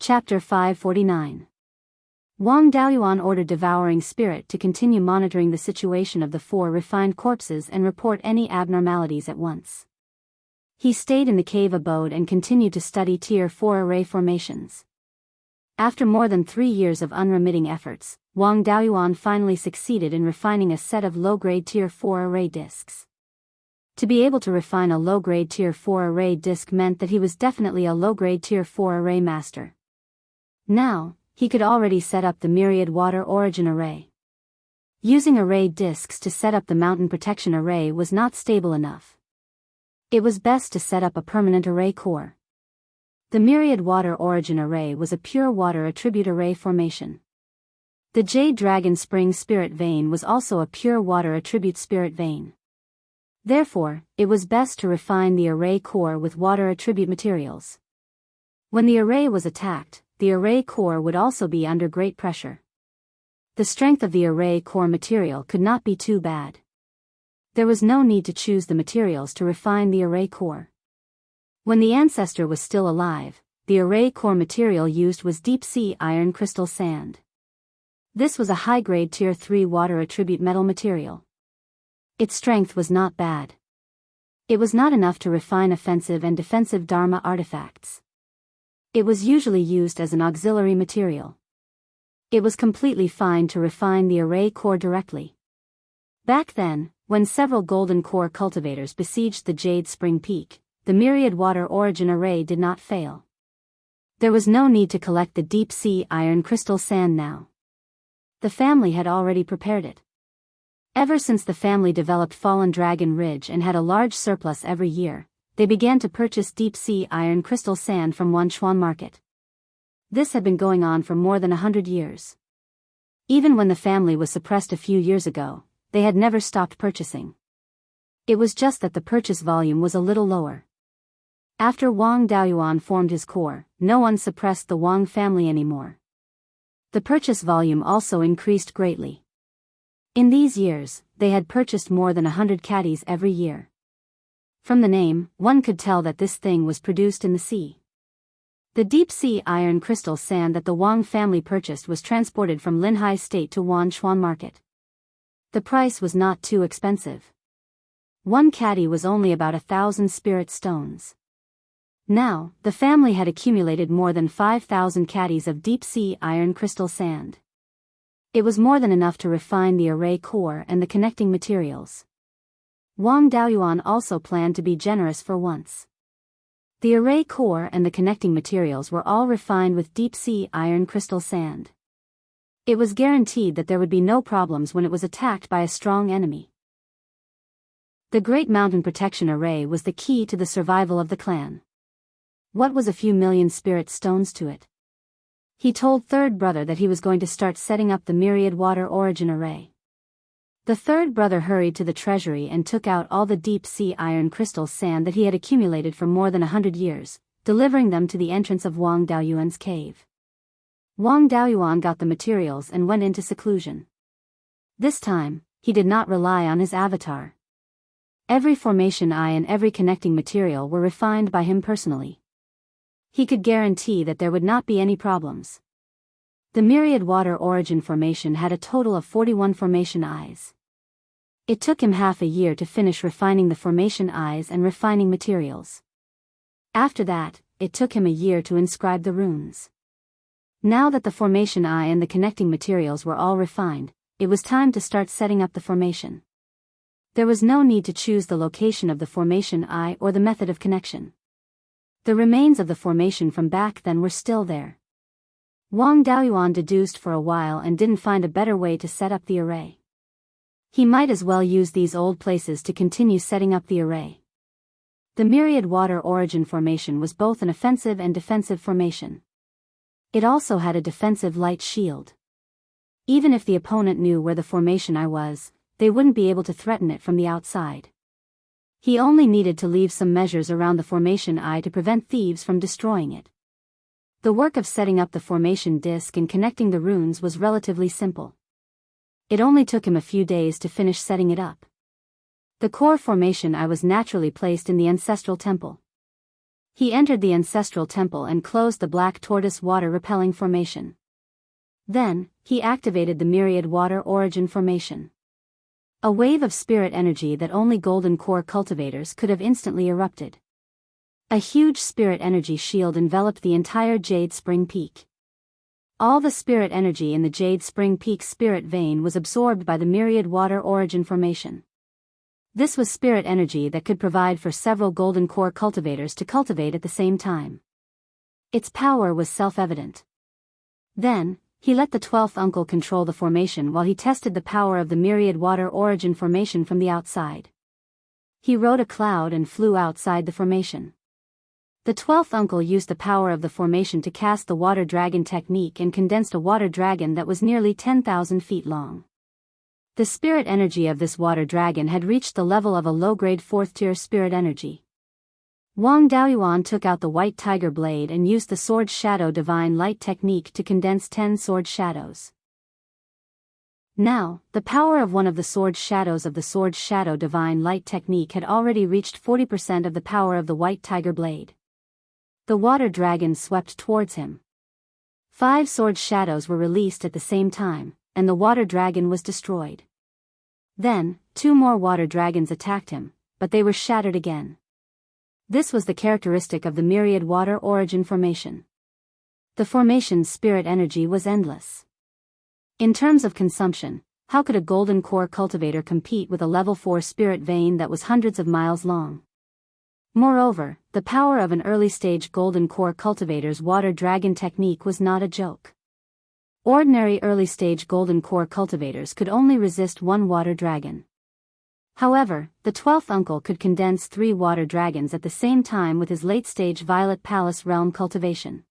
Chapter 549. Wang Daoyuan ordered Devouring Spirit to continue monitoring the situation of the 4 refined corpses and report any abnormalities at once. He stayed in the cave abode and continued to study Tier 4 array formations. After more than 3 years of unremitting efforts, Wang Daoyuan finally succeeded in refining a set of low-grade Tier 4 array discs. To be able to refine a low-grade Tier 4 array disc meant that he was definitely a low-grade Tier 4 array master. Now, he could already set up the myriad water origin array. Using array discs to set up the mountain protection array was not stable enough. It was best to set up a permanent array core. The myriad water origin array was a pure water attribute array formation. The Jade Dragon Spring Spirit Vein was also a pure water attribute spirit vein. Therefore, it was best to refine the array core with water attribute materials. When the array was attacked, the array core would also be under great pressure. The strength of the array core material could not be too bad. There was no need to choose the materials to refine the array core. When the ancestor was still alive, the array core material used was deep-sea iron crystal sand. This was a high-grade Tier 3 water attribute metal material. Its strength was not bad. It was not enough to refine offensive and defensive Dharma artifacts. It was usually used as an auxiliary material. It was completely fine to refine the array core directly. Back then, when several golden core cultivators besieged the Jade Spring Peak, the myriad water origin array did not fail. There was no need to collect the deep-sea iron crystal sand now. The family had already prepared it. Ever since the family developed Fallen Dragon Ridge and had a large surplus every year, they began to purchase deep-sea iron crystal sand from Wanchuan Market. This had been going on for more than 100 years. Even when the family was suppressed a few years ago, they had never stopped purchasing. It was just that the purchase volume was a little lower. After Wang Daoyuan formed his core, no one suppressed the Wang family anymore. The purchase volume also increased greatly. In these years, they had purchased more than 100 caddies every year. From the name, one could tell that this thing was produced in the sea. The deep-sea iron crystal sand that the Wang family purchased was transported from Linhai State to Wanchuan Market. The price was not too expensive. One caddy was only about 1,000 spirit stones. Now, the family had accumulated more than 5,000 caddies of deep-sea iron crystal sand. It was more than enough to refine the array core and the connecting materials. Wang Daoyuan also planned to be generous for once. The array core and the connecting materials were all refined with deep-sea iron crystal sand. It was guaranteed that there would be no problems when it was attacked by a strong enemy. The Great Mountain Protection Array was the key to the survival of the clan. What was a few million spirit stones to it? He told third brother that he was going to start setting up the myriad water origin array. The third brother hurried to the treasury and took out all the deep-sea iron crystal sand that he had accumulated for more than 100 years, delivering them to the entrance of Wang Daoyuan's cave. Wang Daoyuan got the materials and went into seclusion. This time, he did not rely on his avatar. Every formation eye and every connecting material were refined by him personally. He could guarantee that there would not be any problems. The myriad water origin formation had a total of 41 formation eyes. It took him half a year to finish refining the formation eyes and refining materials. After that, it took him a year to inscribe the runes. Now that the formation eye and the connecting materials were all refined, it was time to start setting up the formation. There was no need to choose the location of the formation eye or the method of connection. The remains of the formation from back then were still there. Wang Daoyuan deduced for a while and didn't find a better way to set up the array. He might as well use these old places to continue setting up the array. The myriad water origin formation was both an offensive and defensive formation. It also had a defensive light shield. Even if the opponent knew where the formation eye was, they wouldn't be able to threaten it from the outside. He only needed to leave some measures around the formation eye to prevent thieves from destroying it. The work of setting up the formation disc and connecting the runes was relatively simple. It only took him a few days to finish setting it up. The core formation eye was naturally placed in the ancestral temple. He entered the ancestral temple and closed the black tortoise water-repelling formation. Then, he activated the myriad water origin formation. A wave of spirit energy that only golden core cultivators could have instantly erupted. A huge spirit energy shield enveloped the entire Jade Spring Peak. All the spirit energy in the Jade Spring Peak spirit vein was absorbed by the myriad water origin formation. This was spirit energy that could provide for several golden core cultivators to cultivate at the same time. Its power was self-evident. Then, he let the 12th uncle control the formation while he tested the power of the myriad water origin formation from the outside. He rode a cloud and flew outside the formation. The 12th uncle used the power of the formation to cast the water dragon technique and condensed a water dragon that was nearly 10,000 feet long. The spirit energy of this water dragon had reached the level of a low-grade 4th-tier spirit energy. Wang Daoyuan took out the white tiger blade and used the sword shadow divine light technique to condense 10 sword shadows. Now, the power of one of the sword shadows of the sword shadow divine light technique had already reached 40% of the power of the white tiger blade. The water dragon swept towards him. 5 sword shadows were released at the same time, and the water dragon was destroyed. Then, 2 more water dragons attacked him, but they were shattered again. This was the characteristic of the myriad water origin formation. The formation's spirit energy was endless. In terms of consumption, how could a golden core cultivator compete with a level 4 spirit vein that was hundreds of miles long? Moreover, the power of an early-stage golden core cultivator's water dragon technique was not a joke. Ordinary early-stage golden core cultivators could only resist 1 water dragon. However, the 12th uncle could condense 3 water dragons at the same time with his late-stage Violet Palace realm cultivation.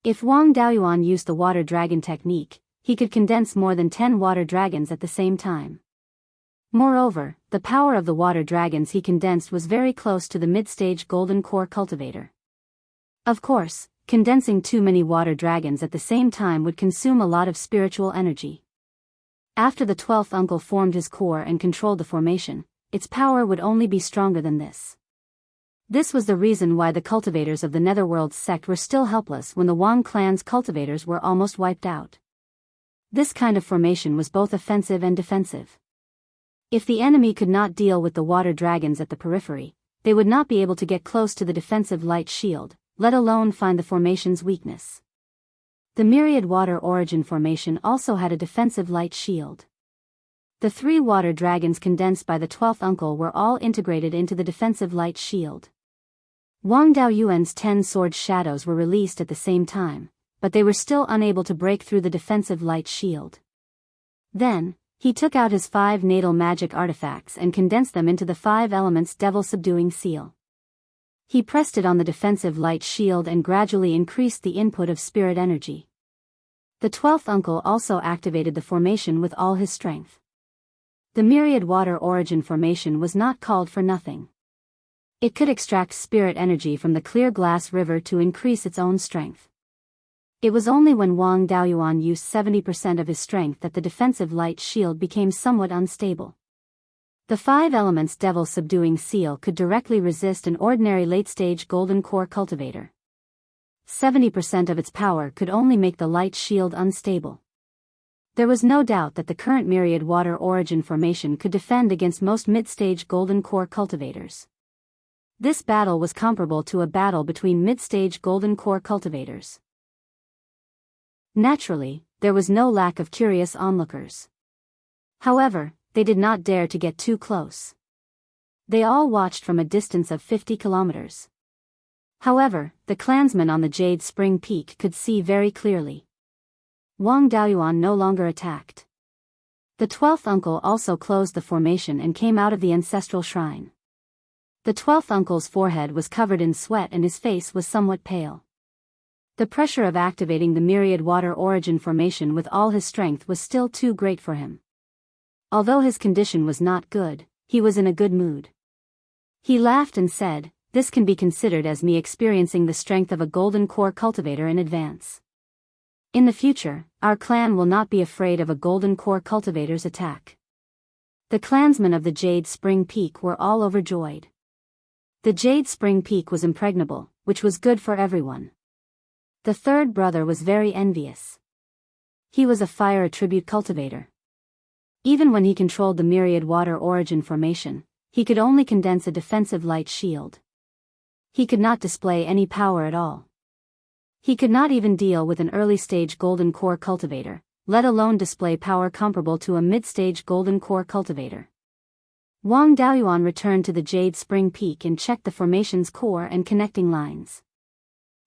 If Wang Daoyuan used the water dragon technique, he could condense more than 10 water dragons at the same time. Moreover, the power of the water dragons he condensed was very close to the mid-stage golden core cultivator. Of course, condensing too many water dragons at the same time would consume a lot of spiritual energy. After the 12th uncle formed his core and controlled the formation, its power would only be stronger than this. This was the reason why the cultivators of the Netherworld sect were still helpless when the Wang clan's cultivators were almost wiped out. This kind of formation was both offensive and defensive. If the enemy could not deal with the water dragons at the periphery, they would not be able to get close to the defensive light shield, let alone find the formation's weakness. The myriad water origin formation also had a defensive light shield. The 3 water dragons condensed by the 12th uncle were all integrated into the defensive light shield. Wang Daoyuan's 10 sword shadows were released at the same time, but they were still unable to break through the defensive light shield. Then, he took out his 5 natal magic artifacts and condensed them into the 5 elements devil subduing seal. He pressed it on the defensive light shield and gradually increased the input of spirit energy. The 12th uncle also activated the formation with all his strength. The myriad water origin formation was not called for nothing. It could extract spirit energy from the clear glass river to increase its own strength. It was only when Wang Daoyuan used 70% of his strength that the defensive light shield became somewhat unstable. The 5 elements devil subduing seal could directly resist an ordinary late-stage golden core cultivator. 70% of its power could only make the light shield unstable. There was no doubt that the current myriad water origin formation could defend against most mid-stage golden core cultivators. This battle was comparable to a battle between mid-stage golden core cultivators. Naturally, there was no lack of curious onlookers. However, they did not dare to get too close. They all watched from a distance of 50 kilometers. However, the clansmen on the Jade Spring Peak could see very clearly. Wang Daoyuan no longer attacked. The 12th uncle also closed the formation and came out of the ancestral shrine. The 12th uncle's forehead was covered in sweat and his face was somewhat pale. The pressure of activating the myriad water origin formation with all his strength was still too great for him. Although his condition was not good, he was in a good mood. He laughed and said, "This can be considered as me experiencing the strength of a golden core cultivator in advance. In the future, our clan will not be afraid of a golden core cultivator's attack." The clansmen of the Jade Spring Peak were all overjoyed. The Jade Spring Peak was impregnable, which was good for everyone. The third brother was very envious. He was a fire attribute cultivator. Even when he controlled the myriad water origin formation, he could only condense a defensive light shield. He could not display any power at all. He could not even deal with an early-stage golden core cultivator, let alone display power comparable to a mid-stage golden core cultivator. Wang Daoyuan returned to the Jade Spring Peak and checked the formation's core and connecting lines.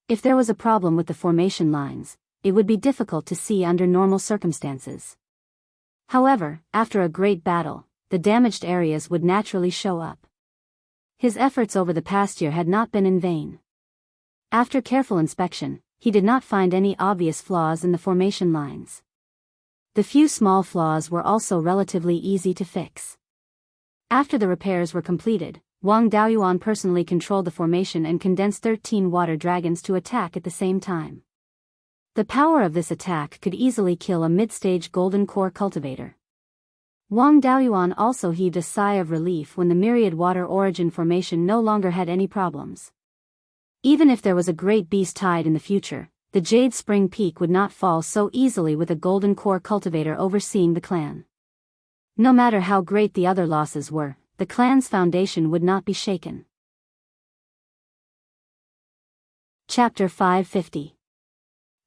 If there was a problem with the formation lines, it would be difficult to see under normal circumstances. However, after a great battle, the damaged areas would naturally show up. His efforts over the past year had not been in vain. After careful inspection, he did not find any obvious flaws in the formation lines. The few small flaws were also relatively easy to fix. After the repairs were completed, Wang Daoyuan personally controlled the formation and condensed 13 water dragons to attack at the same time. The power of this attack could easily kill a mid-stage golden core cultivator. Wang Daoyuan also heaved a sigh of relief when the myriad water origin formation no longer had any problems. Even if there was a great beast tide in the future, the Jade Spring Peak would not fall so easily with a golden core cultivator overseeing the clan. No matter how great the other losses were, the clan's foundation would not be shaken. Chapter 550.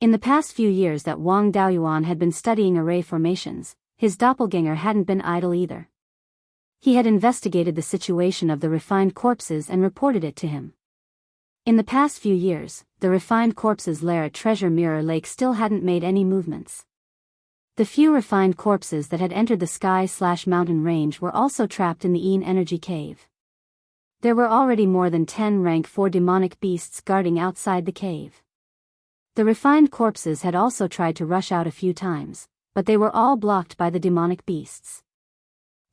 In the past few years that Wang Daoyuan had been studying array formations, his doppelganger hadn't been idle either. He had investigated the situation of the refined corpses and reported it to him. In the past few years, the refined corpses' lair at Treasure Mirror Lake still hadn't made any movements. The few refined corpses that had entered the sky/mountain range were also trapped in the Yin Energy Cave. There were already more than 10 rank 4 demonic beasts guarding outside the cave. The refined corpses had also tried to rush out a few times, but they were all blocked by the demonic beasts.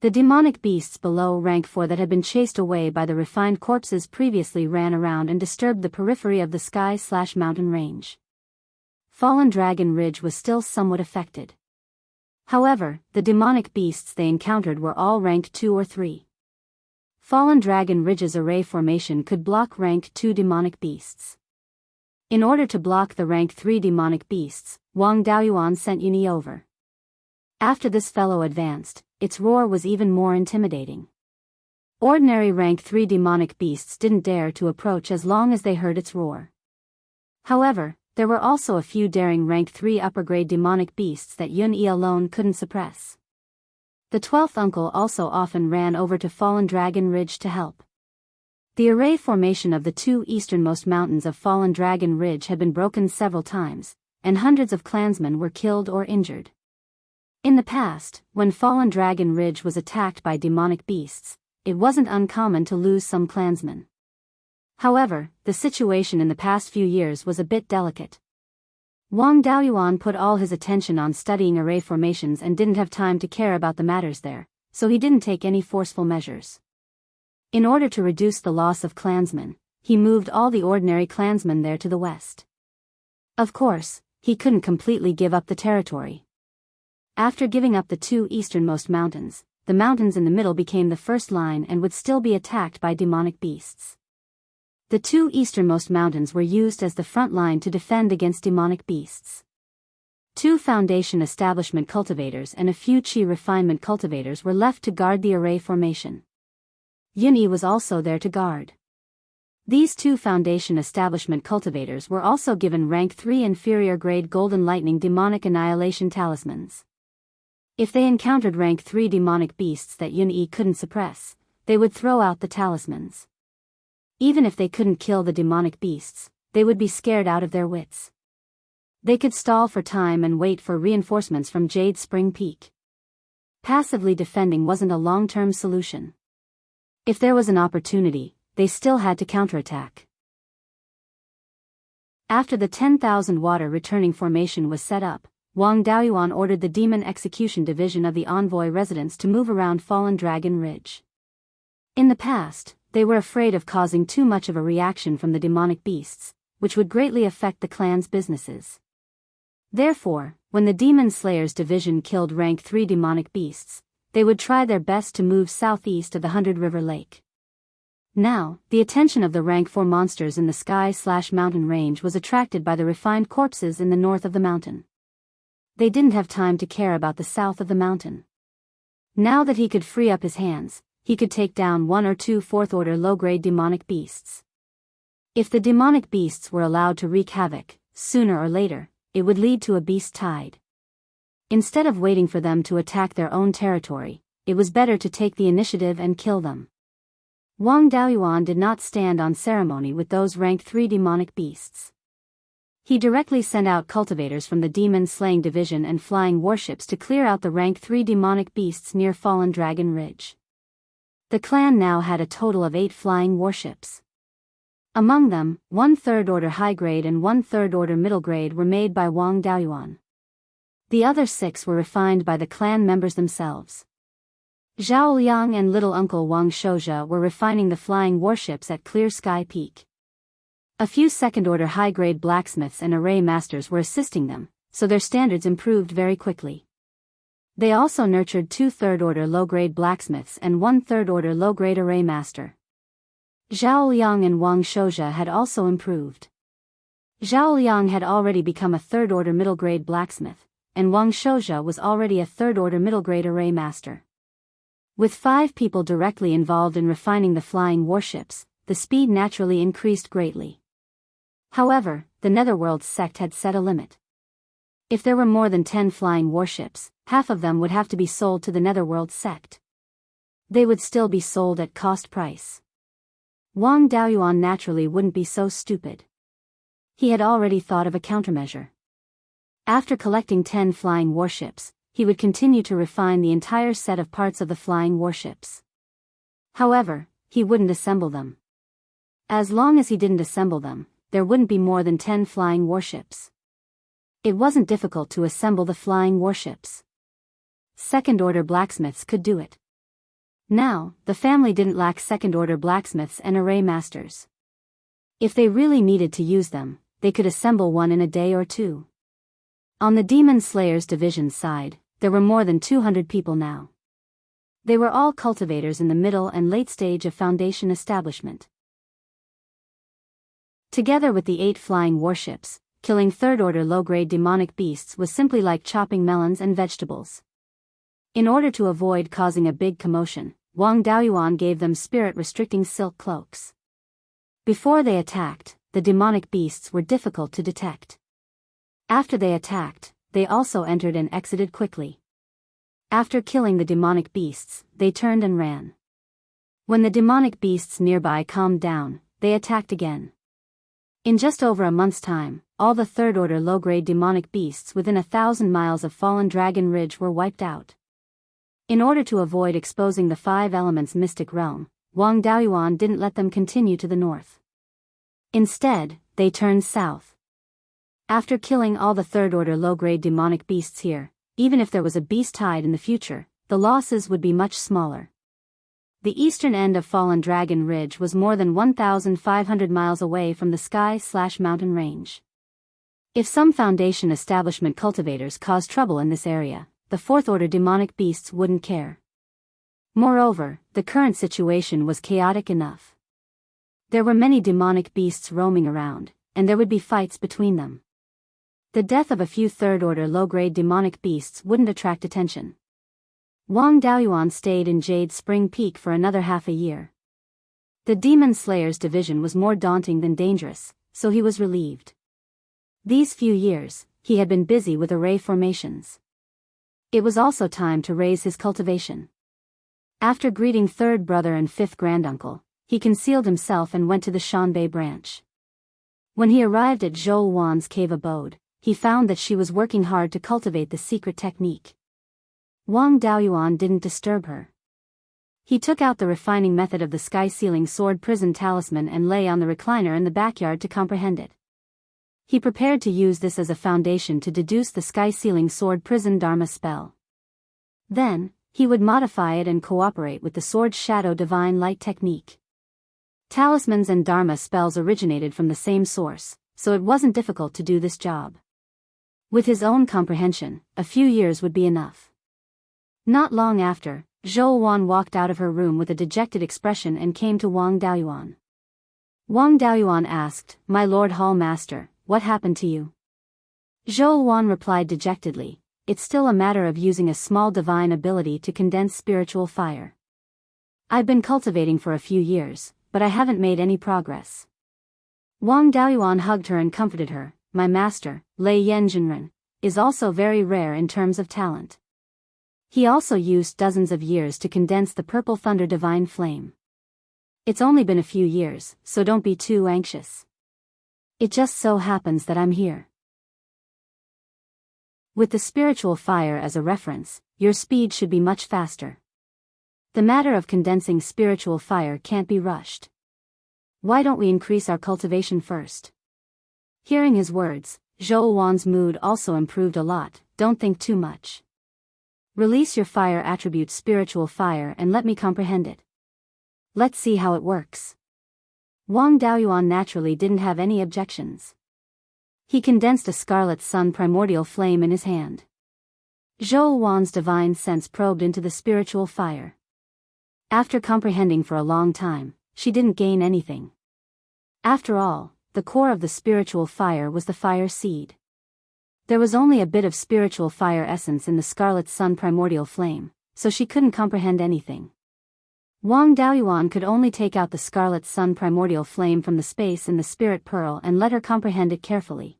The demonic beasts below rank 4 that had been chased away by the refined corpses previously ran around and disturbed the periphery of the sky/mountain range. Fallen Dragon Ridge was still somewhat affected. However, the demonic beasts they encountered were all rank 2 or 3. Fallen Dragon Ridge's array formation could block rank 2 demonic beasts. In order to block the rank 3 demonic beasts, Wang Daoyuan sent Yuni over. After this fellow advanced, its roar was even more intimidating. Ordinary rank 3 demonic beasts didn't dare to approach as long as they heard its roar. However, there were also a few daring rank 3 upper-grade demonic beasts that Yun-Yi alone couldn't suppress. The 12th uncle also often ran over to Fallen Dragon Ridge to help. The array formation of the 2 easternmost mountains of Fallen Dragon Ridge had been broken several times, and hundreds of clansmen were killed or injured. In the past, when Fallen Dragon Ridge was attacked by demonic beasts, it wasn't uncommon to lose some clansmen. However, the situation in the past few years was a bit delicate. Wang Daoyuan put all his attention on studying array formations and didn't have time to care about the matters there, so he didn't take any forceful measures. In order to reduce the loss of clansmen, he moved all the ordinary clansmen there to the west. Of course, he couldn't completely give up the territory. After giving up the 2 easternmost mountains, the mountains in the middle became the first line and would still be attacked by demonic beasts. The 2 easternmost mountains were used as the front line to defend against demonic beasts. 2 foundation establishment cultivators and a few chi refinement cultivators were left to guard the array formation. Yun-Yi was also there to guard. These 2 foundation establishment cultivators were also given rank 3 inferior grade Golden Lightning demonic annihilation talismans. If they encountered rank 3 demonic beasts that Yun-Yi couldn't suppress, they would throw out the talismans. Even if they couldn't kill the demonic beasts, they would be scared out of their wits. They could stall for time and wait for reinforcements from Jade Spring Peak. Passively defending wasn't a long-term solution. If there was an opportunity, they still had to counterattack. After the 10,000 water returning formation was set up, Wang Daoyuan ordered the Demon Execution Division of the Envoy Residence to move around Fallen Dragon Ridge. In the past, they were afraid of causing too much of a reaction from the demonic beasts, which would greatly affect the clan's businesses. Therefore, when the Demon Slayers Division killed rank 3 demonic beasts, they would try their best to move southeast of the 100 River Lake. Now, the attention of the rank 4 monsters in the sky/mountain range was attracted by the refined corpses in the north of the mountain. They didn't have time to care about the south of the mountain. Now that he could free up his hands, he could take down 1 or 2 fourth-order low-grade demonic beasts. If the demonic beasts were allowed to wreak havoc, sooner or later, it would lead to a beast tide. Instead of waiting for them to attack their own territory, it was better to take the initiative and kill them. Wang Daoyuan did not stand on ceremony with those rank 3 demonic beasts. He directly sent out cultivators from the demon-slaying division and flying warships to clear out the rank 3 demonic beasts near Fallen Dragon Ridge. The clan now had a total of 8 flying warships. Among them, 1 third-order high-grade and 1 third-order middle-grade were made by Wang Daoyuan. The other 6 were refined by the clan members themselves. Zhao Liang and little uncle Wang Shouzhe were refining the flying warships at Clear Sky Peak. A few second-order high-grade blacksmiths and array masters were assisting them, so their standards improved very quickly. They also nurtured 2 third-order low-grade blacksmiths and 1 third-order low-grade array master. Zhao Liang and Wang Shouzhe had also improved. Zhao Liang had already become a third-order middle-grade blacksmith, and Wang Shouzhe was already a third-order middle-grade array master. With 5 people directly involved in refining the flying warships, the speed naturally increased greatly. However, the Netherworld sect had set a limit. If there were more than 10 flying warships, half of them would have to be sold to the Netherworld sect. They would still be sold at cost price. Wang Daoyuan naturally wouldn't be so stupid. He had already thought of a countermeasure. After collecting 10 flying warships, he would continue to refine the entire set of parts of the flying warships. However, he wouldn't assemble them. As long as he didn't assemble them, there wouldn't be more than 10 flying warships. It wasn't difficult to assemble the flying warships. Second-order blacksmiths could do it. Now, the family didn't lack second-order blacksmiths and array masters. If they really needed to use them, they could assemble one in a day or 2. On the Demon Slayers Division side, there were more than 200 people now. They were all cultivators in the middle and late stage of foundation establishment. Together with the 8 flying warships, killing third-order low-grade demonic beasts was simply like chopping melons and vegetables. In order to avoid causing a big commotion, Wang Daoyuan gave them spirit-restricting silk cloaks. Before they attacked, the demonic beasts were difficult to detect. After they attacked, they also entered and exited quickly. After killing the demonic beasts, they turned and ran. When the demonic beasts nearby calmed down, they attacked again. In just over a month's time, all the third-order low-grade demonic beasts within 1,000 miles of Fallen Dragon Ridge were wiped out. In order to avoid exposing the 5 elements mystic realm, Wang Daoyuan didn't let them continue to the north. Instead, they turned south. After killing all the third-order low-grade demonic beasts here, even if there was a beast tide in the future, the losses would be much smaller. The eastern end of Fallen Dragon Ridge was more than 1,500 miles away from the sky/mountain range. If some Foundation establishment cultivators caused trouble in this area, the fourth-order demonic beasts wouldn't care. Moreover, the current situation was chaotic enough. There were many demonic beasts roaming around, and there would be fights between them. The death of a few third-order low-grade demonic beasts wouldn't attract attention. Wang Daoyuan stayed in Jade Spring Peak for another half a year. The Demon Slayers division was more daunting than dangerous, so he was relieved. These few years, he had been busy with array formations. It was also time to raise his cultivation. After greeting third brother and fifth granduncle, he concealed himself and went to the Shanbei branch. When he arrived at Zhou Wan's cave abode, he found that she was working hard to cultivate the secret technique. Wang Daoyuan didn't disturb her. He took out the refining method of the sky-sealing sword prison talisman and lay on the recliner in the backyard to comprehend it. He prepared to use this as a foundation to deduce the sky-sealing sword prison dharma spell. Then, he would modify it and cooperate with the sword shadow divine light technique. Talismans and dharma spells originated from the same source, so it wasn't difficult to do this job. With his own comprehension, a few years would be enough. Not long after, Zhou Wan walked out of her room with a dejected expression and came to Wang Daoyuan. Wang Daoyuan asked, "My Lord Hall Master, what happened to you?" Zhou Wan replied dejectedly, "It's still a matter of using a small divine ability to condense spiritual fire. I've been cultivating for a few years, but I haven't made any progress." Wang Daoyuan hugged her and comforted her. "My master, Lei Yanjinren, is also very rare in terms of talent. He also used dozens of years to condense the purple thunder divine flame. It's only been a few years, so don't be too anxious. It just so happens that I'm here. With the spiritual fire as a reference, your speed should be much faster. The matter of condensing spiritual fire can't be rushed. Why don't we increase our cultivation first?" Hearing his words, Zhou Wan's mood also improved a lot. "Don't think too much. Release your fire attribute spiritual fire and let me comprehend it. Let's see how it works." Wang Daoyuan naturally didn't have any objections. He condensed a scarlet sun primordial flame in his hand. Zhou Wan's divine sense probed into the spiritual fire. After comprehending for a long time, she didn't gain anything. After all, the core of the spiritual fire was the fire seed. There was only a bit of spiritual fire essence in the scarlet sun primordial flame, so she couldn't comprehend anything. Wang Daoyuan could only take out the scarlet sun primordial flame from the space in the spirit pearl and let her comprehend it carefully.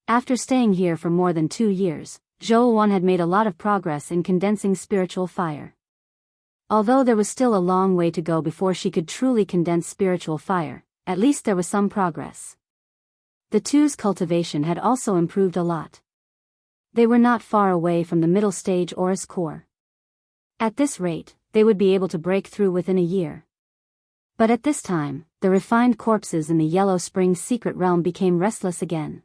After staying here for more than 2 years, Zhou Wan had made a lot of progress in condensing spiritual fire. Although there was still a long way to go before she could truly condense spiritual fire, at least there was some progress. The two's cultivation had also improved a lot. They were not far away from the middle stage Aurus core. At this rate, they would be able to break through within a year. But at this time, the refined corpses in the Yellow Spring's secret realm became restless again.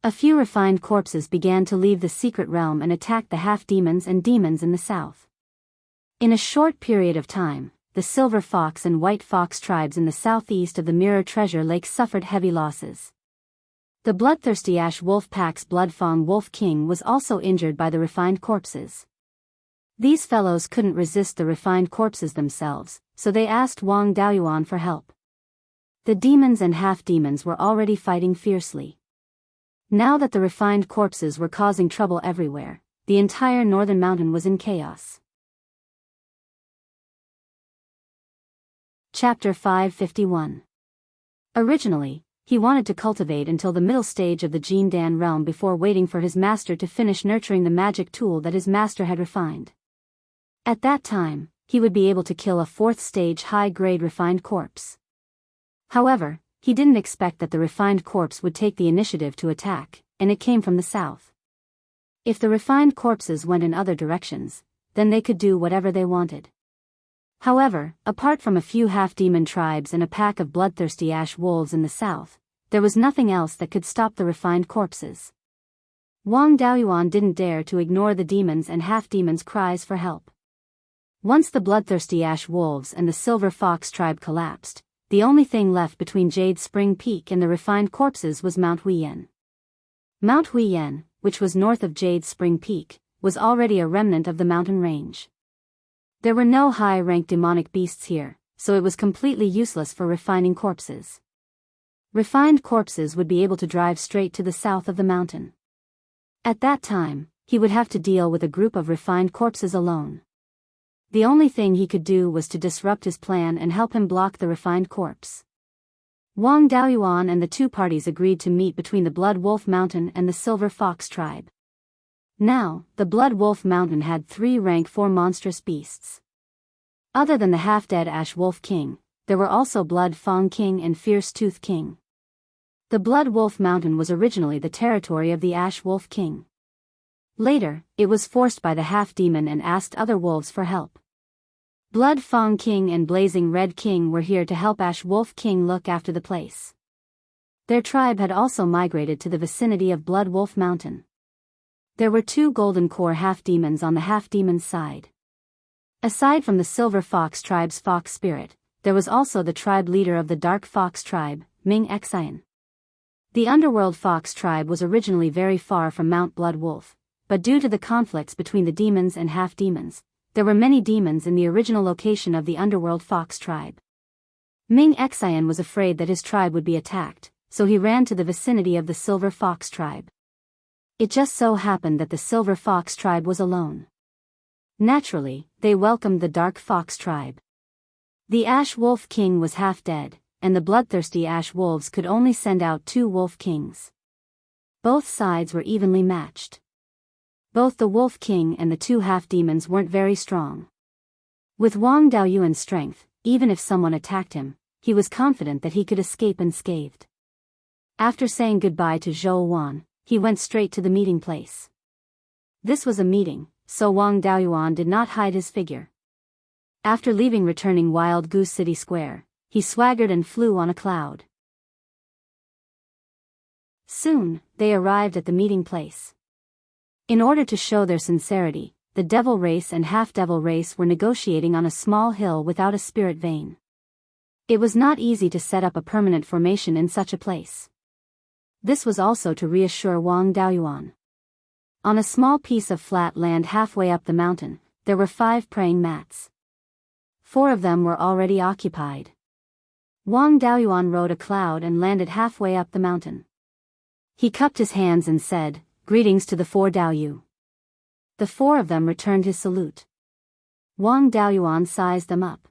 A few refined corpses began to leave the secret realm and attack the half-demons and demons in the south. In a short period of time, the Silver Fox and White Fox tribes in the southeast of the Mirror Treasure Lake suffered heavy losses. The bloodthirsty Ash Wolf Pack's Bloodfang Wolf King was also injured by the refined corpses. These fellows couldn't resist the refined corpses themselves, so they asked Wang Daoyuan for help. The demons and half-demons were already fighting fiercely. Now that the refined corpses were causing trouble everywhere, the entire northern mountain was in chaos. Chapter 551. Originally, he wanted to cultivate until the middle stage of the Jindan realm before waiting for his master to finish nurturing the magic tool that his master had refined. At that time, he would be able to kill a 4th stage high-grade refined corpse. However, he didn't expect that the refined corpse would take the initiative to attack, and it came from the south. If the refined corpses went in other directions, then they could do whatever they wanted. However, apart from a few half-demon tribes and a pack of bloodthirsty ash wolves in the south, there was nothing else that could stop the refined corpses. Wang Daoyuan didn't dare to ignore the demons and half-demons' cries for help. Once the bloodthirsty ash wolves and the Silver Fox tribe collapsed, the only thing left between Jade Spring Peak and the refined corpses was Mount Huiyan. Mount Huiyan, which was north of Jade Spring Peak, was already a remnant of the mountain range. There were no high-ranked demonic beasts here, so it was completely useless for refining corpses. Refined corpses would be able to drive straight to the south of the mountain. At that time, he would have to deal with a group of refined corpses alone. The only thing he could do was to disrupt his plan and help him block the refined corpse. Wang Daoyuan and the two parties agreed to meet between the Blood Wolf Mountain and the Silver Fox tribe. Now, the Blood Wolf Mountain had 3 rank 4 monstrous beasts. Other than the half-dead Ash Wolf King, there were also Blood Fang King and Fierce Tooth King. The Blood Wolf Mountain was originally the territory of the Ash Wolf King. Later, it was forced by the half-demon and asked other wolves for help. Blood Fang King and Blazing Red King were here to help Ash Wolf King look after the place. Their tribe had also migrated to the vicinity of Blood Wolf Mountain. There were 2 golden core half-demons on the half-demon's side. Aside from the Silver Fox tribe's fox spirit, there was also the tribe leader of the Dark Fox tribe, Ming Xian. The Underworld Fox tribe was originally very far from Mount Blood Wolf, but due to the conflicts between the demons and half-demons, there were many demons in the original location of the underworld fox tribe. Ming Xian was afraid that his tribe would be attacked, so he ran to the vicinity of the silver fox tribe. It just so happened that the silver fox tribe was alone. Naturally, they welcomed the dark fox tribe. The Ash Wolf King was half dead, and the bloodthirsty Ash Wolves could only send out 2 Wolf Kings. Both sides were evenly matched. Both the Wolf King and the 2 half-demons weren't very strong. With Wang Daoyuan's strength, even if someone attacked him, he was confident that he could escape unscathed. After saying goodbye to Zhou Wan, he went straight to the meeting place. This was a meeting, so Wang Daoyuan did not hide his figure. After leaving returning Wild Goose City Square, he swaggered and flew on a cloud. Soon, they arrived at the meeting place. In order to show their sincerity, the devil race and half-devil race were negotiating on a small hill without a spirit vein. It was not easy to set up a permanent formation in such a place. This was also to reassure Wang Daoyuan. On a small piece of flat land halfway up the mountain, there were 5 praying mats. 4 of them were already occupied. Wang Daoyuan rode a cloud and landed halfway up the mountain. He cupped his hands and said, "Greetings to the 4 Daoyu." The 4 of them returned his salute. Wang Daoyuan sized them up.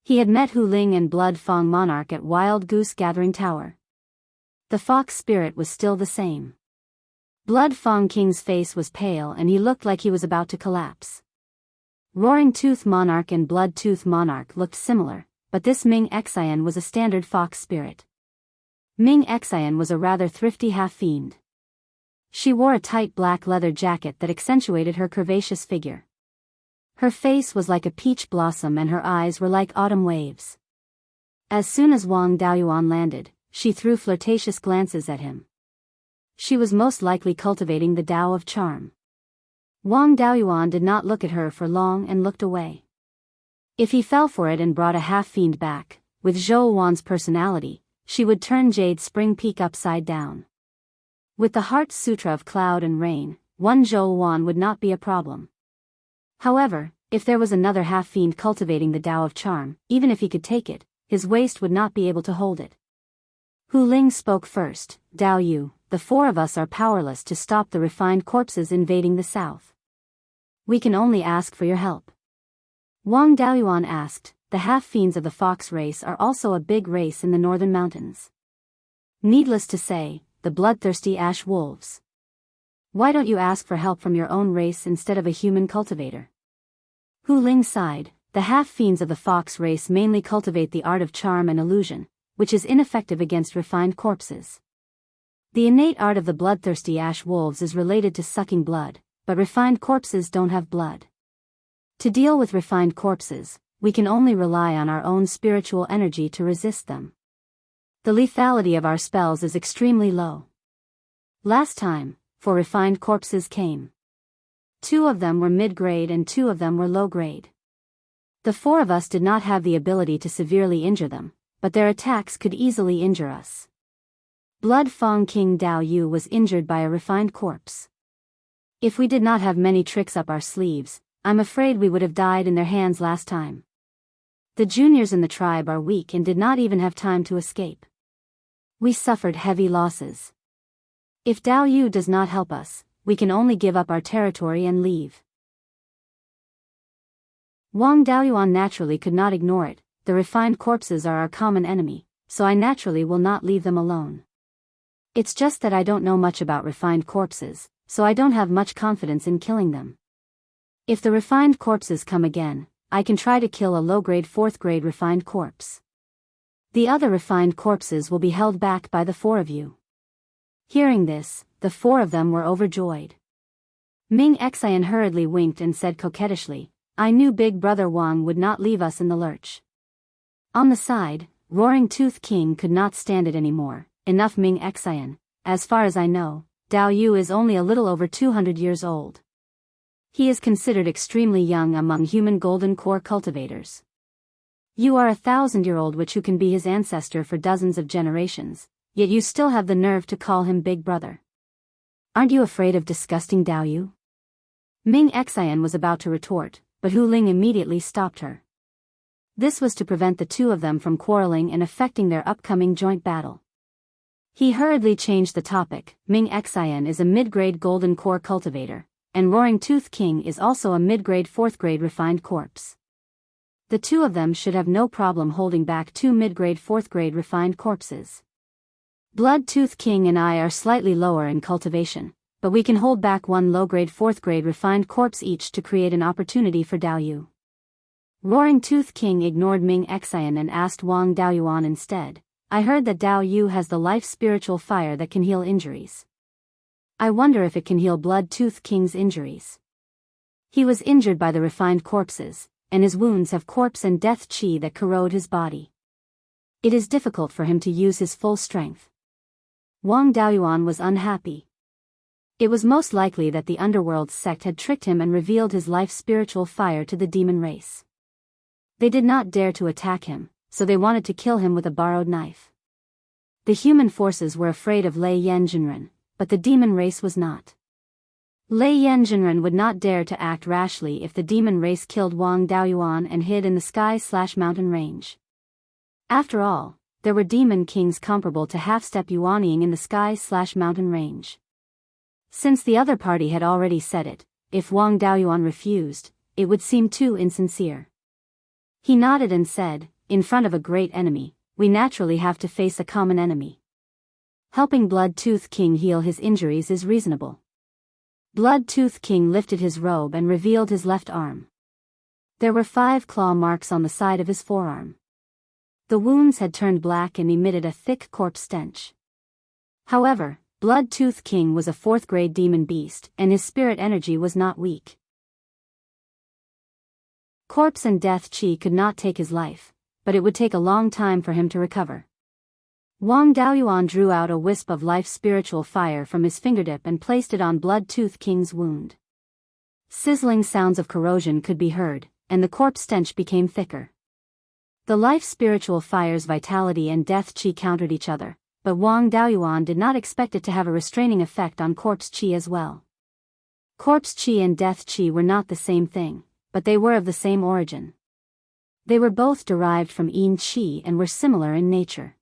He had met Hu Ling and Blood Fong Monarch at Wild Goose Gathering Tower. The fox spirit was still the same. Blood Fong King's face was pale and he looked like he was about to collapse. Roaring Tooth Monarch and Blood Tooth Monarch looked similar, but this Ming Xian was a standard fox spirit. Ming Xian was a rather thrifty half-fiend. She wore a tight black leather jacket that accentuated her curvaceous figure. Her face was like a peach blossom and her eyes were like autumn waves. As soon as Wang Daoyuan landed, she threw flirtatious glances at him. She was most likely cultivating the Tao of charm. Wang Daoyuan did not look at her for long and looked away. If he fell for it and brought a half-fiend back, with Zhou Wan's personality, she would turn Jade Spring Peak upside down. With the Heart Sutra of Cloud and Rain, one Zhou Wan would not be a problem. However, if there was another half-fiend cultivating the Tao of charm, even if he could take it, his waist would not be able to hold it. Hu Ling spoke first. "Dao Yu, the 4 of us are powerless to stop the refined corpses invading the south. We can only ask for your help." Wang Daoyuan asked, "The half-fiends of the fox race are also a big race in the northern mountains. Needless to say, the bloodthirsty ash wolves. Why don't you ask for help from your own race instead of a human cultivator?" Hu Ling sighed. "The half-fiends of the fox race mainly cultivate the art of charm and illusion, which is ineffective against refined corpses. The innate art of the bloodthirsty ash wolves is related to sucking blood, but refined corpses don't have blood. To deal with refined corpses, we can only rely on our own spiritual energy to resist them. The lethality of our spells is extremely low. Last time, 4 refined corpses came. 2 of them were mid-grade and 2 of them were low-grade. The 4 of us did not have the ability to severely injure them, but their attacks could easily injure us. Blood Fong King Dao Yu was injured by a refined corpse. If we did not have many tricks up our sleeves, I'm afraid we would have died in their hands last time. The juniors in the tribe are weak and did not even have time to escape. We suffered heavy losses. If Dao Yu does not help us, we can only give up our territory and leave." Wang Daoyuan naturally could not ignore it. "The refined corpses are our common enemy, so I naturally will not leave them alone. It's just that I don't know much about refined corpses, so I don't have much confidence in killing them. If the refined corpses come again, I can try to kill a low-grade 4th-grade refined corpse. The other refined corpses will be held back by the 4 of you." Hearing this, the 4 of them were overjoyed. Ming Xian hurriedly winked and said coquettishly, "I knew Big Brother Wang would not leave us in the lurch." On the side, Roaring Tooth King could not stand it anymore. "Enough, Ming Xian. As far as I know, Dao Yu is only a little over 200 years old. He is considered extremely young among human golden core cultivators. You are a 1,000-year-old witch who can be his ancestor for dozens of generations, yet you still have the nerve to call him Big Brother. Aren't you afraid of disgusting Dao Yu?" Ming Xian was about to retort, but Hu Ling immediately stopped her. This was to prevent the two of them from quarreling and affecting their upcoming joint battle. He hurriedly changed the topic. Ming Xian is a mid-grade golden core cultivator, and Roaring Tooth King is also a mid-grade 4th-grade refined corpse. The two of them should have no problem holding back 2 mid-grade 4th-grade refined corpses. Blood Tooth King and I are slightly lower in cultivation, but we can hold back 1 low-grade 4th-grade refined corpse each to create an opportunity for Dao Yu. Roaring Tooth King ignored Ming Xian and asked Wang Daoyuan instead, I heard that Dao Yu has the life spiritual fire that can heal injuries. I wonder if it can heal Blood Tooth King's injuries. He was injured by the refined corpses, and his wounds have corpse and death chi that corrode his body. It is difficult for him to use his full strength. Wang Daoyuan was unhappy. It was most likely that the underworld sect had tricked him and revealed his life spiritual fire to the demon race. They did not dare to attack him, so they wanted to kill him with a borrowed knife. The human forces were afraid of Lei Yanjinren, but the demon race was not. Lei Yanjinren would not dare to act rashly if the demon race killed Wang Daoyuan and hid in the sky/mountain range. After all, there were demon kings comparable to half-step Yuanying in the sky/mountain range. Since the other party had already said it, if Wang Daoyuan refused, it would seem too insincere. He nodded and said, in front of a great enemy, we naturally have to face a common enemy. Helping Blood Tooth King heal his injuries is reasonable. Blood Tooth King lifted his robe and revealed his left arm. There were 5 claw marks on the side of his forearm. The wounds had turned black and emitted a thick corpse stench. However, Blood Tooth King was a 4th-grade demon beast, and his spirit energy was not weak. Corpse and death chi could not take his life, but it would take a long time for him to recover. Wang Daoyuan drew out a wisp of life spiritual fire from his fingertip and placed it on Blood Tooth King's wound. Sizzling sounds of corrosion could be heard, and the corpse stench became thicker. The life spiritual fire's vitality and death chi countered each other, but Wang Daoyuan did not expect it to have a restraining effect on corpse chi as well. Corpse chi and death chi were not the same thing, but they were of the same origin. They were both derived from yin chi and were similar in nature.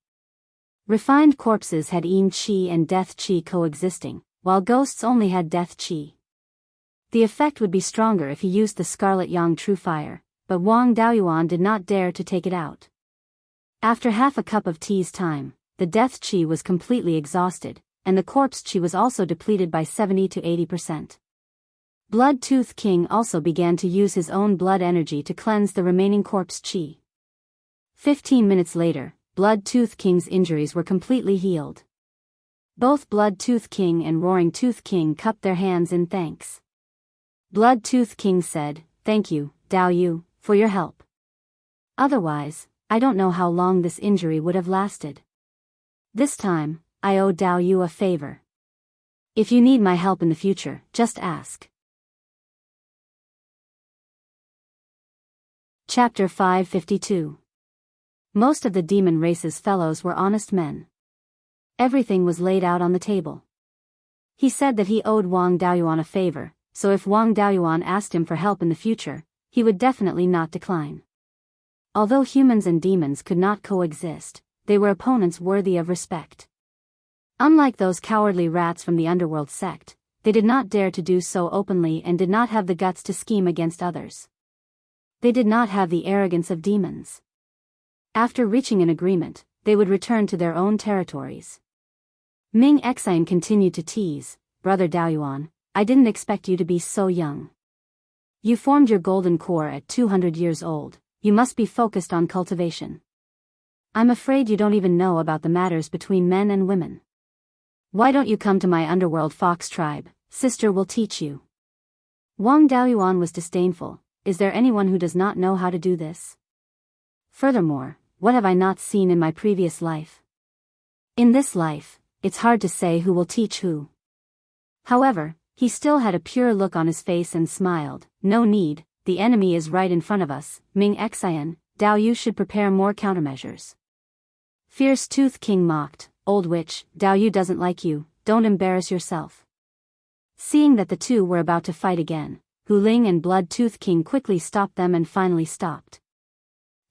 Refined corpses had yin chi and death chi coexisting, while ghosts only had death chi. The effect would be stronger if he used the Scarlet Yang True Fire, but Wang Daoyuan did not dare to take it out. After half a cup of tea's time, the death chi was completely exhausted, and the corpse chi was also depleted by 70 to 80%. Blood Tooth King also began to use his own blood energy to cleanse the remaining corpse chi. 15 minutes later, Blood Tooth King's injuries were completely healed. Both Blood Tooth King and Roaring Tooth King cupped their hands in thanks. Blood Tooth King said, "Thank you, Dao Yu, for your help. Otherwise, I don't know how long this injury would have lasted. This time, I owe Dao Yu a favor. If you need my help in the future, just ask." Chapter 552. Most of the demon race's fellows were honest men. Everything was laid out on the table. He said that he owed Wang Daoyuan a favor, so if Wang Daoyuan asked him for help in the future, he would definitely not decline. Although humans and demons could not coexist, they were opponents worthy of respect. Unlike those cowardly rats from the underworld sect, they did not dare to do so openly and did not have the guts to scheme against others. They did not have the arrogance of demons. After reaching an agreement, they would return to their own territories. Ming Xian continued to tease, "Brother Daoyuan, I didn't expect you to be so young. You formed your golden core at 200 years old, you must be focused on cultivation. I'm afraid you don't even know about the matters between men and women. Why don't you come to my underworld fox tribe, sister will teach you." Wang Daoyuan was disdainful. Is there anyone who does not know how to do this? Furthermore, what have I not seen in my previous life? In this life, it's hard to say who will teach who. However, he still had a pure look on his face and smiled. "No need, the enemy is right in front of us, Ming Xian, Dao Yu should prepare more countermeasures." Fierce Tooth King mocked, "Old witch, Dao Yu doesn't like you, don't embarrass yourself." Seeing that the two were about to fight again, Hu Ling and Blood Tooth King quickly stopped them and finally stopped.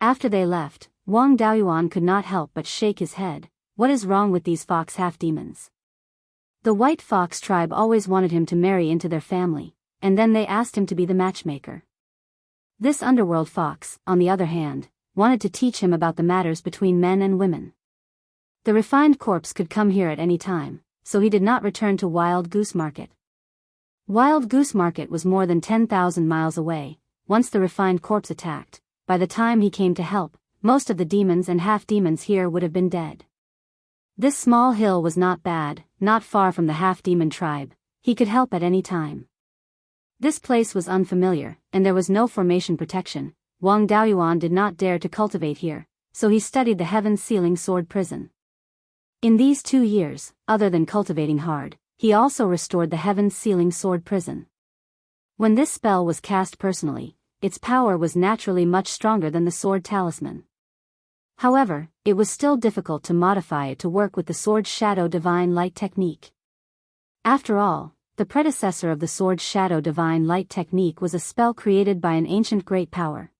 After they left, Wang Daoyuan could not help but shake his head. What is wrong with these fox half-demons? The White Fox tribe always wanted him to marry into their family, and then they asked him to be the matchmaker. This underworld fox, on the other hand, wanted to teach him about the matters between men and women. The refined corpse could come here at any time, so he did not return to Wild Goose Market. Wild Goose Market was more than 10,000 miles away. Once the refined corpse attacked, by the time he came to help, most of the demons and half-demons here would have been dead. This small hill was not bad, not far from the half-demon tribe. He could help at any time. This place was unfamiliar, and there was no formation protection. Wang Daoyuan did not dare to cultivate here, so he studied the heaven-sealing sword prison. In these 2 years, other than cultivating hard, he also restored the heaven-sealing sword prison. When this spell was cast personally, its power was naturally much stronger than the sword talisman. However, it was still difficult to modify it to work with the sword's shadow divine light technique. After all, the predecessor of the sword's shadow divine light technique was a spell created by an ancient great power.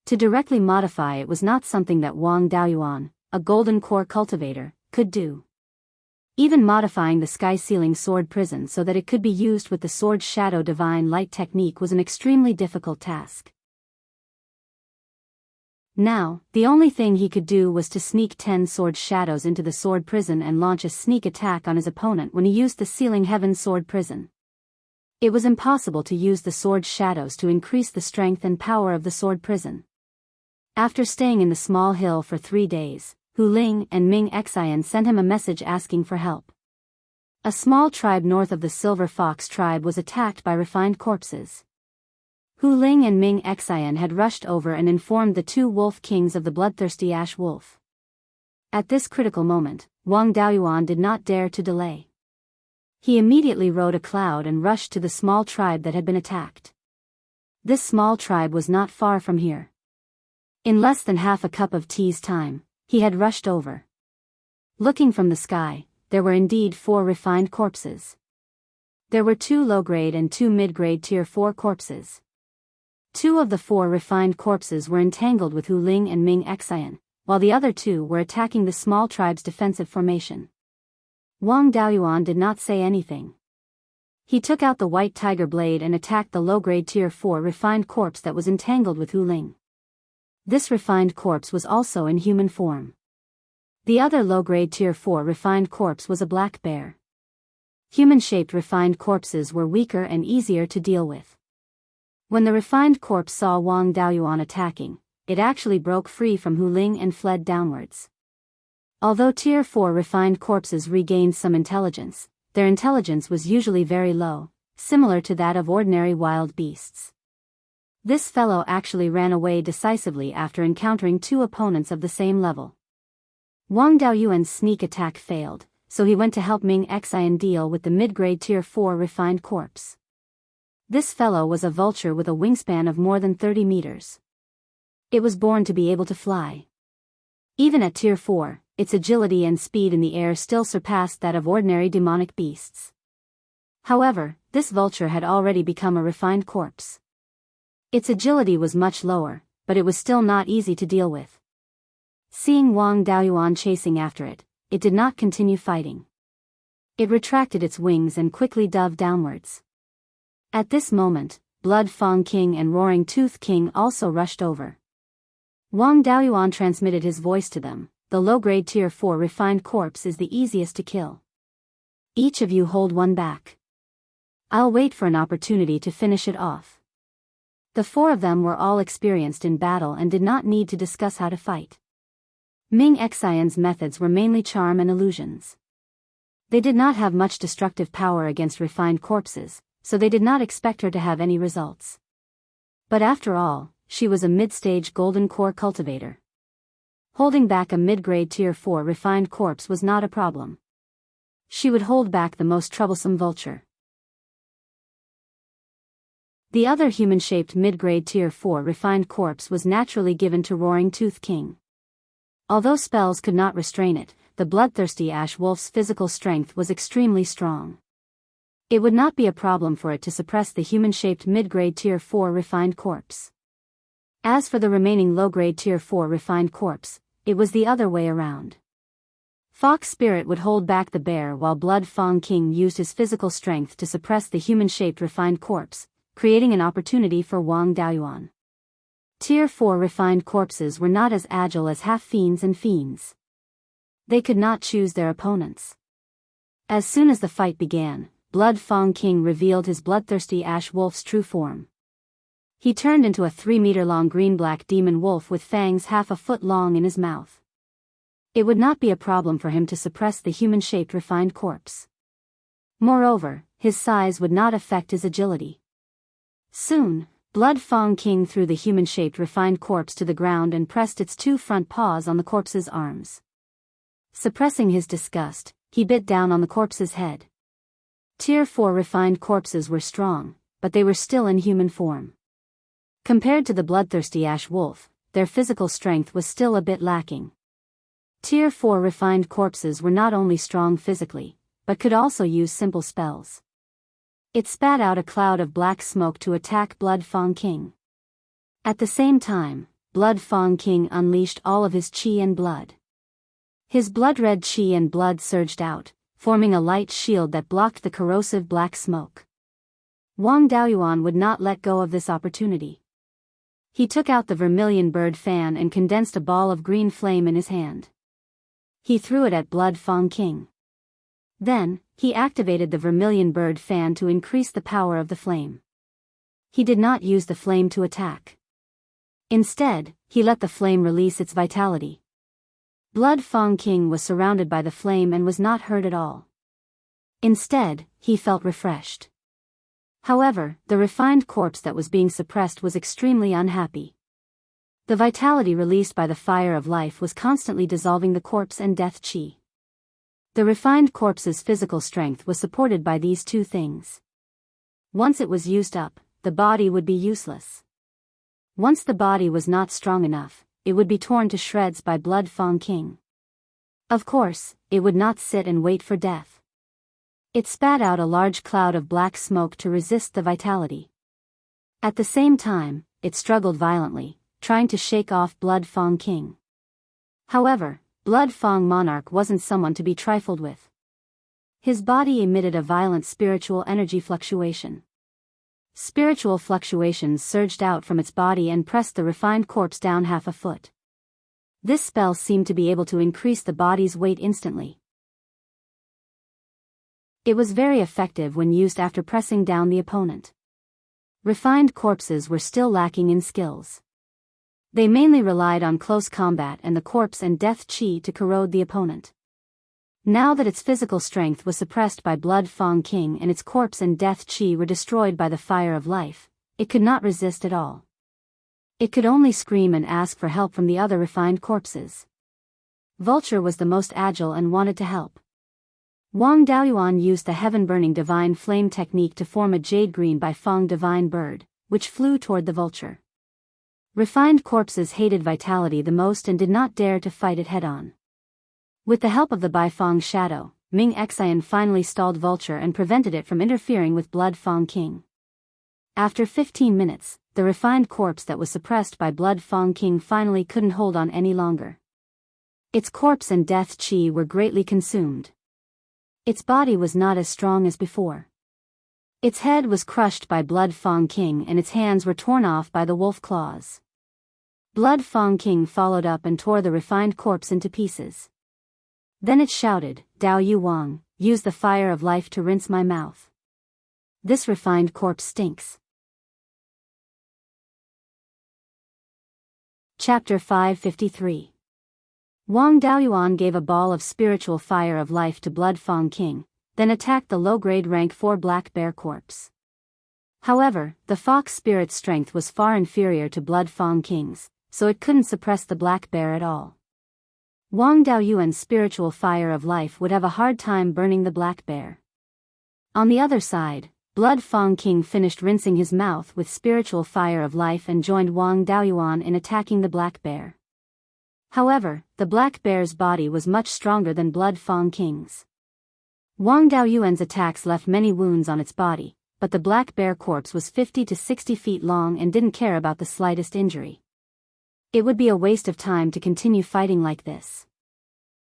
To directly modify it was not something that Wang Daoyuan, a golden core cultivator, could do. Even modifying the sky-sealing sword prison so that it could be used with the sword's shadow divine light technique was an extremely difficult task. Now, the only thing he could do was to sneak 10 sword shadows into the sword prison and launch a sneak attack on his opponent when he used the sealing heaven sword prison. It was impossible to use the sword shadows to increase the strength and power of the sword prison. After staying in the small hill for 3 days, Hu Ling and Ming Xian sent him a message asking for help. A small tribe north of the Silver Fox tribe was attacked by refined corpses. Hu Ling and Ming Xian had rushed over and informed the 2 wolf kings of the bloodthirsty ash wolf. At this critical moment, Wang Daoyuan did not dare to delay. He immediately rode a cloud and rushed to the small tribe that had been attacked. This small tribe was not far from here. In less than half a cup of tea's time, he had rushed over. Looking from the sky, there were indeed 4 refined corpses. There were 2 low-grade and 2 mid-grade tier 4 corpses. 2 of the 4 refined corpses were entangled with Hu Ling and Ming Xian, while the other 2 were attacking the small tribe's defensive formation. Wang Daoyuan did not say anything. He took out the white tiger blade and attacked the low-grade tier 4 refined corpse that was entangled with Hu Ling. This refined corpse was also in human form. The other low-grade tier 4 refined corpse was a black bear. Human-shaped refined corpses were weaker and easier to deal with. When the refined corpse saw Wang Daoyuan attacking, it actually broke free from Hu Ling and fled downwards. Although tier 4 refined corpses regained some intelligence, their intelligence was usually very low, similar to that of ordinary wild beasts. This fellow actually ran away decisively after encountering 2 opponents of the same level. Wang Daoyuan's sneak attack failed, so he went to help Ming Xian deal with the mid-grade tier 4 refined corpse. This fellow was a vulture with a wingspan of more than 30 meters. It was born to be able to fly. Even at tier 4, its agility and speed in the air still surpassed that of ordinary demonic beasts. However, this vulture had already become a refined corpse. Its agility was much lower, but it was still not easy to deal with. Seeing Wang Daoyuan chasing after it, it did not continue fighting. It retracted its wings and quickly dove downwards. At this moment, Blood Fang King and Roaring Tooth King also rushed over. Wang Daoyuan transmitted his voice to them. The low-grade tier 4 refined corpse is the easiest to kill. Each of you hold one back. I'll wait for an opportunity to finish it off. The 4 of them were all experienced in battle and did not need to discuss how to fight. Ming Xian's methods were mainly charm and illusions. They did not have much destructive power against refined corpses, so they did not expect her to have any results. But after all, she was a mid-stage golden core cultivator. Holding back a mid-grade tier 4 refined corpse was not a problem. She would hold back the most troublesome vulture. The other human-shaped mid-grade tier 4 refined corpse was naturally given to Roaring Tooth King. Although spells could not restrain it, the bloodthirsty ash wolf's physical strength was extremely strong. It would not be a problem for it to suppress the human-shaped mid-grade Tier 4 refined corpse. As for the remaining low-grade Tier 4 refined corpse, it was the other way around. Fox Spirit would hold back the bear while Blood Fang King used his physical strength to suppress the human-shaped refined corpse, creating an opportunity for Wang Daoyuan. Tier 4 refined corpses were not as agile as half-fiends and fiends. They could not choose their opponents. As soon as the fight began, Blood Fang King revealed his bloodthirsty ash wolf's true form. He turned into a 3-meter-long green-black demon wolf with fangs half a foot long in his mouth. It would not be a problem for him to suppress the human-shaped refined corpse. Moreover, his size would not affect his agility. Soon, Blood Fang King threw the human-shaped refined corpse to the ground and pressed its 2 front paws on the corpse's arms. Suppressing his disgust, he bit down on the corpse's head. Tier 4 refined corpses were strong, but they were still in human form. Compared to the bloodthirsty ash wolf, their physical strength was still a bit lacking. Tier 4 refined corpses were not only strong physically, but could also use simple spells. It spat out a cloud of black smoke to attack Blood Fang King. At the same time, Blood Fang King unleashed all of his qi and blood. His blood-red qi and blood surged out, forming a light shield that blocked the corrosive black smoke. Wang Daoyuan would not let go of this opportunity. He took out the vermilion bird fan and condensed a ball of green flame in his hand. He threw it at Blood Fang King. Then, he activated the vermilion bird fan to increase the power of the flame. He did not use the flame to attack. Instead, he let the flame release its vitality. Blood Fang King was surrounded by the flame and was not hurt at all. Instead, he felt refreshed. However, the refined corpse that was being suppressed was extremely unhappy. The vitality released by the fire of life was constantly dissolving the corpse and death qi. The refined corpse's physical strength was supported by these 2 things. Once it was used up, the body would be useless. Once the body was not strong enough, it would be torn to shreds by Blood Fang King. Of course, it would not sit and wait for death. It spat out a large cloud of black smoke to resist the vitality. At the same time, it struggled violently, trying to shake off Blood Fang King. However, Blood Fang Monarch wasn't someone to be trifled with. His body emitted a violent spiritual energy fluctuation. Spiritual fluctuations surged out from its body and pressed the refined corpse down half a foot. This spell seemed to be able to increase the body's weight instantly. It was very effective when used after pressing down the opponent. Refined corpses were still lacking in skills. They mainly relied on close combat and the corpse and death qi to corrode the opponent. Now that its physical strength was suppressed by Blood Fang King and its corpse and death qi were destroyed by the fire of life, it could not resist at all. It could only scream and ask for help from the other refined corpses. Vulture was the most agile and wanted to help. Wang Daoyuan used the heaven-burning divine flame technique to form a jade green Beiyuan divine bird, which flew toward the vulture. Refined corpses hated vitality the most and did not dare to fight it head-on. With the help of the Beiyuan shadow, Ming Xian finally stalled Vulture and prevented it from interfering with Blood Fang King. After 15 minutes, the refined corpse that was suppressed by Blood Fang King finally couldn't hold on any longer. Its corpse and death qi were greatly consumed. Its body was not as strong as before. Its head was crushed by Blood Fang King and its hands were torn off by the wolf claws. Blood Fang King followed up and tore the refined corpse into pieces. Then it shouted, "Dao Yu Wang, use the fire of life to rinse my mouth. This refined corpse stinks." Chapter 553. Wang Daoyuan gave a ball of spiritual fire of life to Blood Fang King, then attacked the low-grade rank 4 black bear corpse. However, the fox spirit's strength was far inferior to Blood Fang King's, so it couldn't suppress the black bear at all. Wang Daoyuan's spiritual fire of life would have a hard time burning the black bear. On the other side, Blood Fang King finished rinsing his mouth with spiritual fire of life and joined Wang Daoyuan in attacking the black bear. However, the black bear's body was much stronger than Blood Fang King's. Wang Daoyuan's attacks left many wounds on its body, but the black bear corpse was 50 to 60 feet long and didn't care about the slightest injury. It would be a waste of time to continue fighting like this.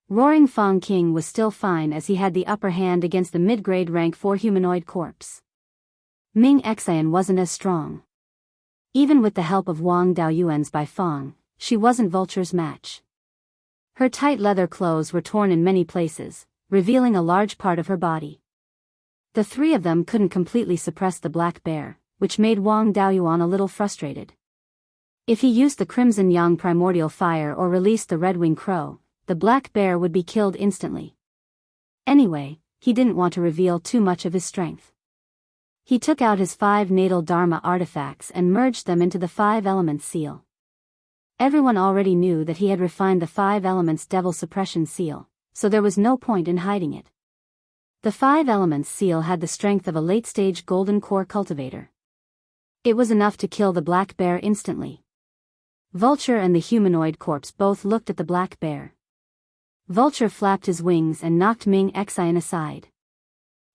Roaring Fang King was still fine as he had the upper hand against the mid-grade rank 4 humanoid corpse. Ming Xian wasn't as strong. Even with the help of Wang Daoyuan's Baifang, she wasn't Vulture's match. Her tight leather clothes were torn in many places, revealing a large part of her body. The three of them couldn't completely suppress the black bear, which made Wang Daoyuan a little frustrated. If he used the Crimson Yang primordial fire or released the Red-Winged Crow, the black bear would be killed instantly. Anyway, he didn't want to reveal too much of his strength. He took out his 5 natal Dharma artifacts and merged them into the 5 Elements seal. Everyone already knew that he had refined the 5 Elements Devil Suppression seal, so there was no point in hiding it. The 5 Elements seal had the strength of a late-stage golden core cultivator. It was enough to kill the black bear instantly. Vulture and the humanoid corpse both looked at the black bear. Vulture flapped his wings and knocked Ming Xian aside.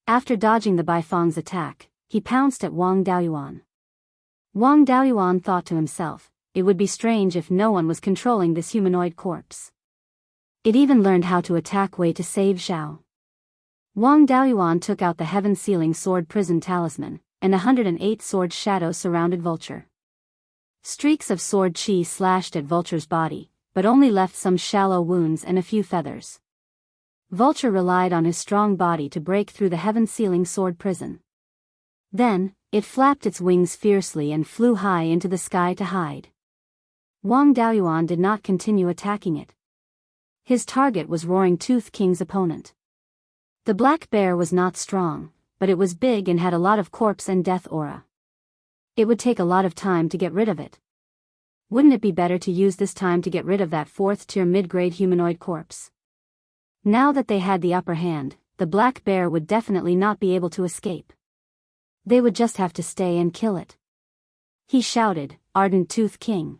After dodging the Baifang's attack, he pounced at Wang Daoyuan. Wang Daoyuan thought to himself, it would be strange if no one was controlling this humanoid corpse. It even learned how to attack Wei to save Zhao. Wang Daoyuan took out the heaven-sealing sword prison talisman, and 108 sword shadow surrounded Vulture. Streaks of sword chi slashed at Vulture's body, but only left some shallow wounds and a few feathers. Vulture relied on his strong body to break through the heaven-sealing sword prison. Then, it flapped its wings fiercely and flew high into the sky to hide. Wang Daoyuan did not continue attacking it. His target was Roaring Tooth King's opponent. The black bear was not strong, but it was big and had a lot of corpse and death aura. It would take a lot of time to get rid of it. Wouldn't it be better to use this time to get rid of that 4th-tier mid-grade humanoid corpse? Now that they had the upper hand, the black bear would definitely not be able to escape. They would just have to stay and kill it. He shouted, Ardent Tooth King.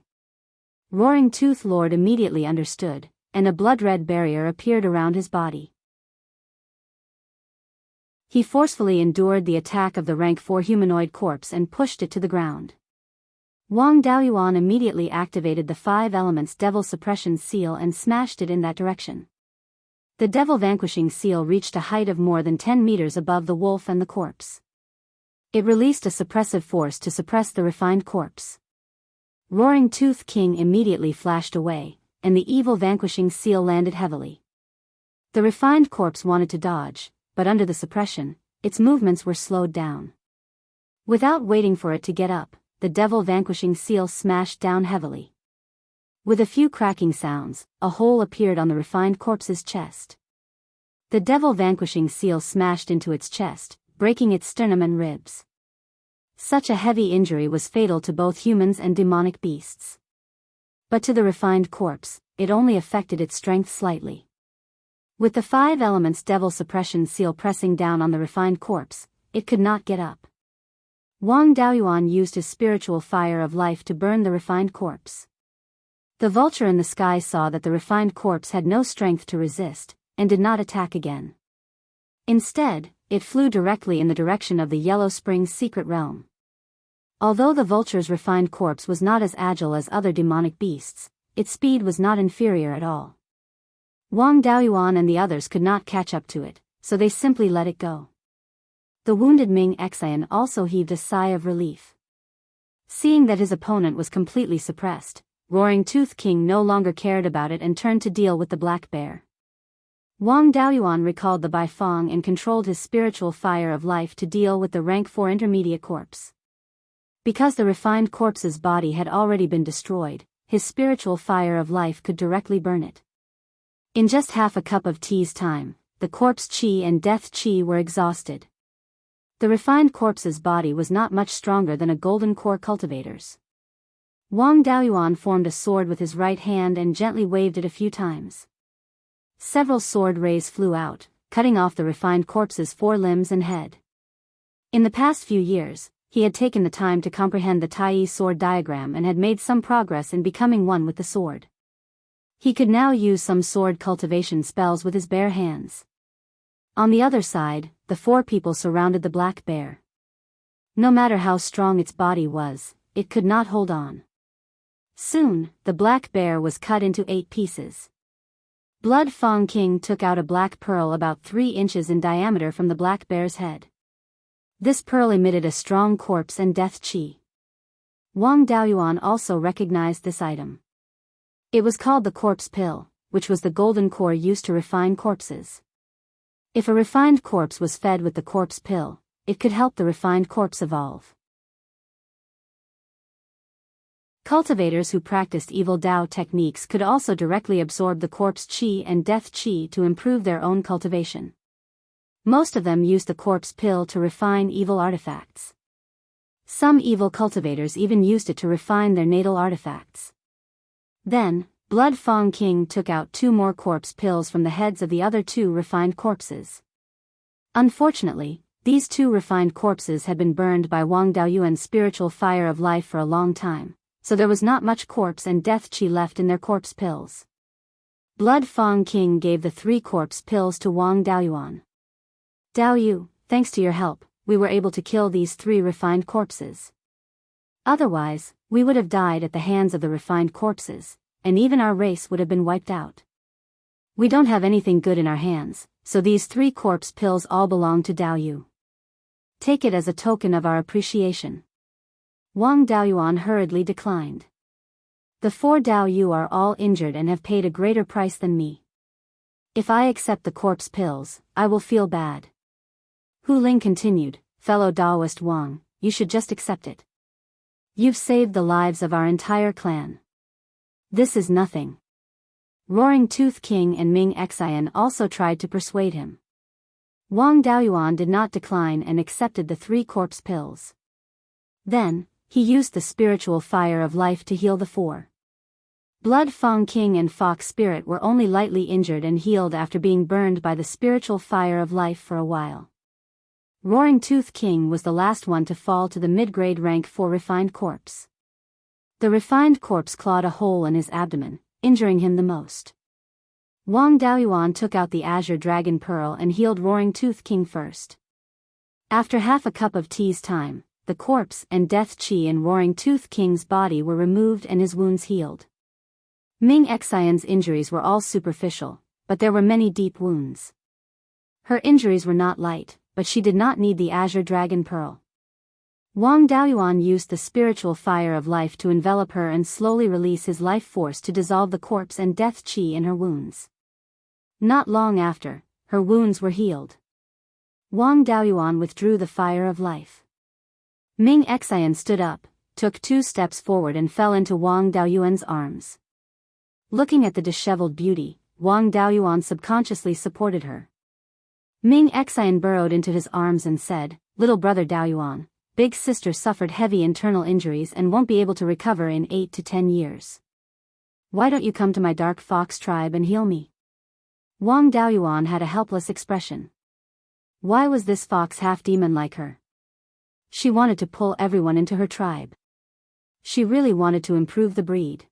Roaring Tooth Lord immediately understood, and a blood-red barrier appeared around his body. He forcefully endured the attack of the rank 4 humanoid corpse and pushed it to the ground. Wang Daoyuan immediately activated the 5 Elements Devil Suppression seal and smashed it in that direction. The Devil Vanquishing seal reached a height of more than 10 meters above the wolf and the corpse. It released a suppressive force to suppress the refined corpse. Roaring Tooth King immediately flashed away, and the evil vanquishing seal landed heavily. The refined corpse wanted to dodge, but under the suppression, its movements were slowed down. Without waiting for it to get up, the devil vanquishing seal smashed down heavily. With a few cracking sounds, a hole appeared on the refined corpse's chest. The devil vanquishing seal smashed into its chest, breaking its sternum and ribs. Such a heavy injury was fatal to both humans and demonic beasts. But to the refined corpse, it only affected its strength slightly. With the 5 Elements Devil Suppression seal pressing down on the refined corpse, it could not get up. Wang Daoyuan used his spiritual fire of life to burn the refined corpse. The vulture in the sky saw that the refined corpse had no strength to resist, and did not attack again. Instead, it flew directly in the direction of the Yellow Spring's secret realm. Although the vulture's refined corpse was not as agile as other demonic beasts, its speed was not inferior at all. Wang Daoyuan and the others could not catch up to it, so they simply let it go. The wounded Ming Xian also heaved a sigh of relief. Seeing that his opponent was completely suppressed, Roaring Tooth King no longer cared about it and turned to deal with the black bear. Wang Daoyuan recalled the Baifang and controlled his spiritual fire of life to deal with the rank 4 intermediate corpse. Because the refined corpse's body had already been destroyed, his spiritual fire of life could directly burn it. In just half a cup of tea's time, the corpse chi and death chi were exhausted. The refined corpse's body was not much stronger than a golden core cultivator's. Wang Daoyuan formed a sword with his right hand and gently waved it a few times. Several sword rays flew out, cutting off the refined corpse's 4 limbs and head. In the past few years, he had taken the time to comprehend the Tai sword diagram and had made some progress in becoming one with the sword. He could now use some sword cultivation spells with his bare hands. On the other side, the four people surrounded the black bear. No matter how strong its body was, it could not hold on. Soon, the black bear was cut into 8 pieces. Blood Fong King took out a black pearl about 3 inches in diameter from the black bear's head. This pearl emitted a strong corpse and death qi. Wang Daoyuan also recognized this item. It was called the corpse pill, which was the golden core used to refine corpses. If a refined corpse was fed with the corpse pill, it could help the refined corpse evolve. Cultivators who practiced evil Dao techniques could also directly absorb the corpse qi and death qi to improve their own cultivation. Most of them used the corpse pill to refine evil artifacts. Some evil cultivators even used it to refine their natal artifacts. Then, Blood Fong King took out 2 more corpse pills from the heads of the other 2 refined corpses. Unfortunately, these 2 refined corpses had been burned by Wang Daoyuan's spiritual fire of life for a long time, so there was not much corpse and death qi left in their corpse pills. Blood Fong King gave the 3 corpse pills to Wang Daoyuan. Daoyu, thanks to your help, we were able to kill these 3 refined corpses. Otherwise, we would have died at the hands of the refined corpses, and even our race would have been wiped out. We don't have anything good in our hands, so these 3 corpse pills all belong to Daoyu. Take it as a token of our appreciation. Wang Daoyuan hurriedly declined. The 4 Daoyu are all injured and have paid a greater price than me. If I accept the corpse pills, I will feel bad. Hu Ling continued, fellow Daoist Wang, you should just accept it. You've saved the lives of our entire clan. This is nothing. Roaring Tooth King and Ming Xian also tried to persuade him. Wang Daoyuan did not decline and accepted the 3 corpse pills. Then, he used the spiritual fire of life to heal the 4. Blood Fong King and Fox Spirit were only lightly injured and healed after being burned by the spiritual fire of life for a while. Roaring Tooth King was the last one to fall to the mid-grade rank 4 refined corpse. The refined corpse clawed a hole in his abdomen, injuring him the most. Wang Daoyuan took out the Azure Dragon Pearl and healed Roaring Tooth King first. After half a cup of tea's time, the corpse and death qi in Roaring Tooth King's body were removed and his wounds healed. Ming Xian's injuries were all superficial, but there were many deep wounds. Her injuries were not light, but she did not need the Azure Dragon Pearl. Wang Daoyuan used the spiritual fire of life to envelop her and slowly release his life force to dissolve the corpse and death qi in her wounds. Not long after, her wounds were healed. Wang Daoyuan withdrew the fire of life. Ming Xian stood up, took 2 steps forward and fell into Wang Daoyuan's arms. Looking at the disheveled beauty, Wang Daoyuan subconsciously supported her. Ming Xian burrowed into his arms and said, "Little brother Daoyuan, big sister suffered heavy internal injuries and won't be able to recover in 8 to 10 years. Why don't you come to my dark fox tribe and heal me?" Wang Daoyuan had a helpless expression. Why was this fox half-demon like her? She wanted to pull everyone into her tribe. She really wanted to improve the breed.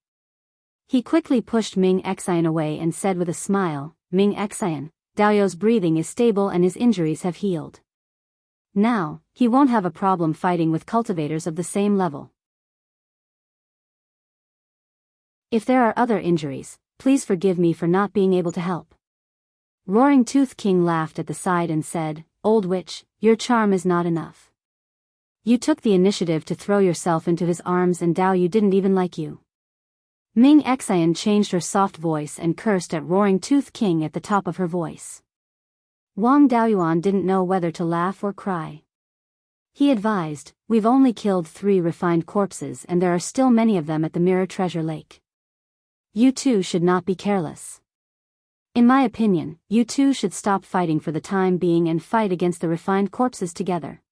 He quickly pushed Ming Xian away and said with a smile, "Ming Xian, Daoyu's breathing is stable and his injuries have healed. Now, he won't have a problem fighting with cultivators of the same level. If there are other injuries, please forgive me for not being able to help." Roaring Tooth King laughed at the side and said, "Old witch, your charm is not enough. You took the initiative to throw yourself into his arms and Daoyu didn't even like you." Ming Xian changed her soft voice and cursed at Roaring Tooth King at the top of her voice. Wang Daoyuan didn't know whether to laugh or cry. He advised, "We've only killed 3 refined corpses and there are still many of them at the Mirror Treasure Lake. You two should not be careless. In my opinion, you two should stop fighting for the time being and fight against the refined corpses together."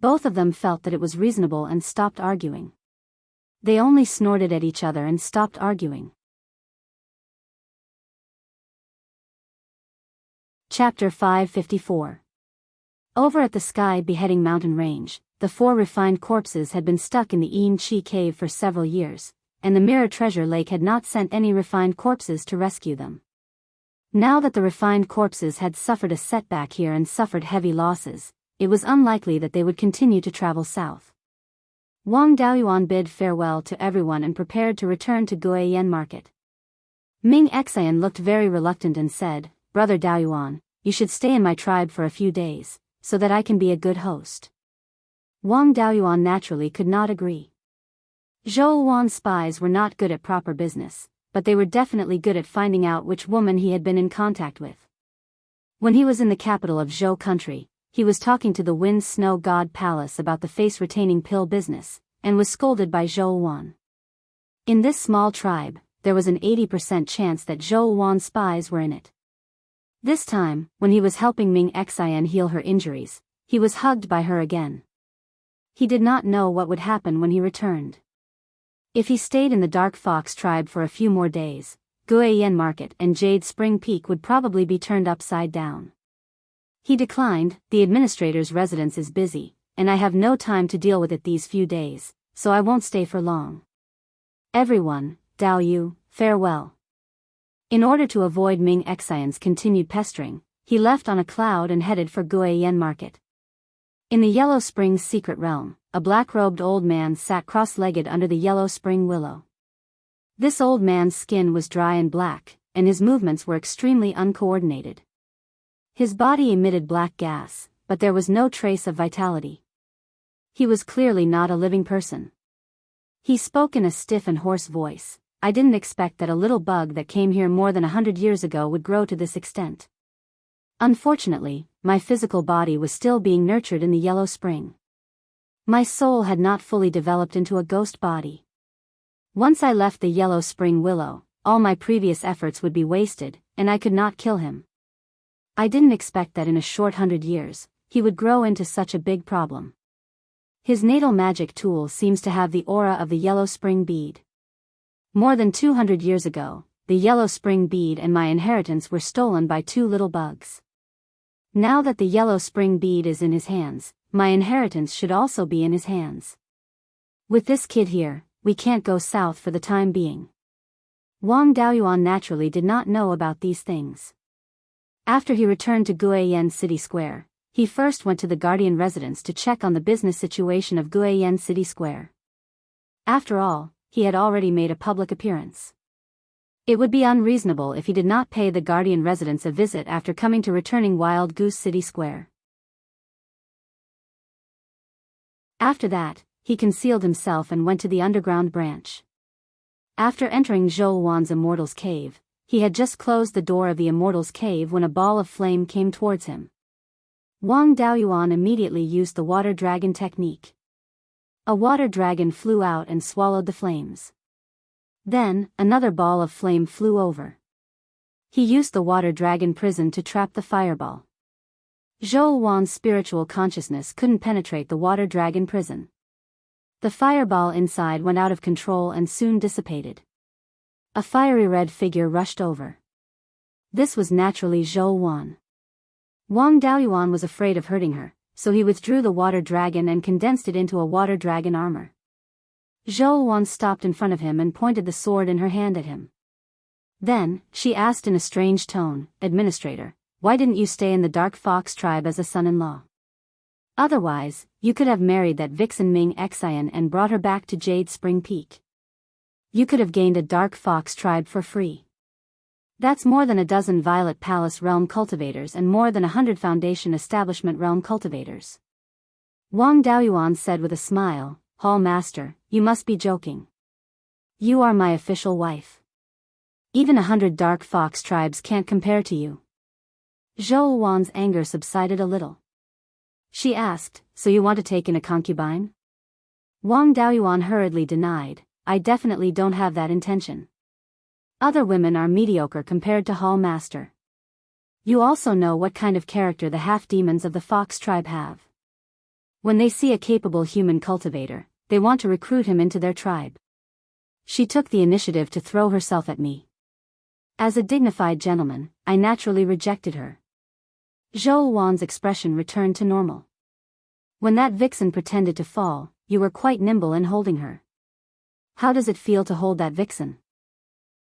Both of them felt that it was reasonable and stopped arguing. They only snorted at each other and stopped arguing. Chapter 554. Over at the Sky Beheading Mountain Range, the 4 refined corpses had been stuck in the Yin Chi Cave for several years, and the Mirror Treasure Lake had not sent any refined corpses to rescue them. Now that the refined corpses had suffered a setback here and suffered heavy losses, it was unlikely that they would continue to travel south. Wang Daoyuan bid farewell to everyone and prepared to return to Guiyan market. Ming Xian looked very reluctant and said, "Brother Daoyuan, you should stay in my tribe for a few days, so that I can be a good host." Wang Daoyuan naturally could not agree. Zhou Wan's spies were not good at proper business, but they were definitely good at finding out which woman he had been in contact with. When he was in the capital of Zhou country, he was talking to the Wind Snow God Palace about the face-retaining pill business, and was scolded by Zhou Wan. In this small tribe, there was an 80% chance that Zhou Wan's spies were in it. This time, when he was helping Ming Xian heal her injuries, he was hugged by her again. He did not know what would happen when he returned. If he stayed in the Dark Fox tribe for a few more days, Guiyan Market and Jade Spring Peak would probably be turned upside down. He declined, "The administrator's residence is busy, and I have no time to deal with it these few days, so I won't stay for long. Everyone, Dao Yu, farewell." In order to avoid Ming Xian's continued pestering, he left on a cloud and headed for Guiyan Market. In the Yellow Spring's secret realm, a black-robed old man sat cross-legged under the Yellow Spring willow. This old man's skin was dry and black, and his movements were extremely uncoordinated. His body emitted black gas, but there was no trace of vitality. He was clearly not a living person. He spoke in a stiff and hoarse voice. "I didn't expect that a little bug that came here more than 100 years ago would grow to this extent. Unfortunately, my physical body was still being nurtured in the Yellow Spring. My soul had not fully developed into a ghost body. Once I left the Yellow Spring willow, all my previous efforts would be wasted, and I could not kill him. I didn't expect that in a short 100 years, he would grow into such a big problem. His natal magic tool seems to have the aura of the Yellow Spring bead. More than 200 years ago, the Yellow Spring bead and my inheritance were stolen by two little bugs. Now that the Yellow Spring bead is in his hands, my inheritance should also be in his hands. With this kid here, we can't go south for the time being." Wang Daoyuan naturally did not know about these things. After he returned to Guiyan City Square, he first went to the Guardian residence to check on the business situation of Guiyan City Square. After all, he had already made a public appearance. It would be unreasonable if he did not pay the Guardian residence a visit after coming to returning Wild Goose City Square. After that, he concealed himself and went to the underground branch. After entering Zhou Wan's Immortals cave, he had just closed the door of the Immortals cave when a ball of flame came towards him. Wang Daoyuan immediately used the water dragon technique. A water dragon flew out and swallowed the flames. Then, another ball of flame flew over. He used the water dragon prison to trap the fireball. Zhou Wan's spiritual consciousness couldn't penetrate the water dragon prison. The fireball inside went out of control and soon dissipated. A fiery red figure rushed over. This was naturally Zhou Wan. Wang Daoyuan was afraid of hurting her, so he withdrew the water dragon and condensed it into a water dragon armor. Zhou Wan stopped in front of him and pointed the sword in her hand at him. Then, she asked in a strange tone, "Administrator, why didn't you stay in the Dark Fox tribe as a son-in-law? Otherwise, you could have married that vixen Ming Xian and brought her back to Jade Spring Peak. You could have gained a Dark Fox tribe for free. That's more than a dozen Violet Palace realm cultivators and more than 100 Foundation Establishment realm cultivators." Wang Daoyuan said with a smile, "Hall Master, you must be joking. You are my official wife. Even 100 Dark Fox tribes can't compare to you." Zhou Wan's anger subsided a little. She asked, "So you want to take in a concubine?" Wang Daoyuan hurriedly denied, "I definitely don't have that intention. Other women are mediocre compared to Hall Master. You also know what kind of character the half-demons of the Fox tribe have. When they see a capable human cultivator, they want to recruit him into their tribe. She took the initiative to throw herself at me. As a dignified gentleman, I naturally rejected her." Zhou Wan's expression returned to normal. "When that vixen pretended to fall, you were quite nimble in holding her. How does it feel to hold that vixen?"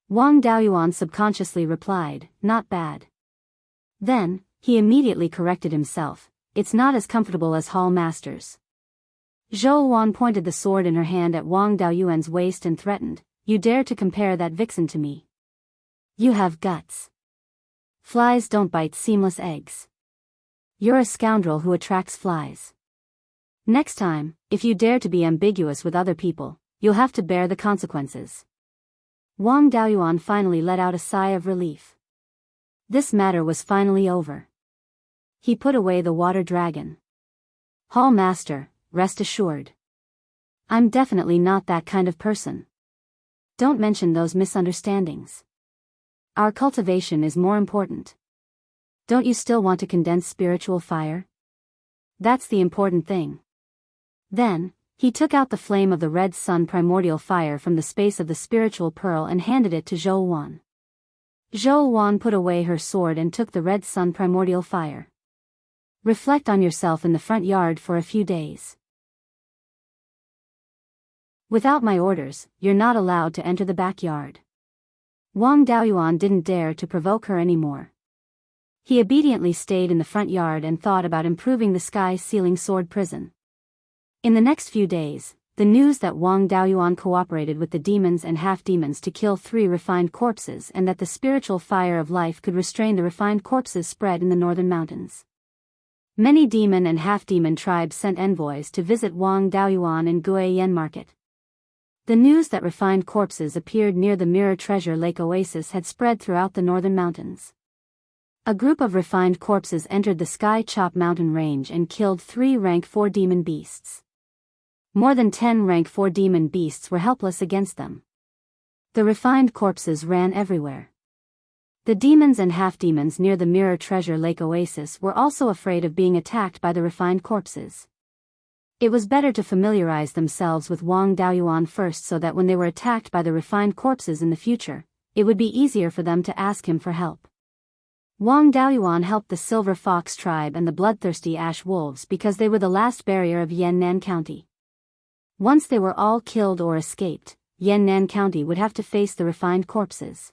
Wang Daoyuan subconsciously replied, "Not bad." Then, he immediately corrected himself, "It's not as comfortable as Hall Master's." Zhou Wan pointed the sword in her hand at Wang Daoyuan's waist and threatened, "You dare to compare that vixen to me? You have guts. Flies don't bite seamless eggs. You're a scoundrel who attracts flies. Next time, if you dare to be ambiguous with other people, you'll have to bear the consequences." Wang Daoyuan finally let out a sigh of relief. This matter was finally over. He put away the water dragon. "Hall Master, rest assured. I'm definitely not that kind of person. Don't mention those misunderstandings. Our cultivation is more important. Don't you still want to condense spiritual fire? That's the important thing." Then, he took out the flame of the red sun primordial fire from the space of the spiritual pearl and handed it to Zhou Wan. Zhou Wan put away her sword and took the red sun primordial fire. "Reflect on yourself in the front yard for a few days. Without my orders, you're not allowed to enter the backyard." Wang Daoyuan didn't dare to provoke her anymore. He obediently stayed in the front yard and thought about improving the sky-ceiling sword prison. In the next few days, the news that Wang Daoyuan cooperated with the demons and half-demons to kill 3 refined corpses and that the spiritual fire of life could restrain the refined corpses spread in the northern mountains. Many demon and half-demon tribes sent envoys to visit Wang Daoyuan in Guiyan Market. The news that refined corpses appeared near the Mirror Treasure Lake Oasis had spread throughout the northern mountains. A group of refined corpses entered the Sky Chop mountain range and killed 3 rank 4 demon beasts. More than 10 rank 4 demon beasts were helpless against them. The refined corpses ran everywhere. The demons and half-demons near the Mirror Treasure Lake Oasis were also afraid of being attacked by the refined corpses. It was better to familiarize themselves with Wang Daoyuan first so that when they were attacked by the refined corpses in the future, it would be easier for them to ask him for help. Wang Daoyuan helped the Silver Fox tribe and the bloodthirsty Ash Wolves because they were the last barrier of Yan'an County. Once they were all killed or escaped, Yan'an County would have to face the refined corpses.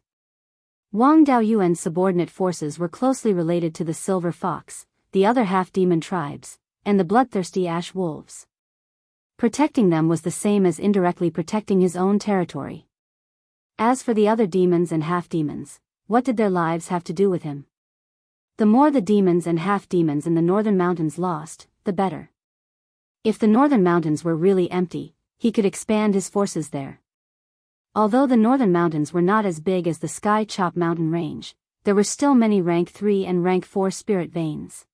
Wang Daoyuan's subordinate forces were closely related to the Silver Fox, the other half-demon tribes, and the bloodthirsty Ash Wolves. Protecting them was the same as indirectly protecting his own territory. As for the other demons and half-demons, what did their lives have to do with him? The more the demons and half-demons in the northern mountains lost, the better. If the northern mountains were really empty, he could expand his forces there. Although the northern mountains were not as big as the Sky Chop mountain range, there were still many rank 3 and rank 4 spirit veins.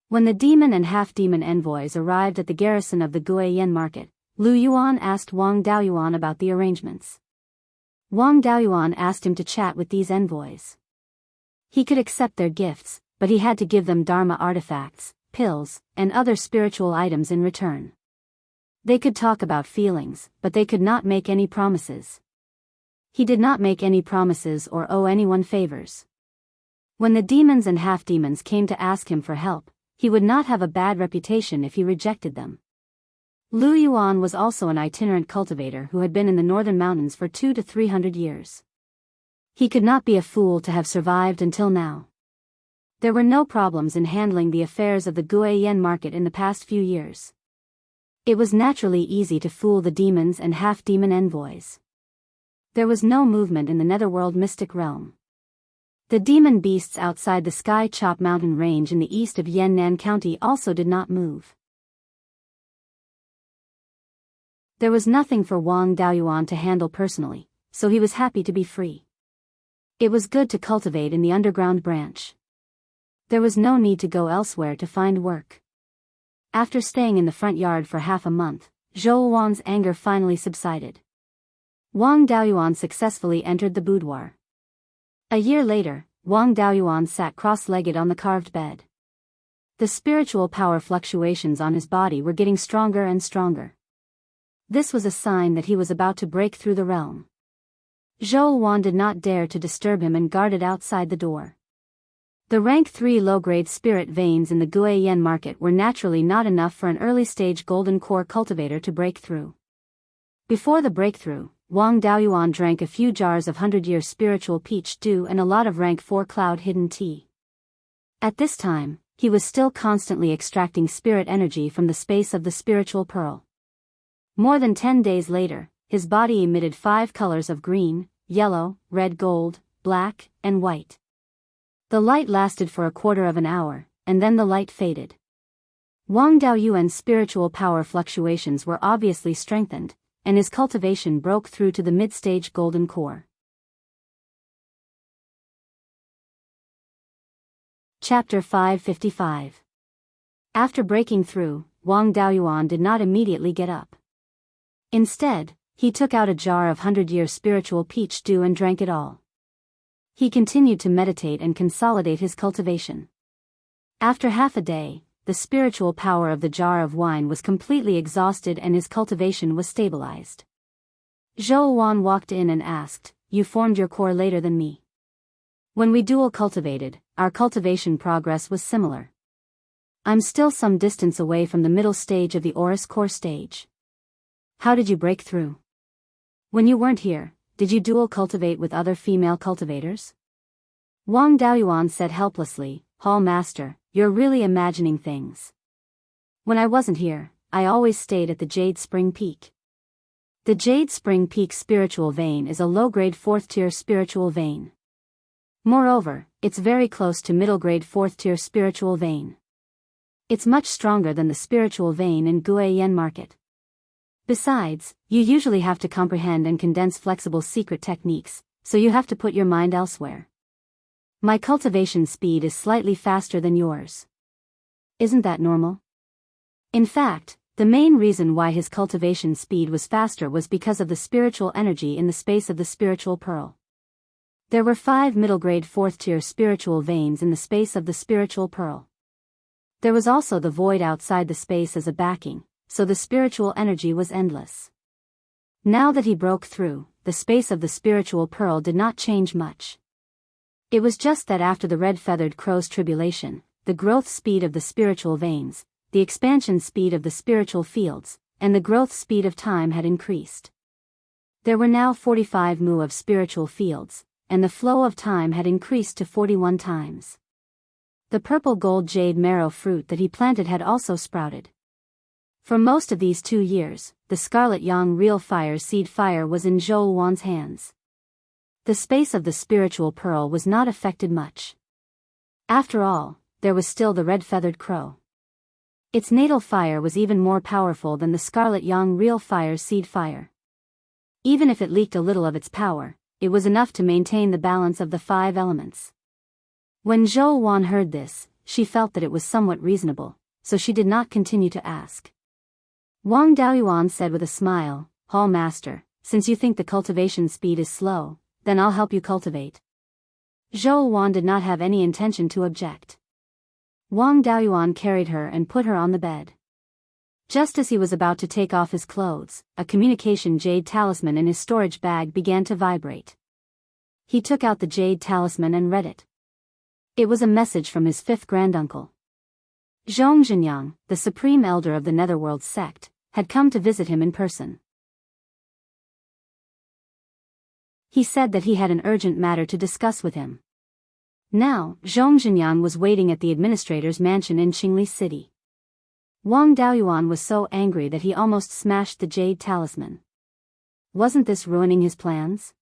When the demon and half-demon envoys arrived at the garrison of the Guiyan market, Lu Yuan asked Wang Daoyuan about the arrangements. Wang Daoyuan asked him to chat with these envoys. He could accept their gifts, but he had to give them Dharma artifacts, pills, and other spiritual items in return. They could talk about feelings, but they could not make any promises. He did not make any promises or owe anyone favors. When the demons and half-demons came to ask him for help, he would not have a bad reputation if he rejected them. Lu Yuan was also an itinerant cultivator who had been in the northern mountains for 200 to 300 years. He could not be a fool to have survived until now. There were no problems in handling the affairs of the Guiyan market in the past few years. It was naturally easy to fool the demons and half-demon envoys. There was no movement in the netherworld mystic realm. The demon beasts outside the Sky Chop mountain range in the east of Yan'an County also did not move. There was nothing for Wang Daoyuan to handle personally, so he was happy to be free. It was good to cultivate in the underground branch. There was no need to go elsewhere to find work. After staying in the front yard for half a month, Zhou Wan's anger finally subsided. Wang Daoyuan successfully entered the boudoir. A year later, Wang Daoyuan sat cross-legged on the carved bed. The spiritual power fluctuations on his body were getting stronger and stronger. This was a sign that he was about to break through the realm. Zhou Wan did not dare to disturb him and guarded outside the door. The rank 3 low-grade spirit veins in the Guiyan market were naturally not enough for an early-stage golden core cultivator to break through. Before the breakthrough, Wang Daoyuan drank a few jars of 100-year spiritual peach dew and a lot of rank 4 cloud hidden tea. At this time, he was still constantly extracting spirit energy from the space of the spiritual pearl. More than 10 days later, his body emitted 5 colors of green, yellow, red gold, black, and white. The light lasted for a quarter of an hour, and then the light faded. Wang Daoyuan's spiritual power fluctuations were obviously strengthened, and his cultivation broke through to the mid-stage golden core. Chapter 555. After breaking through, Wang Daoyuan did not immediately get up. Instead, he took out a jar of 100-year spiritual peach dew and drank it all. He continued to meditate and consolidate his cultivation. After half a day, the spiritual power of the jar of wine was completely exhausted and his cultivation was stabilized. Zhou Wan walked in and asked, "You formed your core later than me. When we dual cultivated, our cultivation progress was similar. I'm still some distance away from the middle stage of the Oris core stage. How did you break through? When you weren't here, did you dual cultivate with other female cultivators?" Wang Daoyuan said helplessly, "Hall Master, you're really imagining things. When I wasn't here, I always stayed at the Jade Spring Peak. The Jade Spring Peak spiritual vein is a low-grade 4th-tier spiritual vein. Moreover, it's very close to middle-grade 4th-tier spiritual vein. It's much stronger than the spiritual vein in Guiyan Market. Besides, you usually have to comprehend and condense flexible secret techniques, so you have to put your mind elsewhere. My cultivation speed is slightly faster than yours. Isn't that normal?" In fact, the main reason why his cultivation speed was faster was because of the spiritual energy in the space of the spiritual pearl. There were 5 middle-grade 4th-tier spiritual veins in the space of the spiritual pearl. There was also the void outside the space as a backing, so the spiritual energy was endless. Now that he broke through, the space of the spiritual pearl did not change much. It was just that after the red-feathered crow's tribulation, the growth speed of the spiritual veins, the expansion speed of the spiritual fields, and the growth speed of time had increased. There were now 45 mu of spiritual fields, and the flow of time had increased to 41 times. The purple gold jade marrow fruit that he planted had also sprouted. For most of these 2 years, the scarlet yang real fire seed fire was in Zhou Wan's hands. The space of the spiritual pearl was not affected much. After all, there was still the red-feathered crow. Its natal fire was even more powerful than the scarlet yang real fire seed fire. Even if it leaked a little of its power, it was enough to maintain the balance of the 5 elements. When Zhou Wan heard this, she felt that it was somewhat reasonable, so she did not continue to ask. Wang Daoyuan said with a smile, "Hall Master, since you think the cultivation speed is slow, then I'll help you cultivate." Zhou Wan did not have any intention to object. Wang Daoyuan carried her and put her on the bed. Just as he was about to take off his clothes, a communication jade talisman in his storage bag began to vibrate. He took out the jade talisman and read it. It was a message from his 5th granduncle. Zhong Zhenyang, the supreme elder of the Netherworld sect, had come to visit him in person. He said that he had an urgent matter to discuss with him. Now, Zhong Zhenyang was waiting at the administrator's mansion in Qingli City. Wang Daoyuan was so angry that he almost smashed the jade talisman. Wasn't this ruining his plans?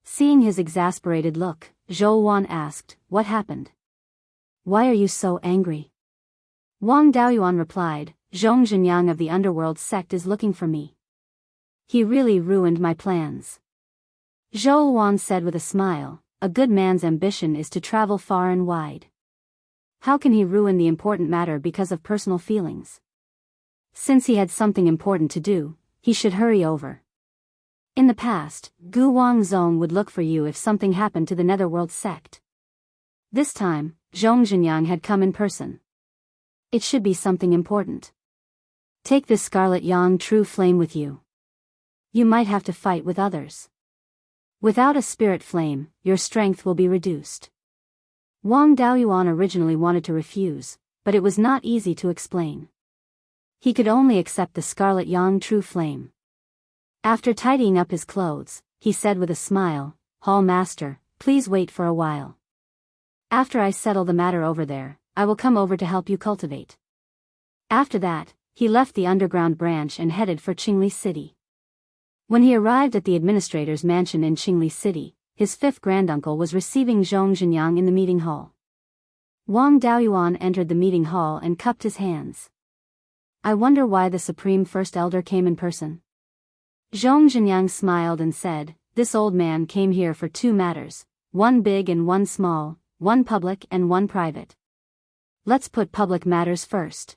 Seeing his exasperated look, Zhou Wan asked, "What happened? Why are you so angry?" Wang Daoyuan replied, "Zhong Zhenyang of the underworld sect is looking for me. He really ruined my plans." Zhou Wan said with a smile, "A good man's ambition is to travel far and wide. How can he ruin the important matter because of personal feelings? Since he had something important to do, he should hurry over. In the past, Gu Wangzong would look for you if something happened to the Netherworld sect. This time, Zhong Zhenyang had come in person. It should be something important. Take this scarlet yang true flame with you. You might have to fight with others. Without a spirit flame, your strength will be reduced." Wang Daoyuan originally wanted to refuse, but it was not easy to explain. He could only accept the scarlet yang true flame. After tidying up his clothes, he said with a smile, "Hall master, please wait for a while. After I settle the matter over there, I will come over to help you cultivate." After that, he left the underground branch and headed for Qingli City. When he arrived at the administrator's mansion in Qingli City, his fifth granduncle was receiving Zhong Zhenyang in the meeting hall. Wang Daoyuan entered the meeting hall and cupped his hands. "I wonder why the Supreme First Elder came in person." Zhong Zhenyang smiled and said, "This old man came here for two matters, one big and one small, one public and one private. Let's put public matters first.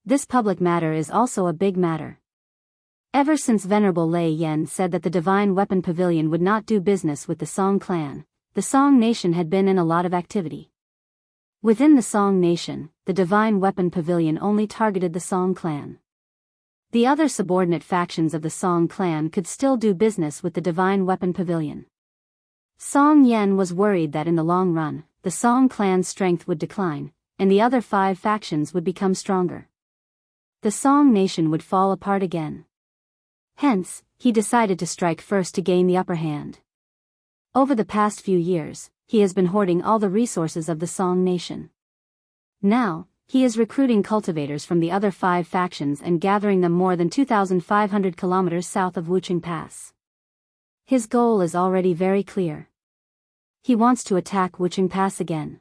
This public matter is also a big matter. Ever since Venerable Lei Yen said that the Divine Weapon Pavilion would not do business with the Song clan, the Song nation had been in a lot of activity. Within the Song nation, the Divine Weapon Pavilion only targeted the Song clan. The other subordinate factions of the Song clan could still do business with the Divine Weapon Pavilion. Song Yen was worried that in the long run, the Song clan's strength would decline, and the other five factions would become stronger. The Song nation would fall apart again. Hence, he decided to strike first to gain the upper hand. Over the past few years, he has been hoarding all the resources of the Song nation. Now, he is recruiting cultivators from the other five factions and gathering them more than 2,500 kilometers south of Wuching Pass. His goal is already very clear. He wants to attack Wuching Pass again.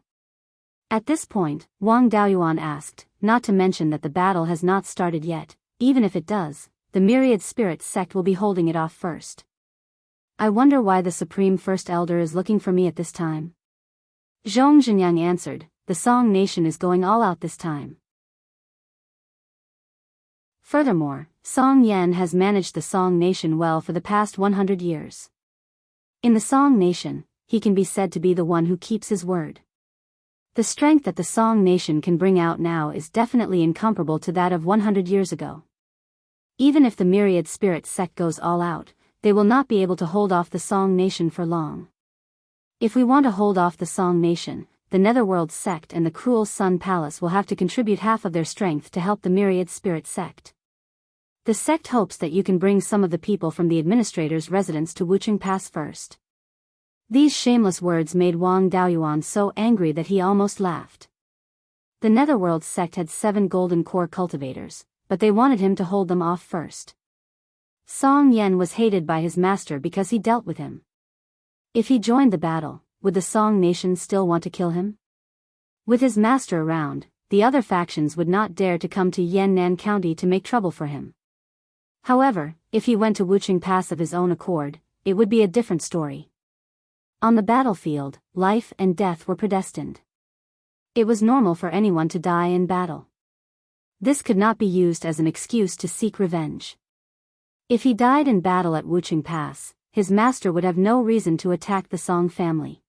At this point, Wang Daoyuan asked, "Not to mention that the battle has not started yet, even if it does, the Myriad Spirits sect will be holding it off first. I wonder why the Supreme First Elder is looking for me at this time." Zhong Zhenyang answered, "The Song nation is going all out this time. Furthermore, Song Yen has managed the Song nation well for the past 100 years. In the Song nation, he can be said to be the one who keeps his word. The strength that the Song nation can bring out now is definitely incomparable to that of 100 years ago. Even if the Myriad Spirit sect goes all out, they will not be able to hold off the Song nation for long. If we want to hold off the Song nation, the Netherworld sect and the Cruel Sun Palace will have to contribute half of their strength to help the Myriad Spirit sect. The sect hopes that you can bring some of the people from the administrator's residence to Wuching Pass first." These shameless words made Wang Daoyuan so angry that he almost laughed. The Netherworld sect had 7 golden core cultivators, but they wanted him to hold them off first. Song Yen was hated by his master because he dealt with him. If he joined the battle, would the Song nation still want to kill him? With his master around, the other factions would not dare to come to Yannan County to make trouble for him. However, if he went to Wuching Pass of his own accord, it would be a different story. On the battlefield, life and death were predestined. It was normal for anyone to die in battle. This could not be used as an excuse to seek revenge. If he died in battle at Wuching Pass, his master would have no reason to attack the Song family.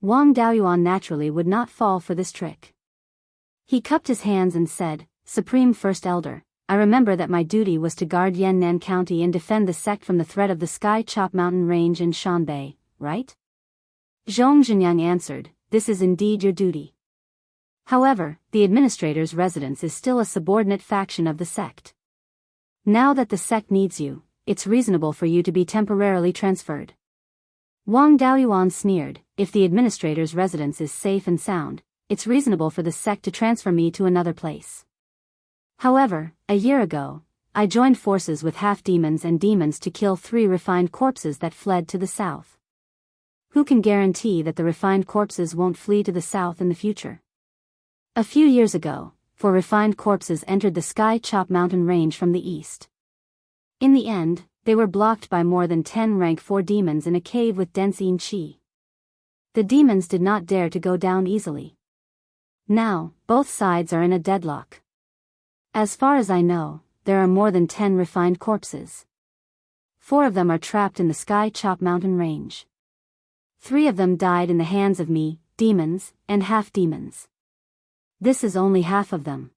Wang Daoyuan naturally would not fall for this trick. He cupped his hands and said, "Supreme First Elder, I remember that my duty was to guard Yannan County and defend the sect from the threat of the Sky Chop Mountain Range in Shanbei, right?" Zhong Zhenyang answered, "This is indeed your duty. However, the administrator's residence is still a subordinate faction of the sect. Now that the sect needs you, it's reasonable for you to be temporarily transferred." Wang Daoyuan sneered, "If the administrator's residence is safe and sound, it's reasonable for the sect to transfer me to another place. However, a year ago, I joined forces with half-demons and demons to kill 3 refined corpses that fled to the south. Who can guarantee that the refined corpses won't flee to the south in the future? A few years ago, 4 refined corpses entered the Sky Chop Mountain Range from the east. In the end, they were blocked by more than 10 rank 4 demons in a cave with dense yin qi. The demons did not dare to go down easily. Now, both sides are in a deadlock. As far as I know, there are more than 10 refined corpses. 4 of them are trapped in the Sky Chop Mountain Range. 3 of them died in the hands of me, demons, and half-demons. This is only half of them.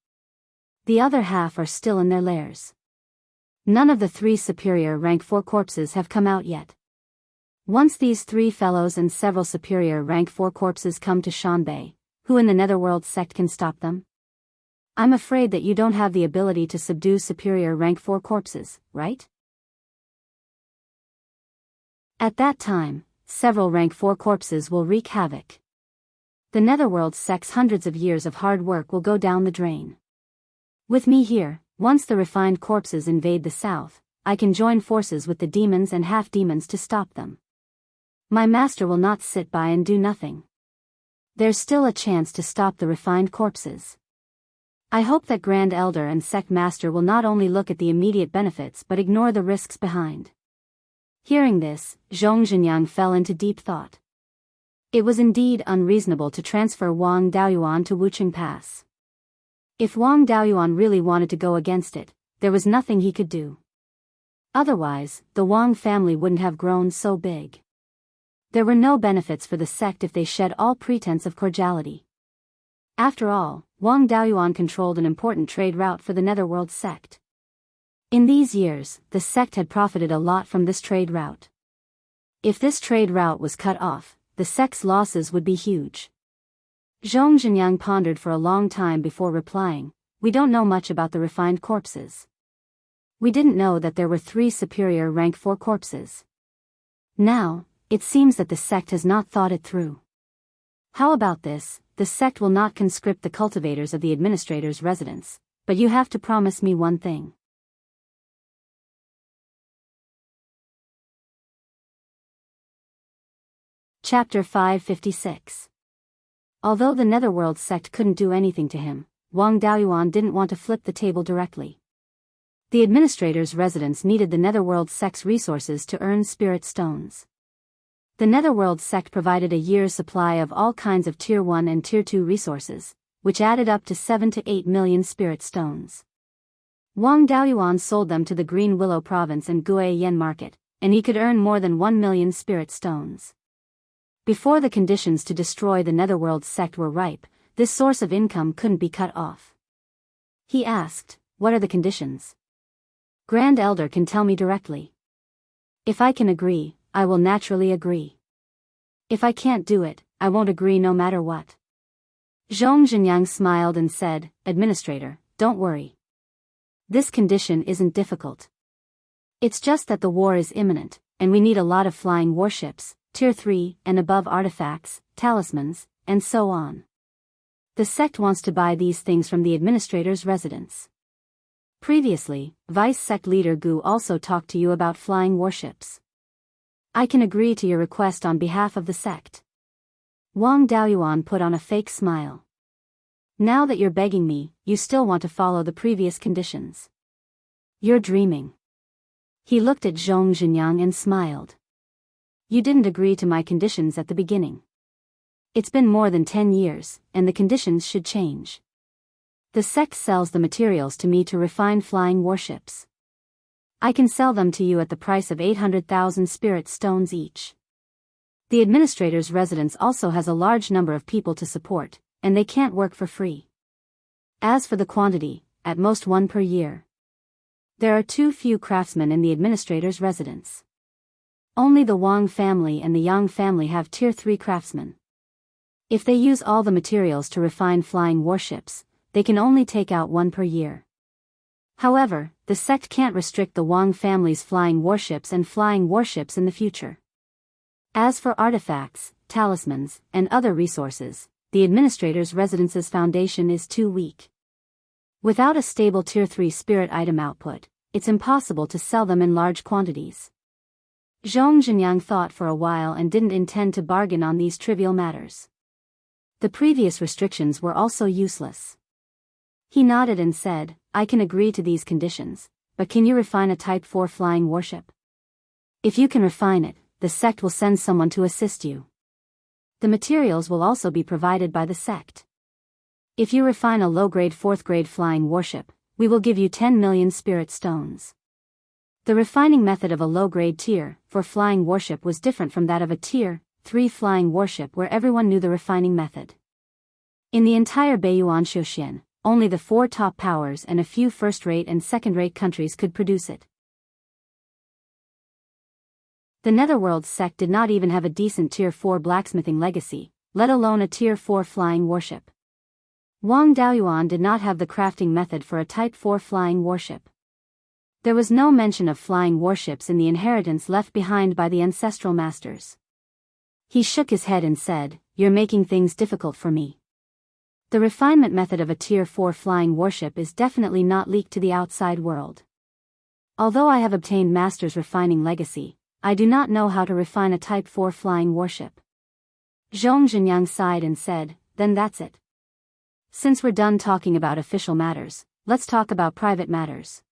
The other half are still in their lairs. None of the 3 superior rank 4 corpses have come out yet. Once these 3 fellows and several superior rank 4 corpses come to Shanbei, who in the Netherworld sect can stop them? I'm afraid that you don't have the ability to subdue superior rank 4 corpses, right?" At that time, several rank 4 corpses will wreak havoc. The Netherworld sect's hundreds of years of hard work will go down the drain. With me here, once the refined corpses invade the south, I can join forces with the demons and half-demons to stop them. My master will not sit by and do nothing. There's still a chance to stop the refined corpses. I hope that Grand Elder and Sect Master will not only look at the immediate benefits but ignore the risks behind. Hearing this, Zhong Zhenyang fell into deep thought. It was indeed unreasonable to transfer Wang Daoyuan to Wucheng Pass. If Wang Daoyuan really wanted to go against it, there was nothing he could do. Otherwise, the Wang family wouldn't have grown so big. There were no benefits for the sect if they shed all pretense of cordiality. After all, Wang Daoyuan controlled an important trade route for the Netherworld sect. In these years, the sect had profited a lot from this trade route. If this trade route was cut off, the sect's losses would be huge. Zhong Zhenyang pondered for a long time before replying, "We don't know much about the refined corpses. We didn't know that there were 3 superior rank 4 corpses. Now, it seems that the sect has not thought it through. How about this? The sect will not conscript the cultivators of the administrator's residence, but you have to promise me one thing." Chapter 556. Although the Netherworld sect couldn't do anything to him, Wang Daoyuan didn't want to flip the table directly. The administrator's residence needed the Netherworld sect's resources to earn spirit stones. The Netherworld sect provided a year's supply of all kinds of Tier 1 and Tier 2 resources, which added up to 7 to 8 million spirit stones. Wang Daoyuan sold them to the Green Willow Province and Guiyan Market, and he could earn more than 1 million spirit stones. Before the conditions to destroy the Netherworld sect were ripe, this source of income couldn't be cut off. He asked, "What are the conditions?" "Grand Elder can tell me directly. If I can agree, I will naturally agree. If I can't do it, I won't agree no matter what." Zhong Zhenyang smiled and said, "Administrator, don't worry. This condition isn't difficult. It's just that the war is imminent, and we need a lot of flying warships, Tier 3 and above artifacts, talismans, and so on. The sect wants to buy these things from the administrator's residence. Previously, Vice Sect Leader Gu also talked to you about flying warships. I can agree to your request on behalf of the sect." Wang Daoyuan put on a fake smile. "Now that you're begging me, you still want to follow the previous conditions. You're dreaming." He looked at Zhong Zhenyang and smiled. "You didn't agree to my conditions at the beginning. It's been more than 10 years, and the conditions should change. The sect sells the materials to me to refine flying warships. I can sell them to you at the price of 800,000 spirit stones each. The administrator's residence also has a large number of people to support, and they can't work for free. As for the quantity, at most 1 per year. There are too few craftsmen in the administrator's residence. Only the Wang family and the Yang family have Tier 3 craftsmen. If they use all the materials to refine flying warships, they can only take out 1 per year. However, the sect can't restrict the Wang family's flying warships in the future. As for artifacts, talismans, and other resources, the administrator's residence's foundation is too weak. Without a stable Tier 3 spirit item output, it's impossible to sell them in large quantities." Zhong Zhenyang thought for a while and didn't intend to bargain on these trivial matters. The previous restrictions were also useless. He nodded and said, "I can agree to these conditions, but can you refine a Type 4 flying warship? If you can refine it, the sect will send someone to assist you. The materials will also be provided by the sect. If you refine a low-grade 4th-grade flying warship, we will give you 10 million spirit stones." The refining method of a low-grade Tier 4 flying warship was different from that of a Tier 3 flying warship where everyone knew the refining method. In the entire Beiyuan Shoshin, only the 4 top powers and a few first-rate and second-rate countries could produce it. The Netherworld sect did not even have a decent Tier 4 blacksmithing legacy, let alone a Tier 4 flying warship. Wang Daoyuan did not have the crafting method for a Type 4 flying warship. There was no mention of flying warships in the inheritance left behind by the ancestral masters. He shook his head and said, "You're making things difficult for me. The refinement method of a Tier 4 flying warship is definitely not leaked to the outside world. Although I have obtained Master's refining legacy, I do not know how to refine a Type 4 flying warship." Zhong Zhenyang sighed and said, "Then that's it. Since we're done talking about official matters, let's talk about private matters.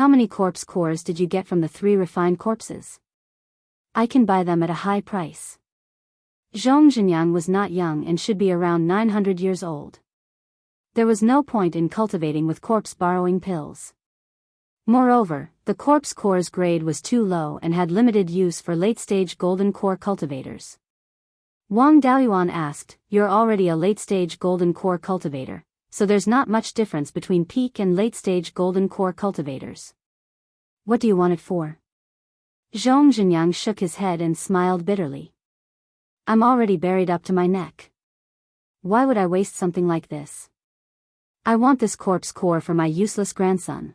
How many corpse cores did you get from the 3 refined corpses? I can buy them at a high price." Zhong Zhenyang was not young and should be around 900 years old. There was no point in cultivating with corpse borrowing pills. Moreover, the corpse core's grade was too low and had limited use for late-stage golden core cultivators. Wang Daoyuan asked, "You're already a late-stage golden core cultivator, so there's not much difference between peak and late-stage golden core cultivators. What do you want it for?" Zhong Zhenyang shook his head and smiled bitterly. "I'm already buried up to my neck. Why would I waste something like this? I want this corpse core for my useless grandson."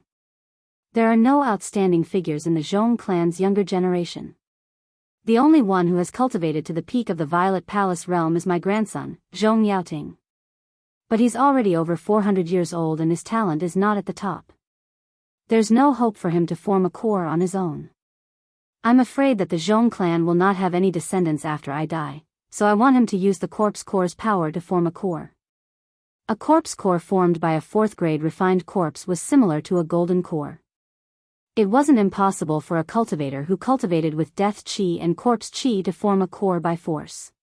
There are no outstanding figures in the Zhong clan's younger generation. The only one who has cultivated to the peak of the Violet Palace realm is my grandson, Zhong Yaoting. But he's already over 400 years old and his talent is not at the top. There's no hope for him to form a core on his own. I'm afraid that the Zhong clan will not have any descendants after I die, so I want him to use the corpse core's power to form a core. A corpse core formed by a 4th-grade refined corpse was similar to a golden core. It wasn't impossible for a cultivator who cultivated with death chi and corpse chi to form a core by force.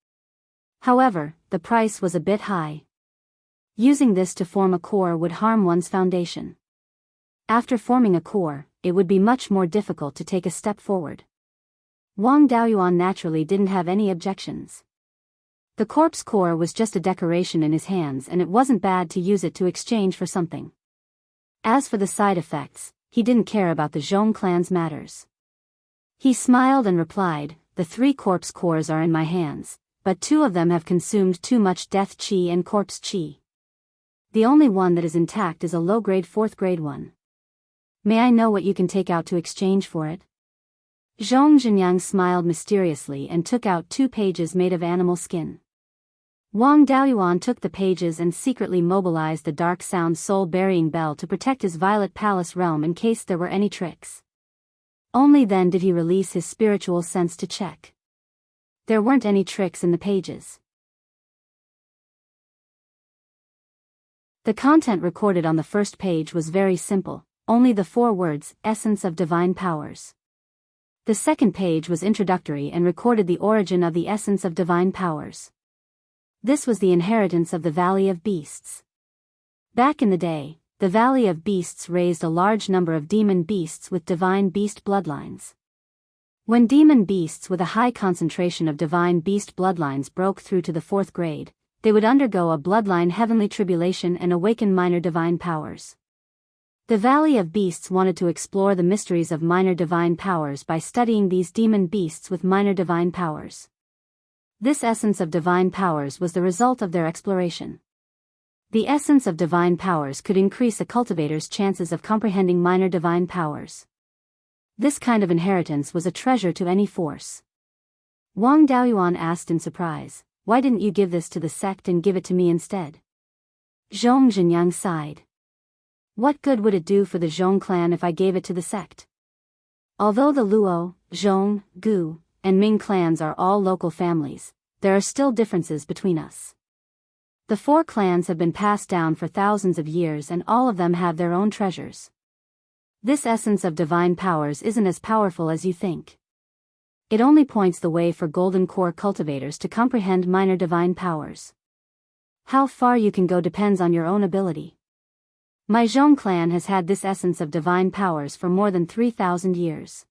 However, the price was a bit high. Using this to form a core would harm one's foundation. After forming a core, it would be much more difficult to take a step forward. Wang Daoyuan naturally didn't have any objections. The corpse core was just a decoration in his hands and it wasn't bad to use it to exchange for something. As for the side effects, he didn't care about the Zhong clan's matters. He smiled and replied, "The 3 corpse cores are in my hands, but 2 of them have consumed too much death chi and corpse chi. The only one that is intact is a low-grade 4th-grade one. May I know what you can take out to exchange for it?" Zhong Zhenyang smiled mysteriously and took out 2 pages made of animal skin. Wang Daoyuan took the pages and secretly mobilized the dark sound soul-burying bell to protect his Violet Palace realm in case there were any tricks. Only then did he release his spiritual sense to check. There weren't any tricks in the pages. The content recorded on the first page was very simple, only the 4 words, "Essence of Divine Powers." The second page was introductory and recorded the origin of the essence of divine powers. This was the inheritance of the Valley of Beasts. Back in the day, the Valley of Beasts raised a large number of demon beasts with divine beast bloodlines. When demon beasts with a high concentration of divine beast bloodlines broke through to the 4th grade, they would undergo a bloodline heavenly tribulation and awaken minor divine powers. The Valley of Beasts wanted to explore the mysteries of minor divine powers by studying these demon beasts with minor divine powers. This essence of divine powers was the result of their exploration. The essence of divine powers could increase a cultivator's chances of comprehending minor divine powers. This kind of inheritance was a treasure to any force. Wang Daoyuan asked in surprise, "Why didn't you give this to the sect and give it to me instead?" Zhong Zhenyang sighed. "What good would it do for the Zhong clan if I gave it to the sect? Although the Luo, Zhong, Gu, and Ming clans are all local families, there are still differences between us. The 4 clans have been passed down for thousands of years and all of them have their own treasures. This essence of divine powers isn't as powerful as you think. It only points the way for golden core cultivators to comprehend minor divine powers. How far you can go depends on your own ability. My Zhong clan has had this essence of divine powers for more than 3,000 years.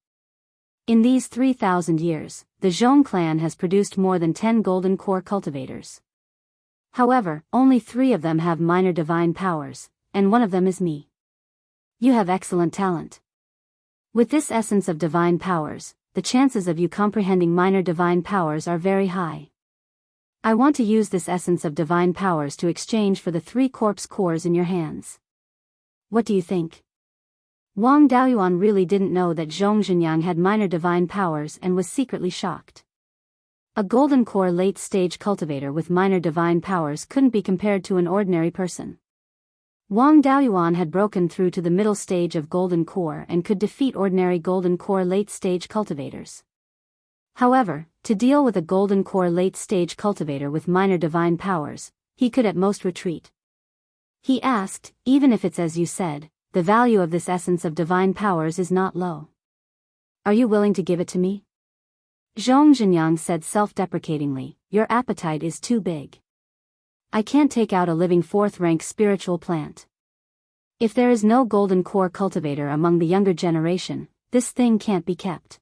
In these 3,000 years, the Zhong clan has produced more than 10 golden core cultivators. However, only 3 of them have minor divine powers, and one of them is me. You have excellent talent. With this essence of divine powers, the chances of you comprehending minor divine powers are very high. I want to use this essence of divine powers to exchange for the 3 corpse cores in your hands. What do you think?" Wang Daoyuan really didn't know that Zhong Zhenyang had minor divine powers and was secretly shocked. A golden core late-stage cultivator with minor divine powers couldn't be compared to an ordinary person. Wang Daoyuan had broken through to the middle stage of golden core and could defeat ordinary golden core late-stage cultivators. However, to deal with a golden core late-stage cultivator with minor divine powers, he could at most retreat. He asked, even if it's as you said, the value of this essence of divine powers is not low. Are you willing to give it to me? Zhong Zhenyang said self-deprecatingly, your appetite is too big. I can't take out a living fourth-rank spiritual plant. If there is no golden core cultivator among the younger generation, this thing can't be kept.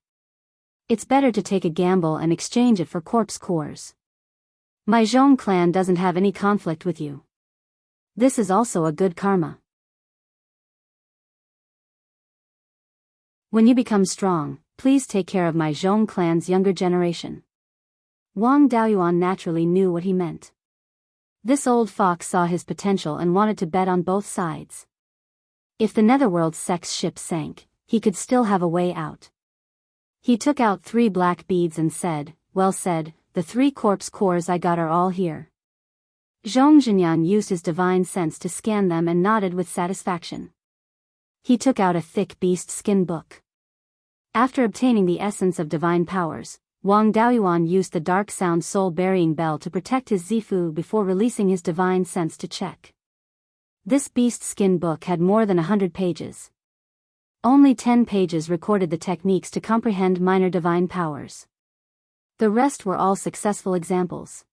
It's better to take a gamble and exchange it for corpse cores. My Zhong clan doesn't have any conflict with you. This is also a good karma. When you become strong, please take care of my Zhong clan's younger generation. Wang Daoyuan naturally knew what he meant. This old fox saw his potential and wanted to bet on both sides. If the Netherworld sex ship sank, he could still have a way out. He took out 3 black beads and said, well said, the 3 corpse cores I got are all here. Zhong Zhenyang used his divine sense to scan them and nodded with satisfaction. He took out a thick beast skin book. After obtaining the essence of divine powers, Wang Daoyuan used the dark sound soul-burying bell to protect his Zifu before releasing his divine sense to check. This beast skin book had more than 100 pages. Only 10 pages recorded the techniques to comprehend minor divine powers. The rest were all successful examples.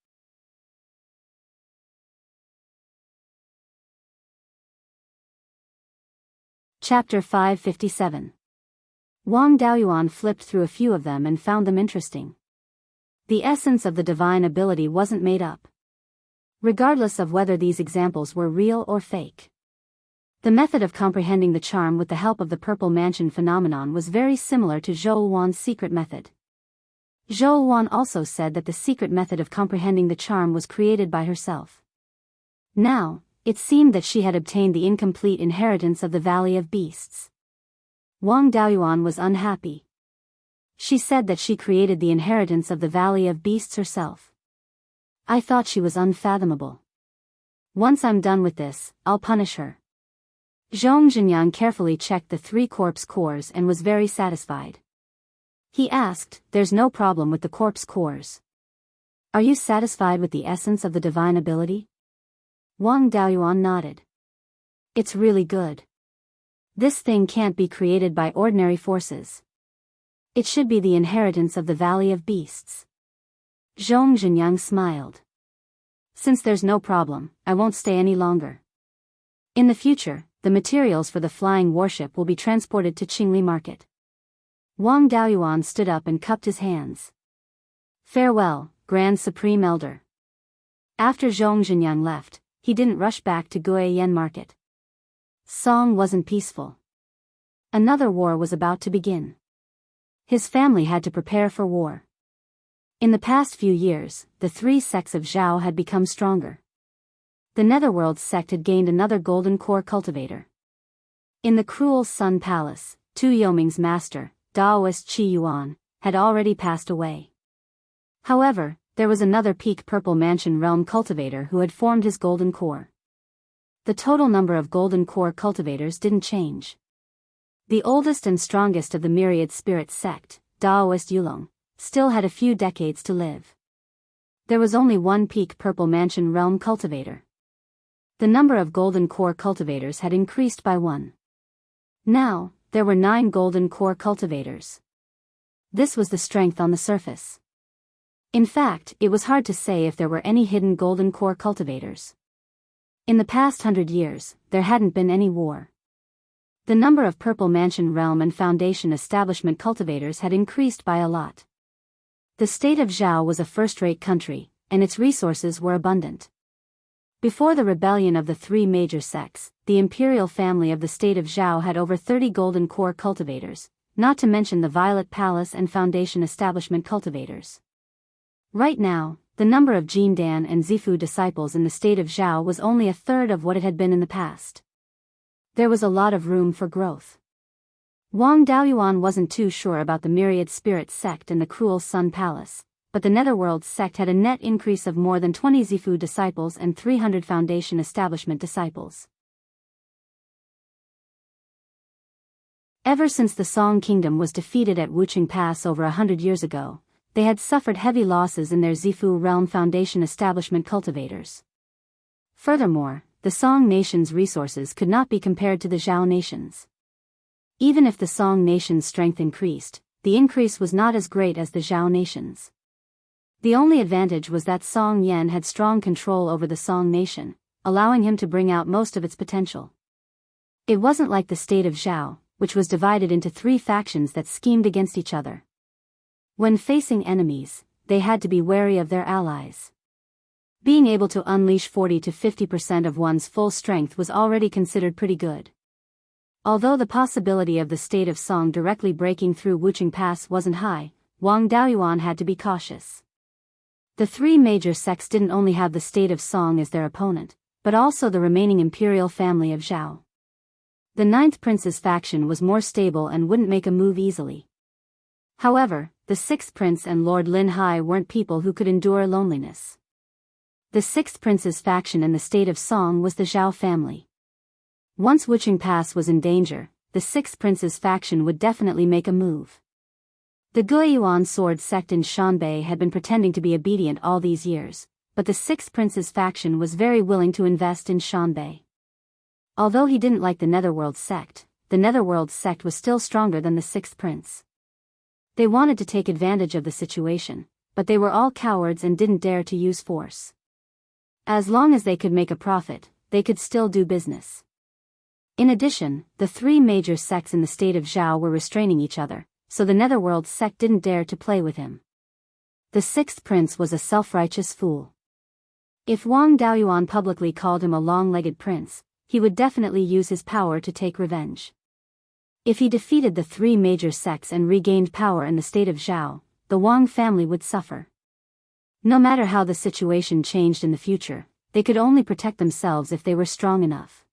Chapter 557. Wang Daoyuan flipped through a few of them and found them interesting. The essence of the divine ability wasn't made up. Regardless of whether these examples were real or fake. The method of comprehending the charm with the help of the Purple Mansion phenomenon was very similar to Zhou Wan's secret method. Zhou Wan also said that the secret method of comprehending the charm was created by herself. Now, it seemed that she had obtained the incomplete inheritance of the Valley of Beasts. Wang Daoyuan was unhappy. She said that she created the inheritance of the Valley of Beasts herself. I thought she was unfathomable. Once I'm done with this, I'll punish her. Zhong Zhenyang carefully checked the 3 corpse cores and was very satisfied. He asked, there's no problem with the corpse cores. Are you satisfied with the essence of the divine ability? Wang Daoyuan nodded. It's really good. This thing can't be created by ordinary forces. It should be the inheritance of the Valley of Beasts. Zhong Zhenyang smiled. Since there's no problem, I won't stay any longer. In the future, the materials for the flying warship will be transported to Qingli Market. Wang Daoyuan stood up and cupped his hands. Farewell, Grand Supreme Elder. After Zhong Zhenyang left, he didn't rush back to Guiyan Market. Song wasn't peaceful. Another war was about to begin. His family had to prepare for war. In the past few years, the 3 sects of Zhao had become stronger. The Netherworld sect had gained another golden core cultivator. In the Cruel Sun Palace, Tu Yoming's master, Daoist Qi Yuan, had already passed away. However, there was another peak Purple Mansion realm cultivator who had formed his golden core. The total number of golden core cultivators didn't change. The oldest and strongest of the myriad spirit sect, Daoist Yulong, still had a few decades to live. There was only one peak Purple Mansion realm cultivator. The number of golden core cultivators had increased by 1. Now, there were 9 golden core cultivators. This was the strength on the surface. In fact, it was hard to say if there were any hidden golden core cultivators. In the past 100 years, there hadn't been any war. The number of Purple Mansion realm and Foundation establishment cultivators had increased by a lot. The state of Zhao was a first-rate country, and its resources were abundant. Before the rebellion of the 3 major sects, the imperial family of the state of Zhao had over 30 golden core cultivators, not to mention the Violet Palace and Foundation establishment cultivators. Right now, the number of Jindan and Zifu disciples in the state of Zhao was only a third of what it had been in the past. There was a lot of room for growth. Wang Daoyuan wasn't too sure about the myriad spirit sect and the cruel Sun Palace, but the Netherworld sect had a net increase of more than 20 Zifu disciples and 300 Foundation Establishment disciples. Ever since the Song Kingdom was defeated at Wuxia Pass over 100 years ago, they had suffered heavy losses in their Zifu realm Foundation Establishment cultivators. Furthermore, the Song Nation's resources could not be compared to the Zhao Nation's. Even if the Song Nation's strength increased, the increase was not as great as the Zhao Nation's. The only advantage was that Song Yan had strong control over the Song Nation, allowing him to bring out most of its potential. It wasn't like the state of Zhao, which was divided into 3 factions that schemed against each other. When facing enemies, they had to be wary of their allies. Being able to unleash 40 to 50% of one's full strength was already considered pretty good. Although the possibility of the state of Song directly breaking through Wuxia Pass wasn't high, Wang Daoyuan had to be cautious. The 3 major sects didn't only have the state of Song as their opponent, but also the remaining imperial family of Zhao. The 9th Prince's faction was more stable and wouldn't make a move easily. However, the 6th Prince and Lord Lin Hai weren't people who could endure loneliness. The 6th Prince's faction in the state of Song was the Zhao family. Once Wuxia Pass was in danger, the 6th Prince's faction would definitely make a move. The Beiyuan sword sect in Shanbei had been pretending to be obedient all these years, but the 6th Prince's faction was very willing to invest in Shanbei. Although he didn't like the Netherworld sect, the Netherworld sect was still stronger than the 6th Prince. They wanted to take advantage of the situation, but they were all cowards and didn't dare to use force. As long as they could make a profit, they could still do business. In addition, the 3 major sects in the state of Zhao were restraining each other, so the Netherworld sect didn't dare to play with him. The 6th Prince was a self-righteous fool. If Wang Daoyuan publicly called him a long-legged prince, he would definitely use his power to take revenge. If he defeated the 3 major sects and regained power in the state of Zhao, the Wang family would suffer. No matter how the situation changed in the future, they could only protect themselves if they were strong enough.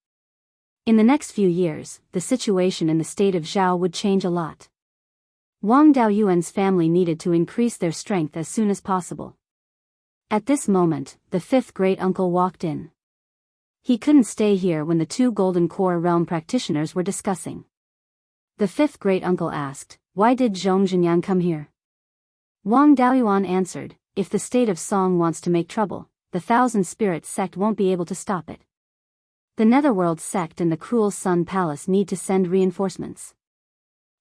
In the next few years, the situation in the state of Zhao would change a lot. Wang Daoyuan's family needed to increase their strength as soon as possible. At this moment, the 5th great-uncle walked in. He couldn't stay here when the 2 Golden Core Realm practitioners were discussing. The 5th great-uncle asked, "Why did Zhong Zhenyan come here?" Wang Daoyuan answered, "If the state of Song wants to make trouble, the 1,000 Spirit sect won't be able to stop it. The Netherworld sect and the cruel Sun Palace need to send reinforcements.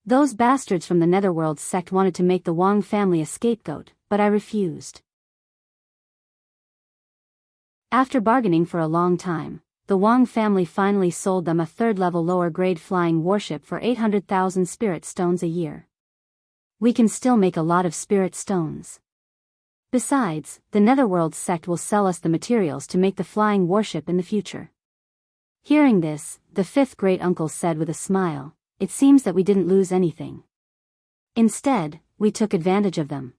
Those bastards from the Netherworld sect wanted to make the Wang family a scapegoat, but I refused." After bargaining for a long time, the Wang family finally sold them a 3rd-level lower-grade flying warship for 800,000 spirit stones a year. We can still make a lot of spirit stones. Besides, the Netherworld sect will sell us the materials to make the flying warship in the future. Hearing this, the 5th great-uncle said with a smile, "It seems that we didn't lose anything. Instead, we took advantage of them."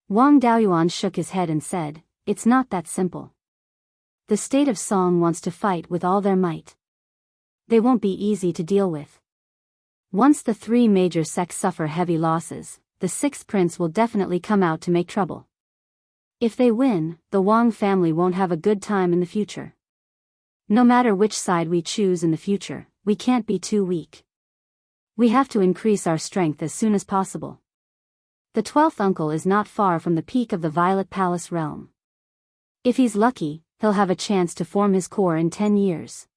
Wang Daoyuan shook his head and said, "It's not that simple. The state of Song wants to fight with all their might. They won't be easy to deal with. Once the 3 major sects suffer heavy losses, the 6th Prince will definitely come out to make trouble. If they win, the Wang family won't have a good time in the future. No matter which side we choose in the future, we can't be too weak. We have to increase our strength as soon as possible. The 12th uncle is not far from the peak of the Violet Palace realm. If he's lucky, he'll have a chance to form his core in 10 years.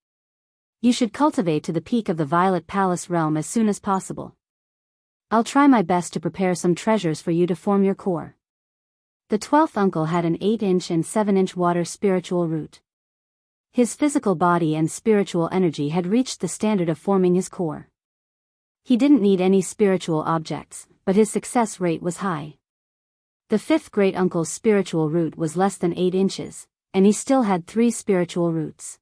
You should cultivate to the peak of the Violet Palace realm as soon as possible. I'll try my best to prepare some treasures for you to form your core." The 12th uncle had an 8-inch and 7-inch water spiritual root. His physical body and spiritual energy had reached the standard of forming his core. He didn't need any spiritual objects, but his success rate was high. The 5th great-uncle's spiritual root was less than 8 inches, and he still had 3 spiritual roots.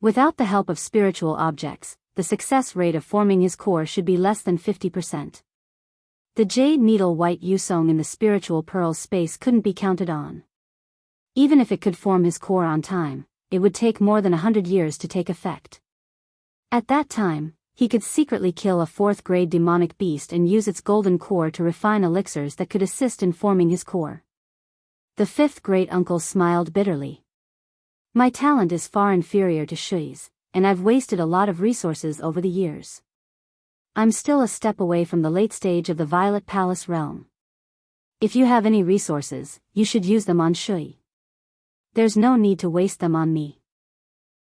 Without the help of spiritual objects, the success rate of forming his core should be less than 50%. The jade needle white Yusong in the spiritual pearl space couldn't be counted on. Even if it could form his core on time, it would take more than 100 years to take effect. At that time, he could secretly kill a 4th-grade demonic beast and use its golden core to refine elixirs that could assist in forming his core. The 5th great-uncle smiled bitterly. My talent is far inferior to Shui's, and I've wasted a lot of resources over the years. I'm still a step away from the late stage of the Violet Palace realm. If you have any resources, you should use them on Shui. There's no need to waste them on me.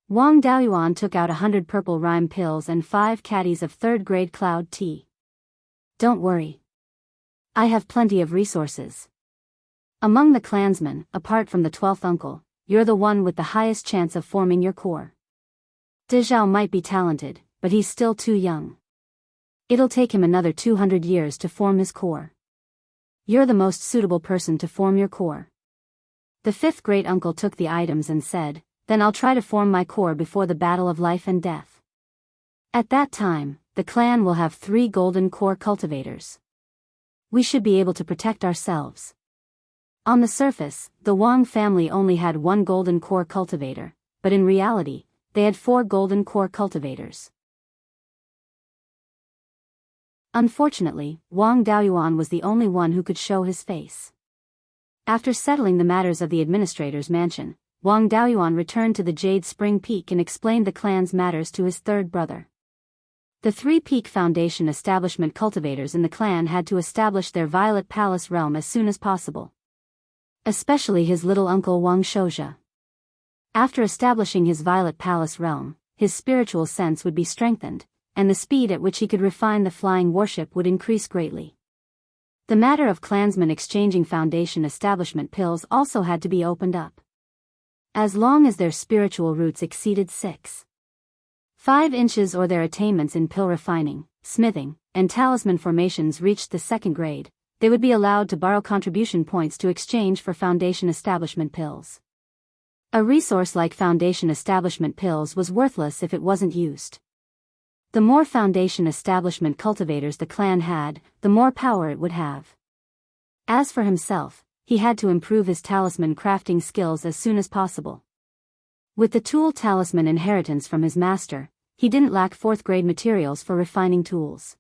Wang Daoyuan took out 100 purple rime pills and 5 caddies of 3rd-grade cloud tea. Don't worry. I have plenty of resources. Among the clansmen, apart from the 12th uncle, you're the one with the highest chance of forming your core. Dezhao might be talented, but he's still too young. It'll take him another 200 years to form his core. You're the most suitable person to form your core. The 5th great-uncle took the items and said, then I'll try to form my core before the battle of life and death. At that time, the clan will have 3 golden core cultivators. We should be able to protect ourselves. On the surface, the Wang family only had 1 golden core cultivator, but in reality, they had 4 golden core cultivators. Unfortunately, Wang Daoyuan was the only one who could show his face. After settling the matters of the administrator's mansion, Wang Daoyuan returned to the Jade Spring Peak and explained the clan's matters to his 3rd brother. The 3 Peak Foundation establishment cultivators in the clan had to establish their Violet Palace realm as soon as possible. Especially his little uncle Wang Shouzhe. After establishing his Violet Palace realm, his spiritual sense would be strengthened, and the speed at which he could refine the flying warship would increase greatly. The matter of clansmen exchanging Foundation establishment pills also had to be opened up. As long as their spiritual roots exceeded 6.5 inches or their attainments in pill refining, smithing, and talisman formations reached the 2nd grade, they would be allowed to borrow contribution points to exchange for Foundation establishment pills. A resource like Foundation establishment pills was worthless if it wasn't used. The more Foundation establishment cultivators the clan had, the more power it would have. As for himself, he had to improve his talisman crafting skills as soon as possible. With the tool talisman inheritance from his master, he didn't lack 4th-grade materials for refining tools.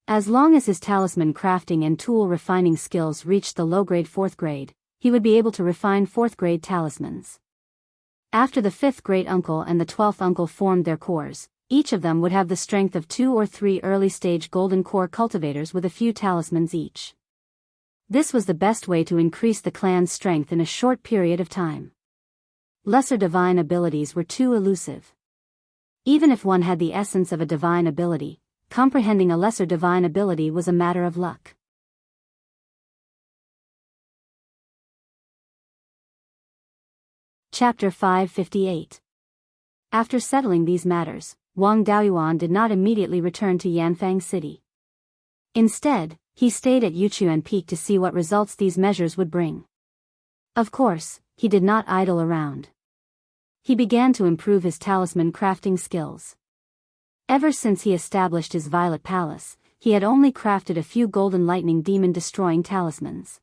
As long as his talisman crafting and tool refining skills reached the low-grade 4th grade, he would be able to refine 4th-grade talismans. After the 5th great-uncle and the 12th uncle formed their cores, each of them would have the strength of 2 or 3 early-stage golden core cultivators with a few talismans each. This was the best way to increase the clan's strength in a short period of time. Lesser divine abilities were too elusive. Even if one had the essence of a divine ability, comprehending a lesser divine ability was a matter of luck. Chapter 558. After settling these matters, Wang Daoyuan did not immediately return to Yanfang City. Instead, he stayed at Yuchuan Peak to see what results these measures would bring. Of course, he did not idle around. He began to improve his talisman crafting skills. Ever since he established his Violet Palace, he had only crafted a few golden lightning demon destroying talismans.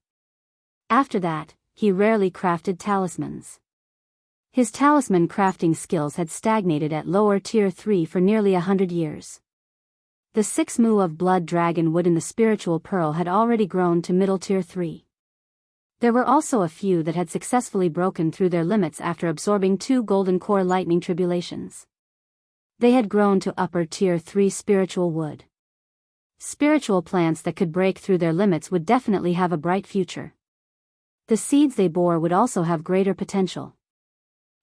After that, he rarely crafted talismans. His talisman crafting skills had stagnated at lower tier 3 for nearly 100 years. The 6 mu of blood dragon wood in the spiritual pearl had already grown to middle tier 3. There were also a few that had successfully broken through their limits after absorbing 2 golden core lightning tribulations. They had grown to upper tier 3 spiritual wood. Spiritual plants that could break through their limits would definitely have a bright future. The seeds they bore would also have greater potential.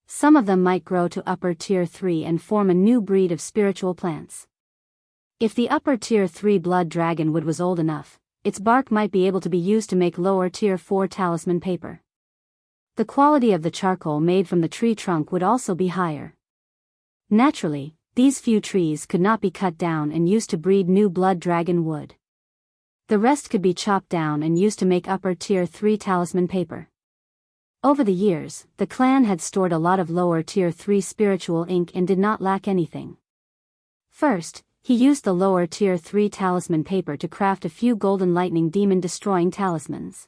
Some of them might grow to upper tier 3 and form a new breed of spiritual plants. If the upper tier 3 blood dragon wood was old enough, its bark might be able to be used to make lower tier 4 talisman paper. The quality of the charcoal made from the tree trunk would also be higher. Naturally, these few trees could not be cut down and used to breed new blood dragon wood. The rest could be chopped down and used to make upper tier 3 talisman paper. Over the years, the clan had stored a lot of lower tier 3 spiritual ink and did not lack anything. First, he used the lower tier 3 talisman paper to craft a few golden lightning demon destroying talismans.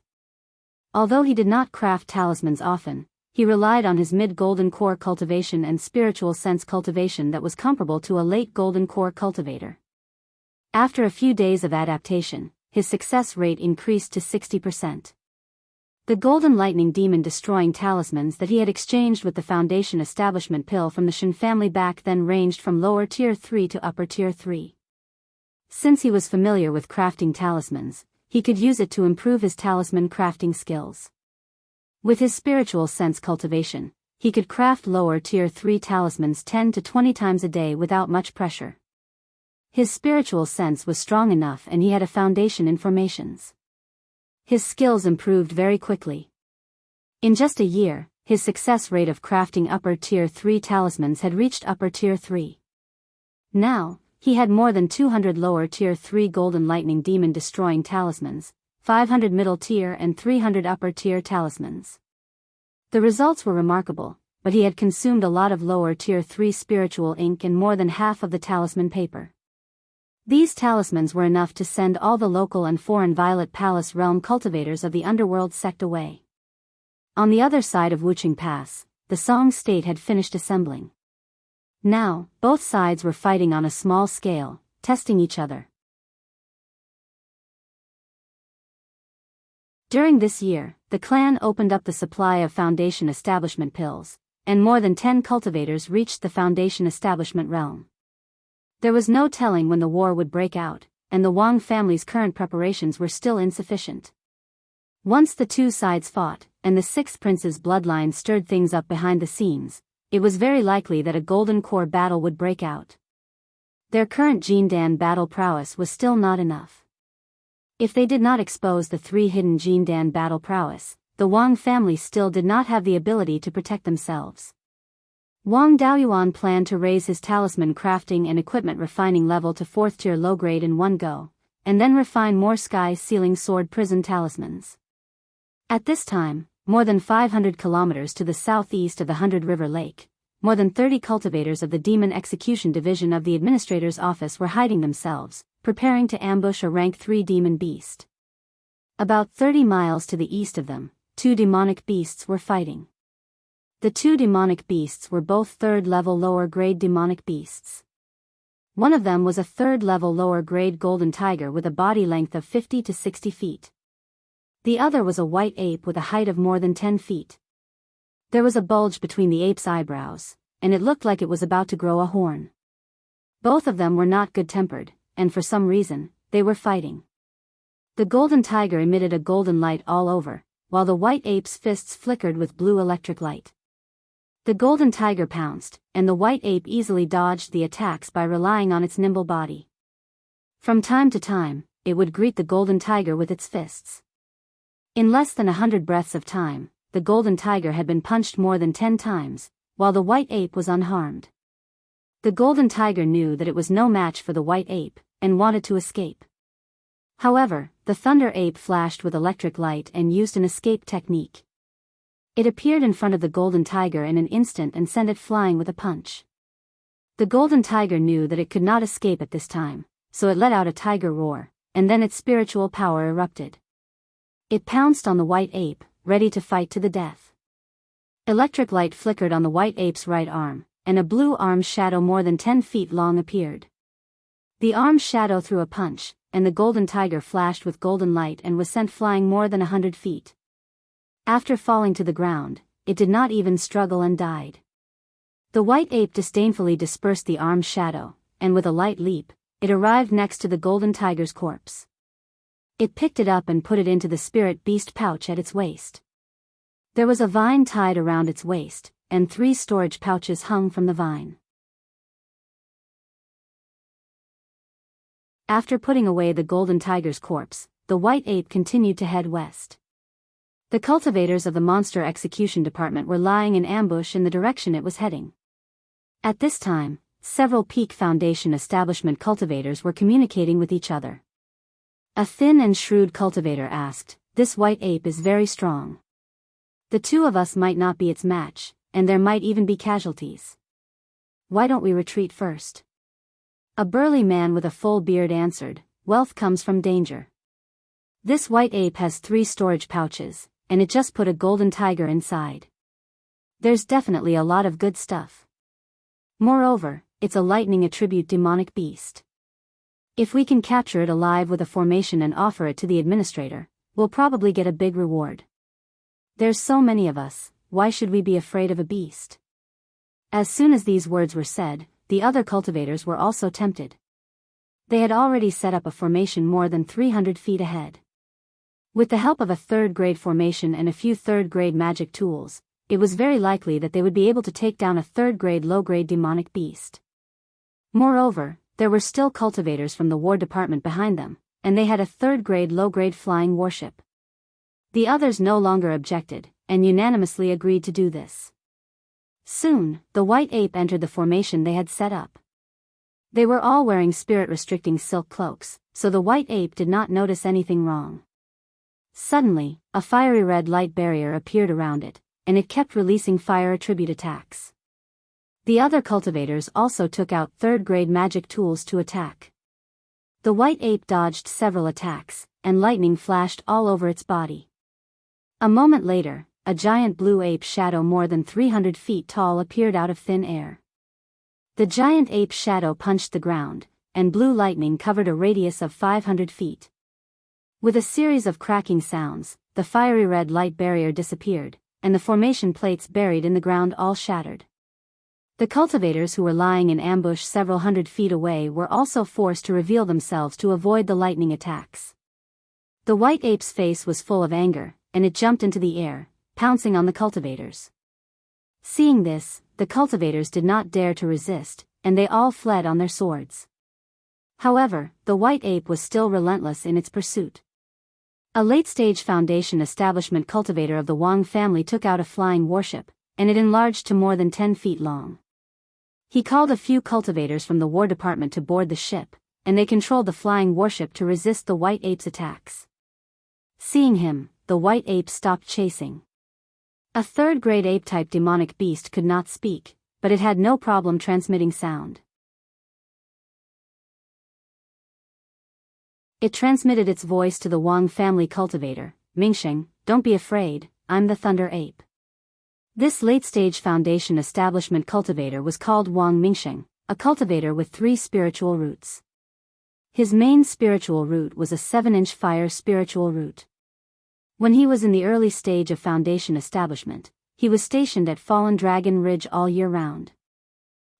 Although he did not craft talismans often, he relied on his mid-golden core cultivation and spiritual sense cultivation that was comparable to a late golden core cultivator. After a few days of adaptation, his success rate increased to 60%. The golden lightning demon destroying talismans that he had exchanged with the Foundation establishment pill from the Shen family back then ranged from lower tier 3 to upper tier 3. Since he was familiar with crafting talismans, he could use it to improve his talisman crafting skills. With his spiritual sense cultivation, he could craft lower tier 3 talismans 10 to 20 times a day without much pressure. His spiritual sense was strong enough and he had a foundation in formations. His skills improved very quickly. In just a year, his success rate of crafting upper tier 3 talismans had reached upper tier 3. Now, he had more than 200 lower tier 3 golden lightning demon destroying talismans, 500 middle tier and 300 upper tier talismans. The results were remarkable, but he had consumed a lot of lower tier 3 spiritual ink and more than half of the talisman paper. These talismans were enough to send all the local and foreign Violet Palace realm cultivators of the underworld sect away. On the other side of Wuching Pass, the Song state had finished assembling. Now, both sides were fighting on a small scale, testing each other. During this year, the clan opened up the supply of Foundation establishment pills, and more than 10 cultivators reached the Foundation establishment realm. There was no telling when the war would break out, and the Wang family's current preparations were still insufficient. Once the two sides fought, and the Sixth Prince's bloodline stirred things up behind the scenes, it was very likely that a Golden Core battle would break out. Their current Jindan battle prowess was still not enough. If they did not expose the 3 hidden Jindan battle prowess, the Wang family still did not have the ability to protect themselves. Wang Daoyuan planned to raise his talisman crafting and equipment refining level to 4th tier low grade in one go, and then refine more sky-sealing sword prison talismans. At this time, more than 500 kilometers to the southeast of the 100 River Lake, more than 30 cultivators of the Demon Execution Division of the Administrator's Office were hiding themselves, preparing to ambush a rank 3 demon beast. About 30 miles to the east of them, 2 demonic beasts were fighting. The 2 demonic beasts were both 3rd level lower grade demonic beasts. One of them was a 3rd level lower grade golden tiger with a body length of 50 to 60 feet. The other was a white ape with a height of more than 10 feet. There was a bulge between the ape's eyebrows, and it looked like it was about to grow a horn. Both of them were not good-tempered, and for some reason, they were fighting. The golden tiger emitted a golden light all over, while the white ape's fists flickered with blue electric light. The golden tiger pounced, and the white ape easily dodged the attacks by relying on its nimble body. From time to time, it would greet the golden tiger with its fists. In less than 100 breaths of time, the golden tiger had been punched more than 10 times, while the white ape was unharmed. The golden tiger knew that it was no match for the white ape, and wanted to escape. However, the thunder ape flashed with electric light and used an escape technique. It appeared in front of the golden tiger in an instant and sent it flying with a punch. The golden tiger knew that it could not escape at this time, so it let out a tiger roar, and then its spiritual power erupted. It pounced on the white ape, ready to fight to the death. Electric light flickered on the white ape's right arm, and a blue arm shadow more than 10 feet long appeared. The arm shadow threw a punch, and the golden tiger flashed with golden light and was sent flying more than 100 feet. After falling to the ground, it did not even struggle and died. The white ape disdainfully dispersed the arm's shadow, and with a light leap, it arrived next to the golden tiger's corpse. It picked it up and put it into the spirit beast pouch at its waist. There was a vine tied around its waist, and 3 storage pouches hung from the vine. After putting away the golden tiger's corpse, the white ape continued to head west. The cultivators of the Monster Execution Department were lying in ambush in the direction it was heading. At this time, several Peak Foundation establishment cultivators were communicating with each other. A thin and shrewd cultivator asked, "This white ape is very strong. The 2 of us might not be its match, and there might even be casualties. Why don't we retreat first?" A burly man with a full beard answered, "Wealth comes from danger. This white ape has 3 storage pouches, and it just put a golden tiger inside. There's definitely a lot of good stuff. Moreover, it's a lightning attribute demonic beast. If we can capture it alive with a formation and offer it to the administrator, we'll probably get a big reward. There's so many of us, why should we be afraid of a beast? As soon as these words were said, the other cultivators were also tempted. They had already set up a formation more than 300 feet ahead. With the help of a third-grade formation and a few third-grade magic tools, it was very likely that they would be able to take down a third-grade low-grade demonic beast. Moreover, there were still cultivators from the War Department behind them, and they had a third-grade low-grade flying warship. The others no longer objected, and unanimously agreed to do this. Soon, the white ape entered the formation they had set up. They were all wearing spirit-restricting silk cloaks, so the white ape did not notice anything wrong. Suddenly, a fiery red light barrier appeared around it, and it kept releasing fire attribute attacks. The other cultivators also took out third-grade magic tools to attack. The white ape dodged several attacks, and lightning flashed all over its body. A moment later, a giant blue ape shadow more than 300 feet tall appeared out of thin air. The giant ape shadow punched the ground, and blue lightning covered a radius of 500 feet. With a series of cracking sounds, the fiery red light barrier disappeared, and the formation plates buried in the ground all shattered. The cultivators who were lying in ambush several hundred feet away were also forced to reveal themselves to avoid the lightning attacks. The white ape's face was full of anger, and it jumped into the air, pouncing on the cultivators. Seeing this, the cultivators did not dare to resist, and they all fled on their swords. However, the white ape was still relentless in its pursuit. A late-stage Foundation establishment cultivator of the Wang family took out a flying warship, and it enlarged to more than 10 feet long. He called a few cultivators from the War Department to board the ship, and they controlled the flying warship to resist the white ape's attacks. Seeing him, the white ape stopped chasing. A third-grade ape-type demonic beast could not speak, but it had no problem transmitting sound. It transmitted its voice to the Wang family cultivator, Mingsheng, "Don't be afraid, I'm the Thunder Ape." This late-stage Foundation establishment cultivator was called Wang Mingsheng, a cultivator with 3 spiritual roots. His main spiritual root was a 7-inch fire spiritual root. When he was in the early stage of Foundation establishment, he was stationed at Fallen Dragon Ridge all year round.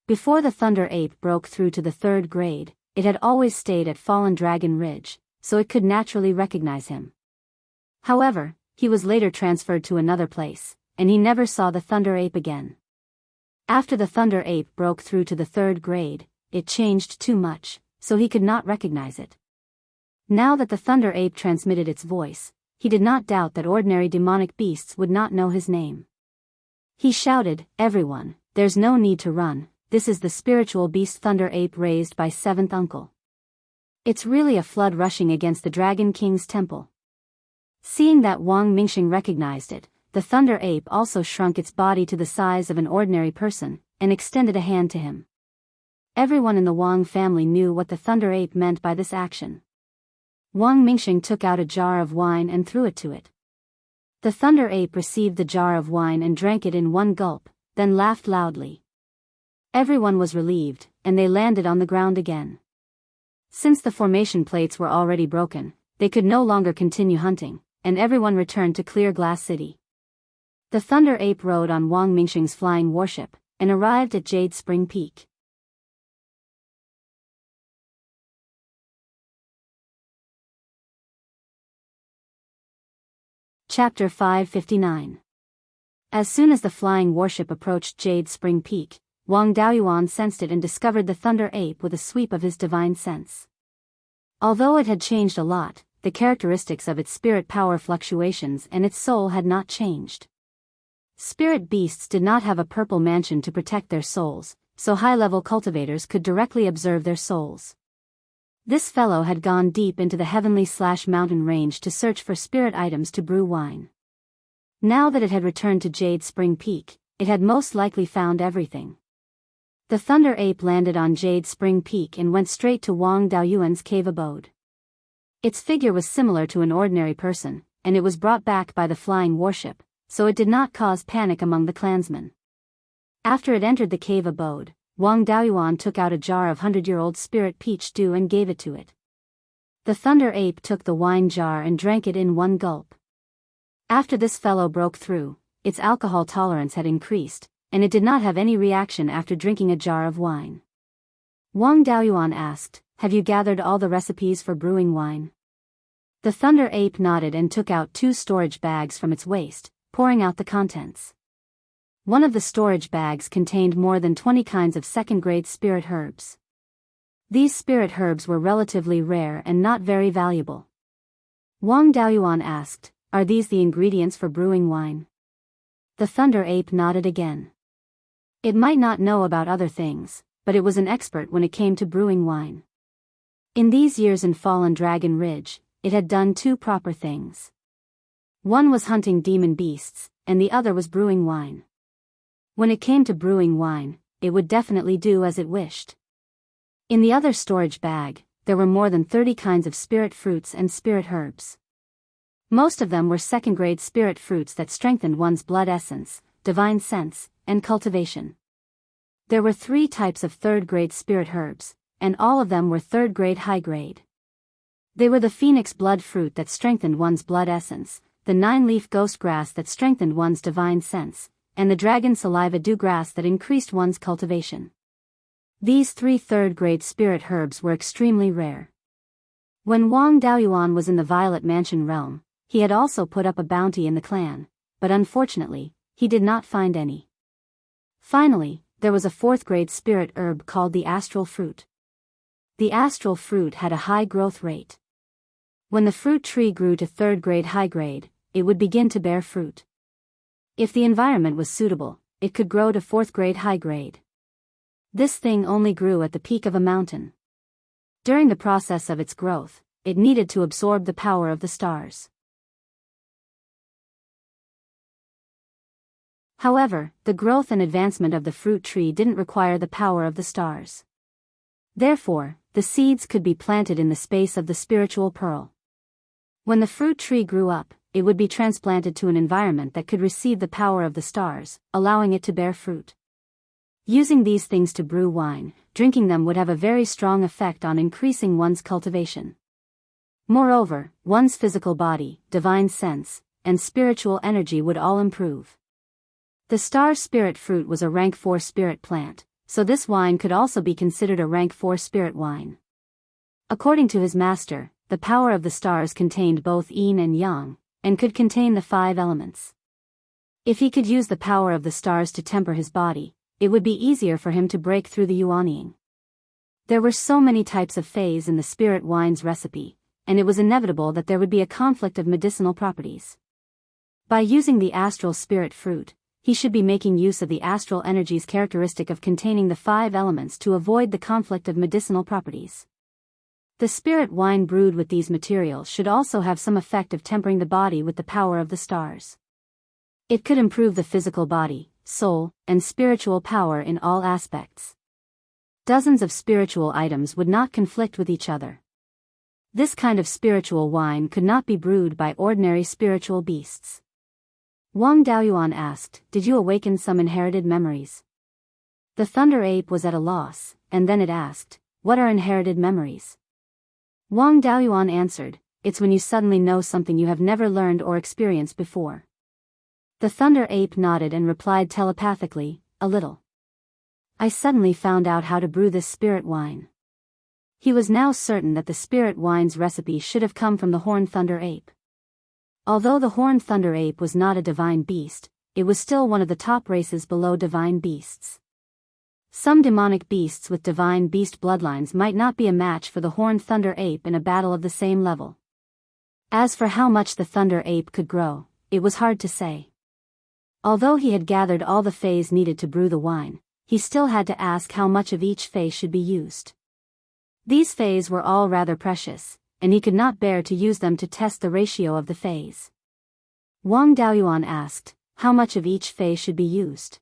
Before the Thunder Ape broke through to the 3rd grade, it had always stayed at Fallen Dragon Ridge, so it could naturally recognize him. However, he was later transferred to another place, and he never saw the Thunder Ape again. After the Thunder Ape broke through to the 3rd grade, it changed too much, so he could not recognize it. Now that the Thunder Ape transmitted its voice, he did not doubt that ordinary demonic beasts would not know his name. He shouted, "Everyone, there's no need to run, this is the spiritual beast Thunder Ape raised by 7th Uncle. It's really a flood rushing against the Dragon King's temple." Seeing that Wang Mingsheng recognized it, the Thunder Ape also shrunk its body to the size of an ordinary person, and extended a hand to him. Everyone in the Wang family knew what the Thunder Ape meant by this action. Wang Mingsheng took out a jar of wine and threw it to it. The Thunder Ape received the jar of wine and drank it in one gulp, then laughed loudly. Everyone was relieved, and they landed on the ground again. Since the formation plates were already broken, they could no longer continue hunting, and everyone returned to Clear Glass City. The Thunder Ape rode on Wang Mingsheng's flying warship, and arrived at Jade Spring Peak. Chapter 559. As soon as the flying warship approached Jade Spring Peak, Wang Daoyuan sensed it and discovered the Thunder Ape with a sweep of his divine sense. Although it had changed a lot, the characteristics of its spirit power fluctuations and its soul had not changed. Spirit beasts did not have a purple mansion to protect their souls, so high-level cultivators could directly observe their souls. This fellow had gone deep into the heavenly/mountain range to search for spirit items to brew wine. Now that it had returned to Jade Spring Peak, it had most likely found everything. The Thunder Ape landed on Jade Spring Peak and went straight to Wang Daoyuan's cave abode. Its figure was similar to an ordinary person, and it was brought back by the flying warship, so it did not cause panic among the clansmen. After it entered the cave abode, Wang Daoyuan took out a jar of 100-year-old spirit peach dew and gave it to it. The thunder ape took the wine jar and drank it in one gulp. After this fellow broke through, its alcohol tolerance had increased, and it did not have any reaction after drinking a jar of wine. Wang Daoyuan asked, "Have you gathered all the recipes for brewing wine?" The thunder ape nodded and took out 2 storage bags from its waist, pouring out the contents. One of the storage bags contained more than 20 kinds of second-grade spirit herbs. These spirit herbs were relatively rare and not very valuable. Wang Daoyuan asked, "Are these the ingredients for brewing wine?" The thunder ape nodded again. It might not know about other things, but it was an expert when it came to brewing wine. In these years in Fallen Dragon Ridge, it had done 2 proper things. One was hunting demon beasts, and the other was brewing wine. When it came to brewing wine, it would definitely do as it wished. In the other storage bag, there were more than 30 kinds of spirit fruits and spirit herbs. Most of them were second-grade spirit fruits that strengthened one's blood essence, divine sense, and cultivation. There were 3 types of third-grade spirit herbs, and all of them were third-grade high-grade. They were the phoenix blood fruit that strengthened one's blood essence, the 9-leaf ghost grass that strengthened one's divine sense, and the dragon saliva dew grass that increased one's cultivation. These 3 third-grade spirit herbs were extremely rare. When Wang Daoyuan was in the Violet Mansion realm, he had also put up a bounty in the clan, but unfortunately, he did not find any. Finally, there was a 4th-grade spirit herb called the astral fruit. The astral fruit had a high growth rate. When the fruit tree grew to 3rd-grade high-grade, it would begin to bear fruit. If the environment was suitable, it could grow to 4th-grade high-grade. This thing only grew at the peak of a mountain. During the process of its growth, it needed to absorb the power of the stars. However, the growth and advancement of the fruit tree didn't require the power of the stars. Therefore, the seeds could be planted in the space of the spiritual pearl. When the fruit tree grew up, it would be transplanted to an environment that could receive the power of the stars, allowing it to bear fruit. Using these things to brew wine, drinking them would have a very strong effect on increasing one's cultivation. Moreover, one's physical body, divine sense, and spiritual energy would all improve. The star spirit fruit was a rank 4 spirit plant, so this wine could also be considered a rank 4 spirit wine. According to his master, the power of the stars contained both yin and yang, and could contain the 5 elements. If he could use the power of the stars to temper his body, it would be easier for him to break through the yuanying. There were so many types of phase in the spirit wine's recipe, and it was inevitable that there would be a conflict of medicinal properties. By using the astral spirit fruit, he should be making use of the astral energy's characteristic of containing the 5 elements to avoid the conflict of medicinal properties. The spirit wine brewed with these materials should also have some effect of tempering the body with the power of the stars. It could improve the physical body, soul, and spiritual power in all aspects. Dozens of spiritual items would not conflict with each other. This kind of spiritual wine could not be brewed by ordinary spiritual beasts. Wang Daoyuan asked, "Did you awaken some inherited memories?" The thunder ape was at a loss, and then it asked, "What are inherited memories?" Wang Daoyuan answered, "It's when you suddenly know something you have never learned or experienced before." The thunder ape nodded and replied telepathically, "A little. I suddenly found out how to brew this spirit wine." He was now certain that the spirit wine's recipe should have come from the horned thunder ape. Although the horned thunder ape was not a divine beast, it was still one of the top races below divine beasts. Some demonic beasts with divine beast bloodlines might not be a match for the horned thunder ape in a battle of the same level. As for how much the thunder ape could grow, it was hard to say. Although he had gathered all the phase needed to brew the wine, he still had to ask how much of each phase should be used. These phase were all rather precious, and he could not bear to use them to test the ratio of the phase. Wang Daoyuan asked, "How much of each phase should be used?"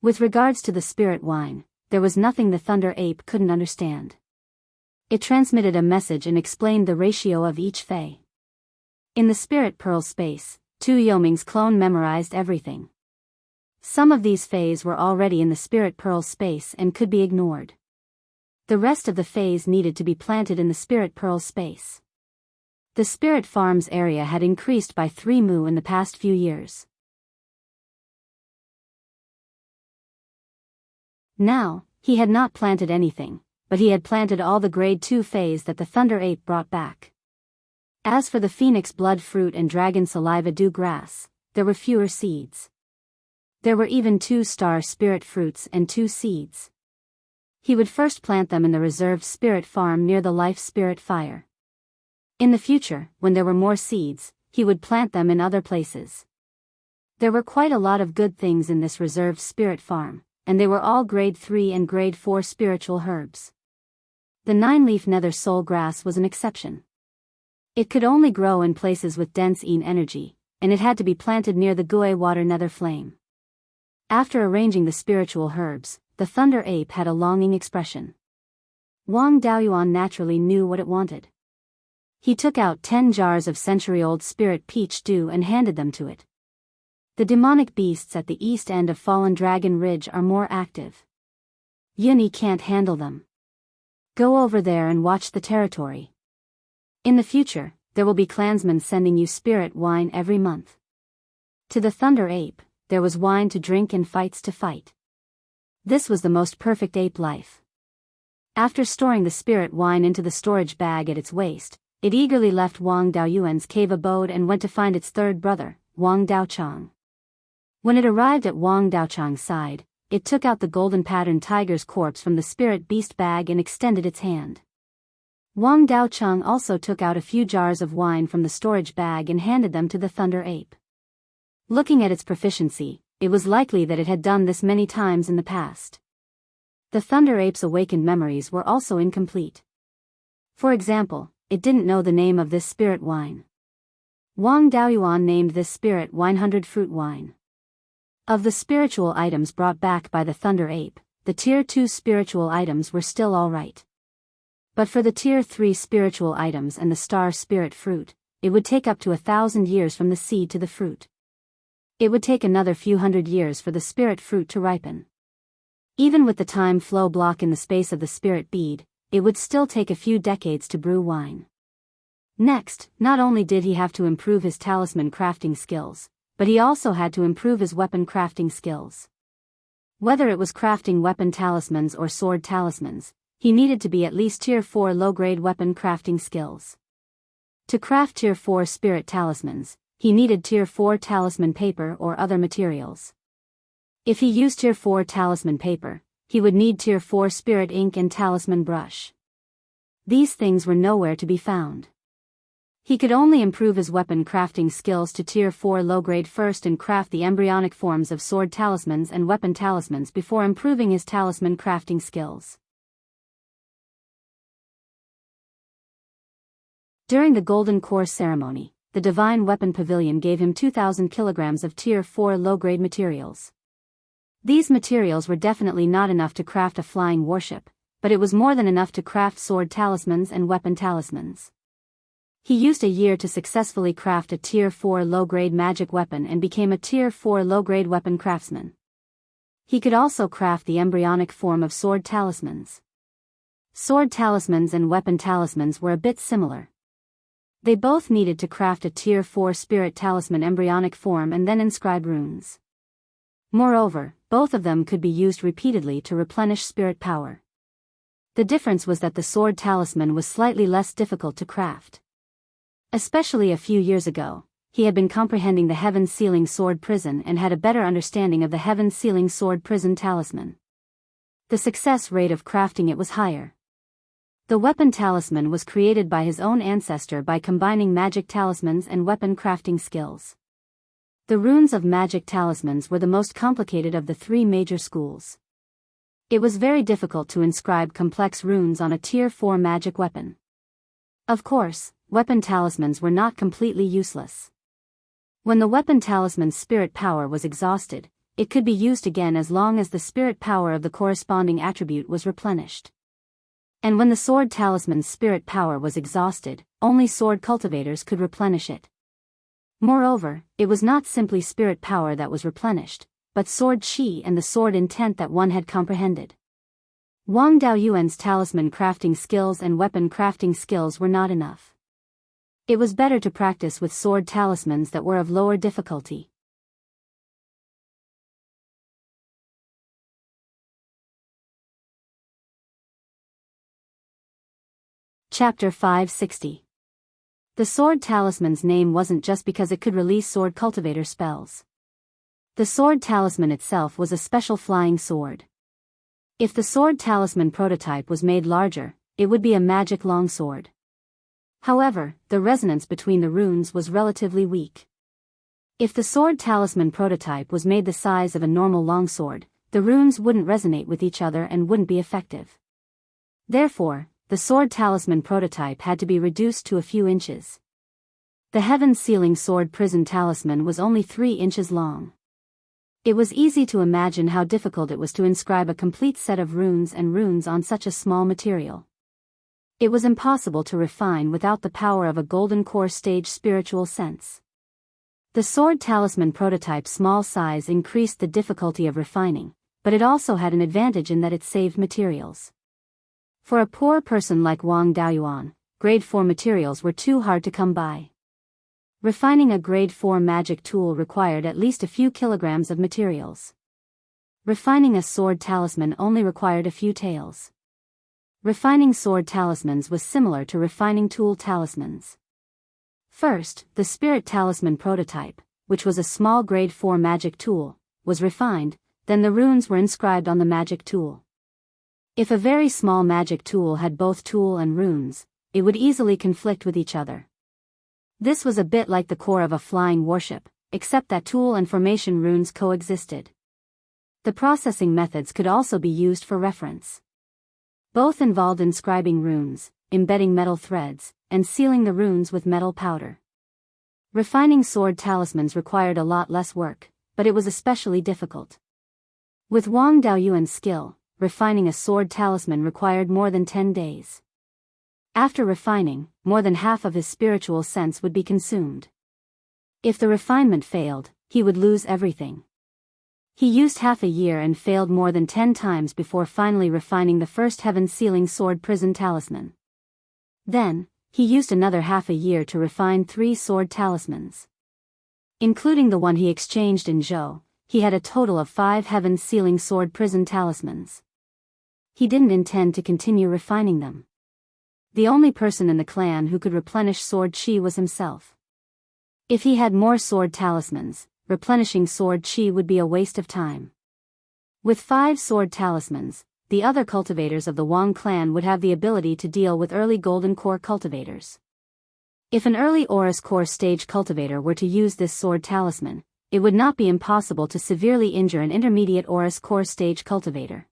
With regards to the spirit wine, there was nothing the thunder ape couldn't understand. It transmitted a message and explained the ratio of each phase. In the spirit pearl space, Tu Yoming's clone memorized everything. Some of these Fays were already in the Spirit Pearl space and could be ignored. The rest of the Fays needed to be planted in the Spirit Pearl space. The Spirit Farms area had increased by 3 mu in the past few years. Now, he had not planted anything, but he had planted all the grade 2 Fays that the Thunder Ape brought back. As for the Phoenix Blood Fruit and Dragon Saliva Dew Grass, there were fewer seeds. There were even 2 Star Spirit Fruits and 2 seeds. He would first plant them in the reserved Spirit Farm near the Life Spirit Fire. In the future, when there were more seeds, he would plant them in other places. There were quite a lot of good things in this reserved Spirit Farm, and they were all grade 3 and grade 4 spiritual herbs. The 9-leaf nether soul grass was an exception. It could only grow in places with dense Yin energy, and it had to be planted near the Gui water nether flame. After arranging the spiritual herbs, the Thunder Ape had a longing expression. Wang Daoyuan naturally knew what it wanted. He took out 10 jars of century-old spirit peach dew and handed them to it. The demonic beasts at the east end of Fallen Dragon Ridge are more active. Yuni can't handle them. Go over there and watch the territory. In the future, there will be clansmen sending you spirit wine every month. To the Thunder Ape, there was wine to drink and fights to fight. This was the most perfect ape life. After storing the spirit wine into the storage bag at its waist, it eagerly left Wang Daoyuan's cave abode and went to find its third brother, Wang Daochang. When it arrived at Wang Daochang's side, it took out the golden patterned tiger's corpse from the spirit beast bag and extended its hand. Wang Daochang also took out a few jars of wine from the storage bag and handed them to the Thunder Ape. Looking at its proficiency, it was likely that it had done this many times in the past. The Thunder Ape's awakened memories were also incomplete. For example, it didn't know the name of this spirit wine. Wang Daoyuan named this spirit wine 100 fruit wine. Of the spiritual items brought back by the Thunder Ape, the Tier 2 spiritual items were still alright. But for the Tier 3 spiritual items and the Star Spirit Fruit, it would take up to 1,000 years from the seed to the fruit. It would take another few hundred years for the spirit fruit to ripen. Even with the time flow block in the space of the spirit bead, it would still take a few decades to brew wine. Next, not only did he have to improve his talisman crafting skills, but he also had to improve his weapon crafting skills. Whether it was crafting weapon talismans or sword talismans, he needed to be at least Tier 4 low-grade weapon crafting skills. To craft Tier 4 spirit talismans, he needed Tier 4 talisman paper or other materials. If he used Tier 4 talisman paper, he would need Tier 4 spirit ink and talisman brush. These things were nowhere to be found. He could only improve his weapon crafting skills to Tier 4 low-grade first and craft the embryonic forms of sword talismans and weapon talismans before improving his talisman crafting skills. During the Golden Core ceremony, the Divine Weapon Pavilion gave him 2,000 kilograms of Tier 4 low-grade materials. These materials were definitely not enough to craft a flying warship, but it was more than enough to craft sword talismans and weapon talismans. He used a year to successfully craft a Tier 4 low-grade magic weapon and became a Tier 4 low-grade weapon craftsman. He could also craft the embryonic form of sword talismans. Sword talismans and weapon talismans were a bit similar. They both needed to craft a Tier 4 spirit talisman embryonic form and then inscribe runes. Moreover, both of them could be used repeatedly to replenish spirit power. The difference was that the sword talisman was slightly less difficult to craft. Especially a few years ago, he had been comprehending the Heaven Sealing Sword Prison and had a better understanding of the Heaven Sealing Sword Prison talisman. The success rate of crafting it was higher. The weapon talisman was created by his own ancestor by combining magic talismans and weapon crafting skills. The runes of magic talismans were the most complicated of the 3 major schools. It was very difficult to inscribe complex runes on a Tier 4 magic weapon. Of course, weapon talismans were not completely useless. When the weapon talisman's spirit power was exhausted, it could be used again as long as the spirit power of the corresponding attribute was replenished. And when the sword talisman's spirit power was exhausted, only sword cultivators could replenish it. Moreover, it was not simply spirit power that was replenished, but sword qi and the sword intent that one had comprehended. Wang Daoyuan's talisman crafting skills and weapon crafting skills were not enough. It was better to practice with sword talismans that were of lower difficulty. Chapter 560. The sword talisman's name wasn't just because it could release sword cultivator spells. The sword talisman itself was a special flying sword. If the sword talisman prototype was made larger, it would be a magic longsword. However, the resonance between the runes was relatively weak. If the sword talisman prototype was made the size of a normal longsword, the runes wouldn't resonate with each other and wouldn't be effective. Therefore, the sword talisman prototype had to be reduced to a few inches. The heaven-sealing sword prison talisman was only 3 inches long. It was easy to imagine how difficult it was to inscribe a complete set of runes on such a small material. It was impossible to refine without the power of a golden core stage spiritual sense. The sword talisman prototype's small size increased the difficulty of refining, but it also had an advantage in that it saved materials. For a poor person like Wang Daoyuan, grade 4 materials were too hard to come by. Refining a grade 4 magic tool required at least a few kilograms of materials. Refining a sword talisman only required a few taels. Refining sword talismans was similar to refining tool talismans. First, the spirit talisman prototype, which was a small grade 4 magic tool, was refined, then the runes were inscribed on the magic tool. If a very small magic tool had both tool and runes, it would easily conflict with each other. This was a bit like the core of a flying warship, except that tool and formation runes coexisted. The processing methods could also be used for reference. Both involved inscribing runes, embedding metal threads, and sealing the runes with metal powder. Refining sword talismans required a lot less work, but it was especially difficult. With Wang Daoyuan's skill, refining a sword talisman required more than 10 days. After refining, more than half of his spiritual sense would be consumed. If the refinement failed, he would lose everything. He used half a year and failed more than 10 times before finally refining the first heaven-sealing sword prison talisman. Then, he used another half a year to refine 3 sword talismans. Including the one he exchanged in Zhou, he had a total of 5 heaven-sealing sword prison talismans. He didn't intend to continue refining them. The only person in the clan who could replenish sword qi was himself. If he had more sword talismans, replenishing sword qi would be a waste of time. With 5 sword talismans, the other cultivators of the Wang clan would have the ability to deal with early golden core cultivators. If an early Aurus core stage cultivator were to use this sword talisman, it would not be impossible to severely injure an intermediate Aurus core stage cultivator.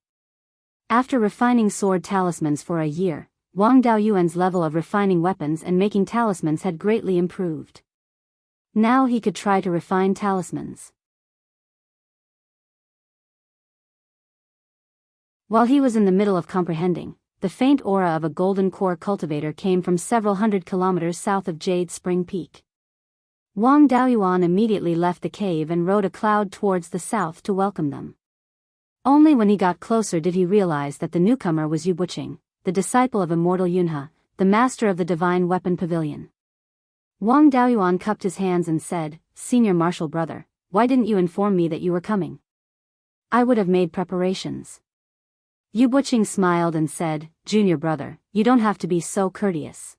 After refining sword talismans for a year, Wang Daoyuan's level of refining weapons and making talismans had greatly improved. Now he could try to refine talismans. While he was in the middle of comprehending, the faint aura of a golden core cultivator came from several hundred kilometers south of Jade Spring Peak. Wang Daoyuan immediately left the cave and rode a cloud towards the south to welcome them. Only when he got closer did he realize that the newcomer was Yu Buqing, the disciple of Immortal Yunhe, the master of the Divine Weapon Pavilion. Wang Daoyuan cupped his hands and said, "Senior martial brother, why didn't you inform me that you were coming? I would have made preparations." Yu Buqing smiled and said, "Junior brother, you don't have to be so courteous.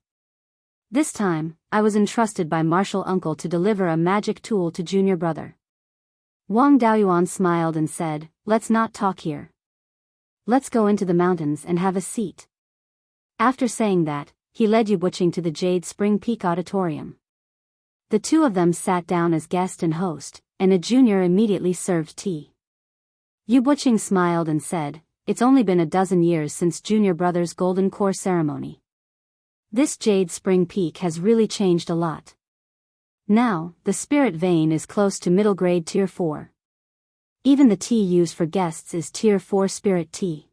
This time, I was entrusted by martial uncle to deliver a magic tool to junior brother." Wang Daoyuan smiled and said, "Let's not talk here. Let's go into the mountains and have a seat." After saying that, he led Yu Buqing to the Jade Spring Peak Auditorium. The two of them sat down as guest and host, and a junior immediately served tea. Yu Buqing smiled and said, "It's only been a dozen years since junior brother's golden core ceremony. This Jade Spring Peak has really changed a lot. Now, the spirit vein is close to middle grade tier 4. Even the tea used for guests is tier 4 spirit tea."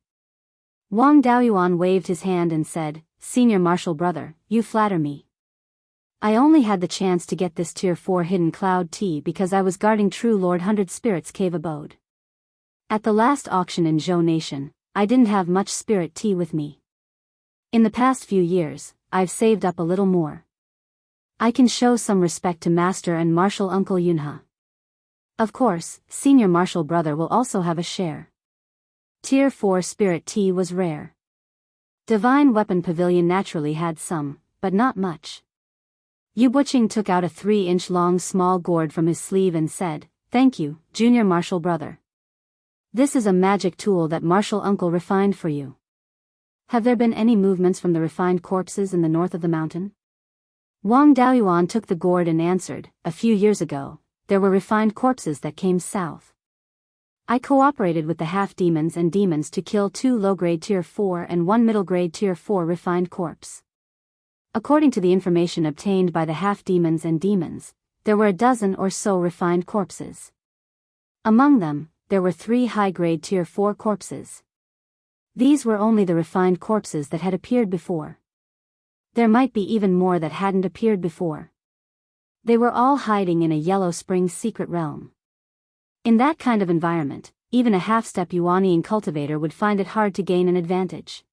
Wang Daoyuan waved his hand and said, "Senior martial brother, you flatter me. I only had the chance to get this Tier 4 hidden cloud tea because I was guarding True Lord 100 Spirit's cave abode. At the last auction in Zhou Nation, I didn't have much spirit tea with me. In the past few years, I've saved up a little more. I can show some respect to Master and Martial Uncle Yunhe. Of course, Senior Martial Brother will also have a share. Tier 4 spirit tea was rare. Divine Weapon Pavilion naturally had some, but not much. Yu Buqing took out a 3-inch long small gourd from his sleeve and said, "Thank you, Junior Martial Brother. This is a magic tool that Martial Uncle refined for you." Have there been any movements from the refined corpses in the north of the mountain? Wang Daoyuan took the gourd and answered, "A few years ago, there were refined corpses that came south. I cooperated with the half-demons and demons to kill 2 low-grade Tier 4 and 1 middle-grade Tier 4 refined corpse. According to the information obtained by the half-demons and demons, there were a dozen or so refined corpses. Among them, there were 3 high-grade Tier 4 corpses. These were only the refined corpses that had appeared before. There might be even more that hadn't appeared before. They were all hiding in a Yellow Spring secret realm. In that kind of environment, even a half-step Yuanian cultivator would find it hard to gain an advantage.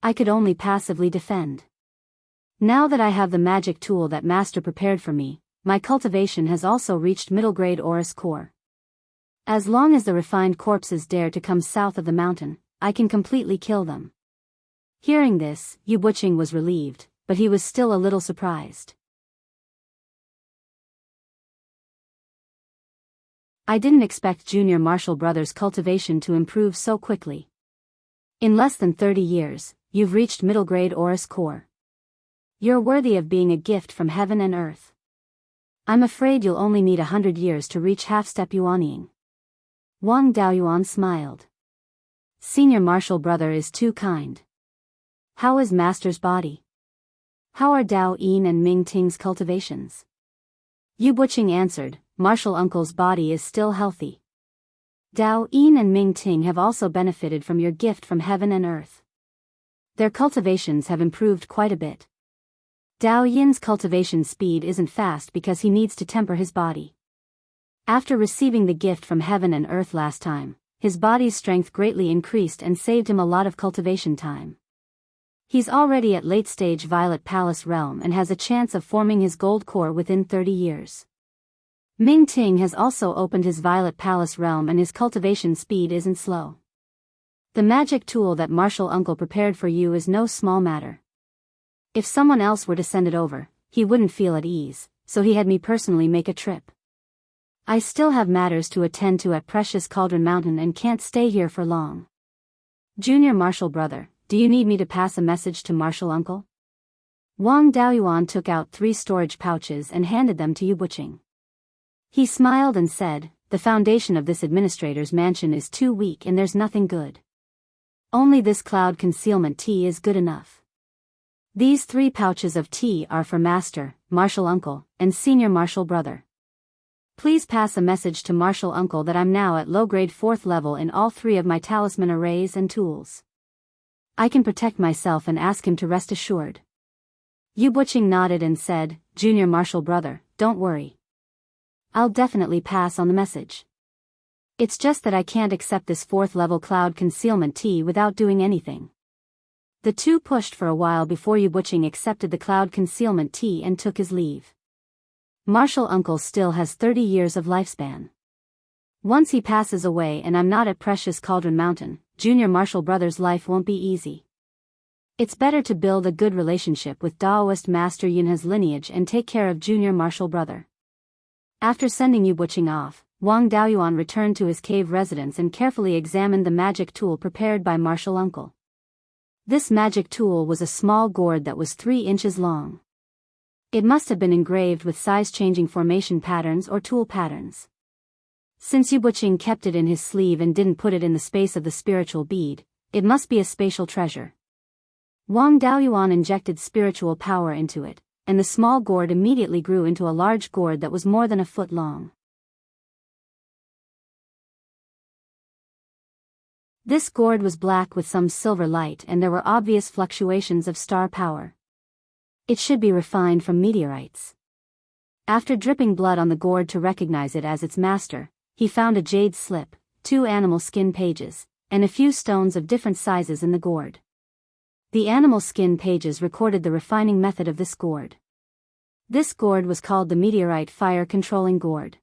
I could only passively defend. Now that I have the magic tool that Master prepared for me, my cultivation has also reached middle-grade Oris core. As long as the refined corpses dare to come south of the mountain, I can completely kill them. Hearing this, Yu Buqing was relieved, but he was still a little surprised. I didn't expect Junior Martial Brother's cultivation to improve so quickly. In less than 30 years, you've reached middle-grade Oris core. You're worthy of being a gift from heaven and earth. I'm afraid you'll only need 100 years to reach half-step Yuanying. Wang Daoyuan smiled. Senior Martial Brother is too kind. How is Master's body? How are Dao Yin and Ming Ting's cultivations? Yu Buqing answered, Martial Uncle's body is still healthy. Dao Yin and Ming Ting have also benefited from your gift from heaven and earth. Their cultivations have improved quite a bit. Dao Yin's cultivation speed isn't fast because he needs to temper his body. After receiving the gift from heaven and earth last time, his body's strength greatly increased and saved him a lot of cultivation time. He's already at late-stage Violet Palace realm and has a chance of forming his gold core within 30 years. Ming Ting has also opened his Violet Palace realm and his cultivation speed isn't slow. The magic tool that Martial Uncle prepared for you is no small matter. If someone else were to send it over, he wouldn't feel at ease, so he had me personally make a trip. I still have matters to attend to at Precious Cauldron Mountain and can't stay here for long. Junior Martial Brother, do you need me to pass a message to Martial Uncle? Wang Daoyuan took out 3 storage pouches and handed them to Yu Buqing. He smiled and said, the foundation of this administrator's mansion is too weak and there's nothing good. Only this cloud concealment tea is good enough. These 3 pouches of tea are for Master, Martial Uncle, and Senior Martial Brother. Please pass a message to Martial Uncle that I'm now at low-grade 4th level in all 3 of my talisman arrays and tools. I can protect myself and ask him to rest assured. Yu Buqing nodded and said, Junior Martial Brother, don't worry. I'll definitely pass on the message. It's just that I can't accept this 4th level cloud concealment tea without doing anything. The 2 pushed for a while before Yu Buqing accepted the cloud concealment tea and took his leave. Martial Uncle still has 30 years of lifespan. Once he passes away and I'm not at Precious Cauldron Mountain, Junior Martial Brother's life won't be easy. It's better to build a good relationship with Daoist Master Yunhe's lineage and take care of Junior Martial Brother. After sending Yu Buqing off, Wang Daoyuan returned to his cave residence and carefully examined the magic tool prepared by Martial Uncle. This magic tool was a small gourd that was 3 inches long. It must have been engraved with size-changing formation patterns or tool patterns. Since Yu Buqing kept it in his sleeve and didn't put it in the space of the spiritual bead, it must be a spatial treasure. Wang Daoyuan injected spiritual power into it, and the small gourd immediately grew into a large gourd that was more than a foot long. This gourd was black with some silver light and there were obvious fluctuations of star power. It should be refined from meteorites. After dripping blood on the gourd to recognize it as its master, he found a jade slip, 2 animal skin pages, and a few stones of different sizes in the gourd. The animal skin pages recorded the refining method of this gourd. This gourd was called the meteorite fire-controlling gourd.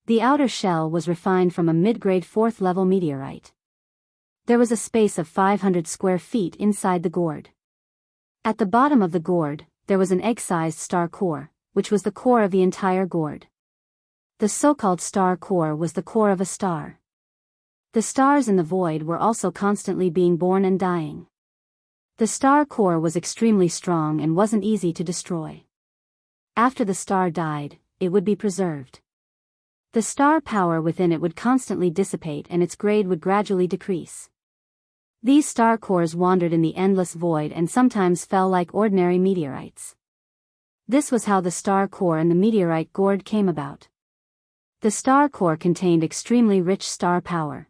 The outer shell was refined from a mid-grade 4th level meteorite. There was a space of 500 square feet inside the gourd. At the bottom of the gourd, there was an egg-sized star core, which was the core of the entire gourd. The so-called star core was the core of a star. The stars in the void were also constantly being born and dying. The star core was extremely strong and wasn't easy to destroy. After the star died, it would be preserved. The star power within it would constantly dissipate and its grade would gradually decrease. These star cores wandered in the endless void and sometimes fell like ordinary meteorites. This was how the star core and the meteorite gourd came about. The star core contained extremely rich star power.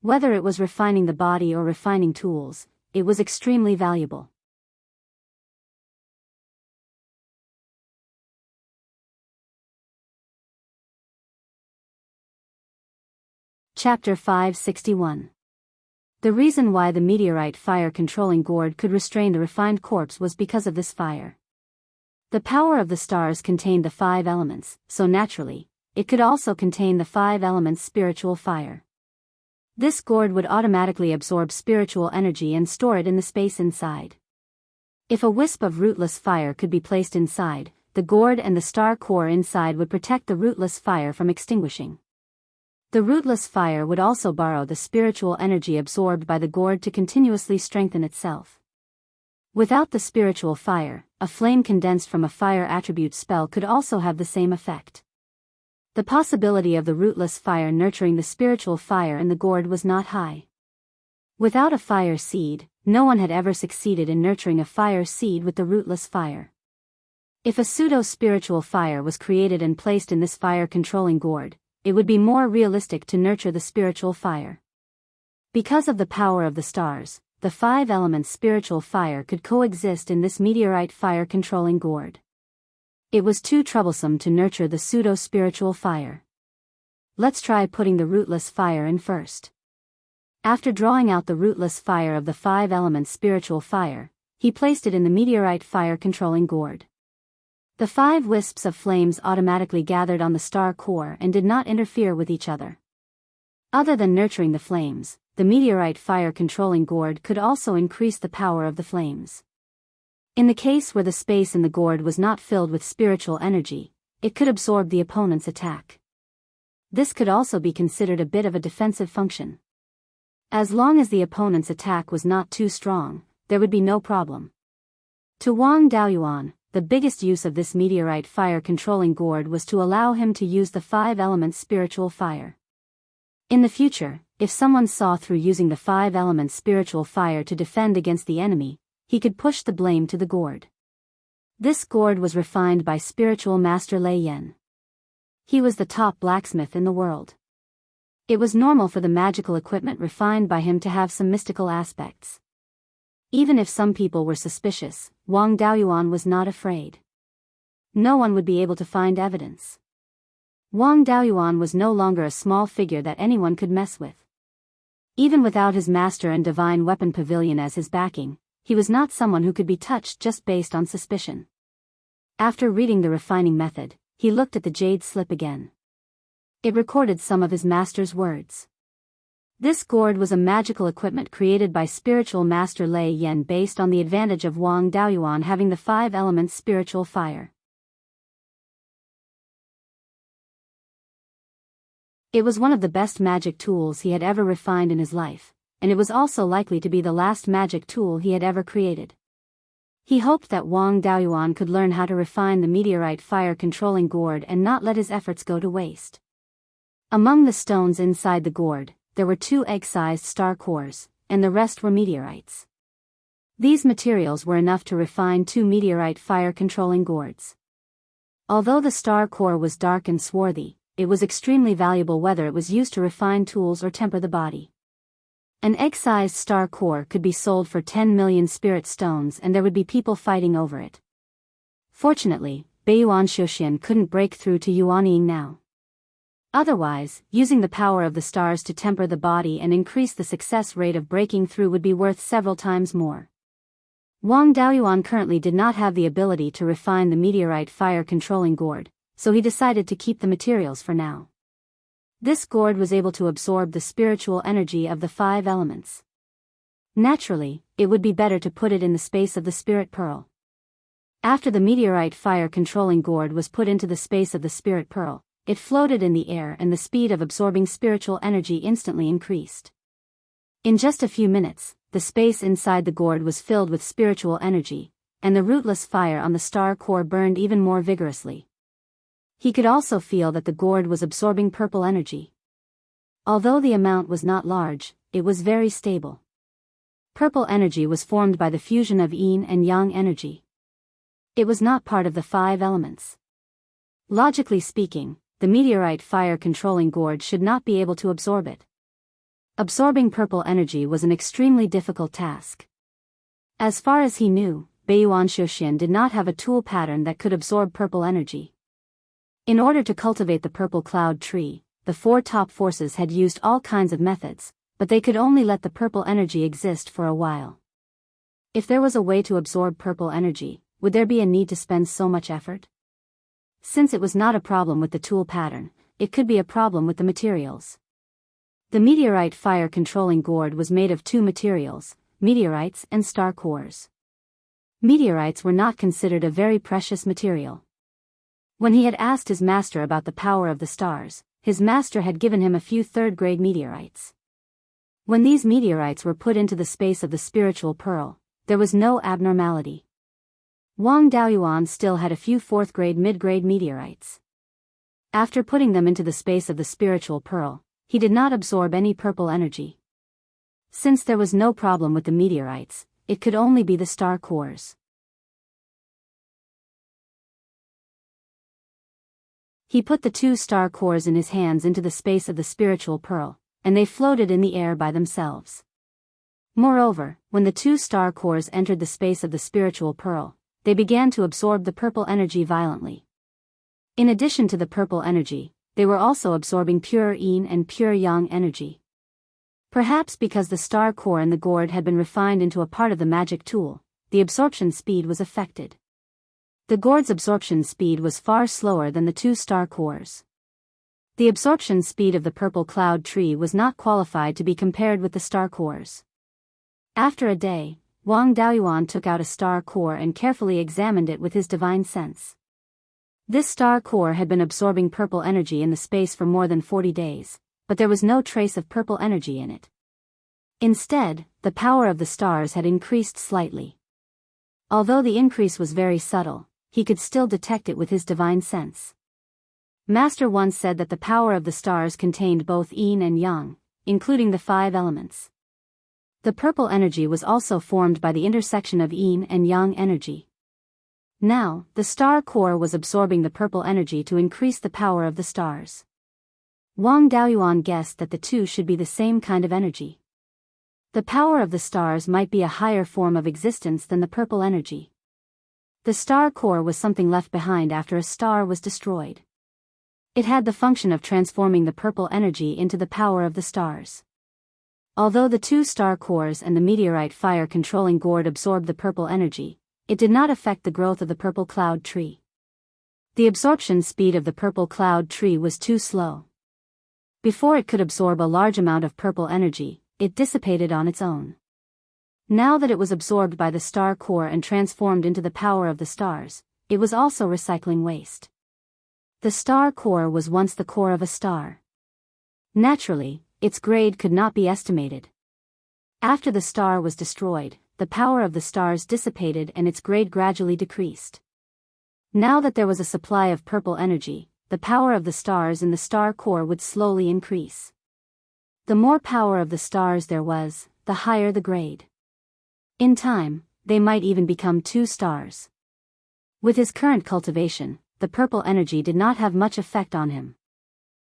Whether it was refining the body or refining tools, it was extremely valuable. Chapter 561. The reason why the meteorite fire-controlling gourd could restrain the refined corpse was because of this fire. The power of the stars contained the 5 elements, so naturally, it could also contain the 5 elements spiritual fire. This gourd would automatically absorb spiritual energy and store it in the space inside. If a wisp of rootless fire could be placed inside, the gourd and the star core inside would protect the rootless fire from extinguishing. The rootless fire would also borrow the spiritual energy absorbed by the gourd to continuously strengthen itself. Without the spiritual fire, a flame condensed from a fire attribute spell could also have the same effect. The possibility of the rootless fire nurturing the spiritual fire in the gourd was not high. Without a fire seed, no one had ever succeeded in nurturing a fire seed with the rootless fire. If a pseudo-spiritual fire was created and placed in this fire-controlling gourd, it would be more realistic to nurture the spiritual fire. Because of the power of the stars, the 5 elements spiritual fire could coexist in this meteorite fire-controlling gourd. It was too troublesome to nurture the pseudo-spiritual fire. Let's try putting the rootless fire in first. After drawing out the rootless fire of the 5 elements spiritual fire, he placed it in the meteorite fire-controlling gourd. The 5 wisps of flames automatically gathered on the star core and did not interfere with each other. Other than nurturing the flames, the meteorite fire-controlling gourd could also increase the power of the flames. In the case where the space in the gourd was not filled with spiritual energy, it could absorb the opponent's attack. This could also be considered a bit of a defensive function. As long as the opponent's attack was not too strong, there would be no problem. To Wang Daoyuan, the biggest use of this meteorite fire-controlling gourd was to allow him to use the 5 elements spiritual fire. In the future, if someone saw through using the 5 elements spiritual fire to defend against the enemy, he could push the blame to the gourd. This gourd was refined by spiritual master Lei Yan. He was the top blacksmith in the world. It was normal for the magical equipment refined by him to have some mystical aspects. Even if some people were suspicious, Wang Daoyuan was not afraid. No one would be able to find evidence. Wang Daoyuan was no longer a small figure that anyone could mess with. Even without his master and divine weapon pavilion as his backing, he was not someone who could be touched just based on suspicion. After reading the refining method, he looked at the jade slip again. It recorded some of his master's words. This gourd was a magical equipment created by spiritual master Lei Yan based on the advantage of Wang Daoyuan having the 5 elements spiritual fire. It was one of the best magic tools he had ever refined in his life, and it was also likely to be the last magic tool he had ever created. He hoped that Wang Daoyuan could learn how to refine the meteorite fire-controlling gourd and not let his efforts go to waste. Among the stones inside the gourd, there were 2 egg-sized star cores, and the rest were meteorites. These materials were enough to refine 2 meteorite fire-controlling gourds. Although the star core was dark and swarthy, it was extremely valuable whether it was used to refine tools or temper the body. An egg-sized star core could be sold for 10 million spirit stones and there would be people fighting over it. Fortunately, Beiyuan Xiuxian couldn't break through to Yuanying now. Otherwise, using the power of the stars to temper the body and increase the success rate of breaking through would be worth several times more. Wang Daoyuan currently did not have the ability to refine the meteorite fire-controlling gourd, so he decided to keep the materials for now. This gourd was able to absorb the spiritual energy of the 5 elements. Naturally, it would be better to put it in the space of the spirit pearl. After the meteorite fire-controlling gourd was put into the space of the spirit pearl, it floated in the air and the speed of absorbing spiritual energy instantly increased. In just a few minutes, the space inside the gourd was filled with spiritual energy, and the rootless fire on the star core burned even more vigorously. He could also feel that the gourd was absorbing purple energy. Although the amount was not large, it was very stable. Purple energy was formed by the fusion of yin and yang energy. It was not part of the 5 elements. Logically speaking, the meteorite fire-controlling gourd should not be able to absorb it. Absorbing purple energy was an extremely difficult task. As far as he knew, Beiyuan Xiuxian did not have a tool pattern that could absorb purple energy. In order to cultivate the purple cloud tree, the 4 top forces had used all kinds of methods, but they could only let the purple energy exist for a while. If there was a way to absorb purple energy, would there be a need to spend so much effort? Since it was not a problem with the tool pattern, it could be a problem with the materials. The meteorite fire-controlling gourd was made of 2 materials, meteorites and star cores. Meteorites were not considered a very precious material. When he had asked his master about the power of the stars, his master had given him a few 3rd-grade meteorites. When these meteorites were put into the space of the spiritual pearl, there was no abnormality. Wang Daoyuan still had a few 4th-grade mid-grade meteorites. After putting them into the space of the spiritual pearl, he did not absorb any purple energy. Since there was no problem with the meteorites, it could only be the star cores. He put the 2 star cores in his hands into the space of the spiritual pearl, and they floated in the air by themselves. Moreover, when the 2 star cores entered the space of the spiritual pearl, they began to absorb the purple energy violently. In addition to the purple energy, they were also absorbing pure yin and pure yang energy. Perhaps because the star core in the gourd had been refined into a part of the magic tool, the absorption speed was affected. The gourd's absorption speed was far slower than the 2 star cores. The absorption speed of the purple cloud tree was not qualified to be compared with the star cores. After a day, Wang Daoyuan took out a star core and carefully examined it with his divine sense. This star core had been absorbing purple energy in the space for more than 40 days, but there was no trace of purple energy in it. Instead, the power of the stars had increased slightly. Although the increase was very subtle, he could still detect it with his divine sense. Master once said that the power of the stars contained both yin and yang, including the 5 elements. The purple energy was also formed by the intersection of yin and yang energy. Now, the star core was absorbing the purple energy to increase the power of the stars. Wang Daoyuan guessed that the 2 should be the same kind of energy. The power of the stars might be a higher form of existence than the purple energy. The star core was something left behind after a star was destroyed. It had the function of transforming the purple energy into the power of the stars. Although the 2 star cores and the meteorite fire-controlling gourd absorbed the purple energy, it did not affect the growth of the purple cloud tree. The absorption speed of the purple cloud tree was too slow. Before it could absorb a large amount of purple energy, it dissipated on its own. Now that it was absorbed by the star core and transformed into the power of the stars, it was also recycling waste. The star core was once the core of a star. Naturally, its grade could not be estimated. After the star was destroyed, the power of the stars dissipated and its grade gradually decreased. Now that there was a supply of purple energy, the power of the stars in the star core would slowly increase. The more power of the stars there was, the higher the grade. In time, they might even become 2 stars. With his current cultivation, the purple energy did not have much effect on him.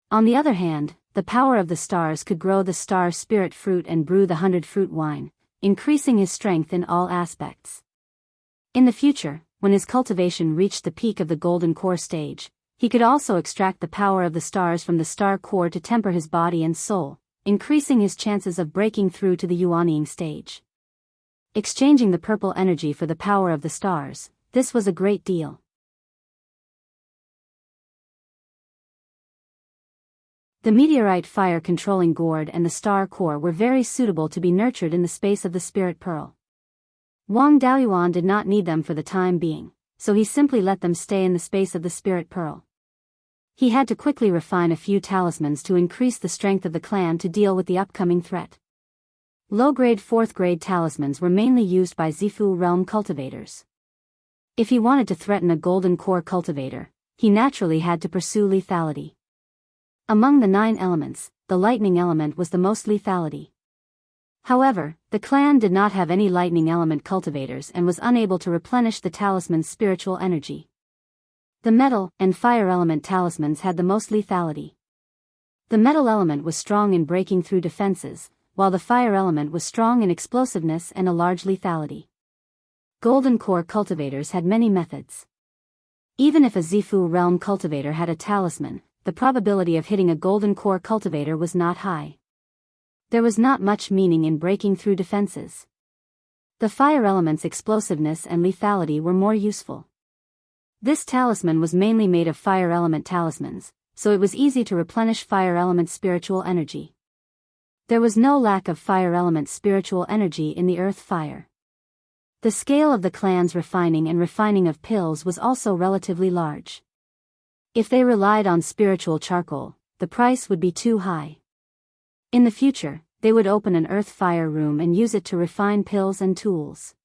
On the other hand, the power of the stars could grow the star spirit fruit and brew the 100-fruit wine, increasing his strength in all aspects. In the future, when his cultivation reached the peak of the golden core stage, he could also extract the power of the stars from the star core to temper his body and soul, increasing his chances of breaking through to the Yuanying stage. Exchanging the purple energy for the power of the stars, this was a great deal. The meteorite fire controlling gourd and the star core were very suitable to be nurtured in the space of the spirit pearl. Wang Daoyuan did not need them for the time being, so he simply let them stay in the space of the spirit pearl. He had to quickly refine a few talismans to increase the strength of the clan to deal with the upcoming threat. Low-grade 4th-grade talismans were mainly used by Zifu realm cultivators. If he wanted to threaten a golden core cultivator, he naturally had to pursue lethality. Among the 9 elements, the lightning element was the most lethality. However, the clan did not have any lightning element cultivators and was unable to replenish the talisman's spiritual energy. The metal and fire element talismans had the most lethality. The metal element was strong in breaking through defenses, while the fire element was strong in explosiveness and a large lethality. Golden core cultivators had many methods. Even if a Zifu realm cultivator had a talisman, the probability of hitting a golden core cultivator was not high. There was not much meaning in breaking through defenses. The fire element's explosiveness and lethality were more useful. This talisman was mainly made of fire element talismans, so it was easy to replenish fire element spiritual energy. There was no lack of fire element spiritual energy in the earth fire. The scale of the clan's refining of pills was also relatively large. If they relied on spiritual charcoal, the price would be too high. In the future, they would open an earth fire room and use it to refine pills and tools.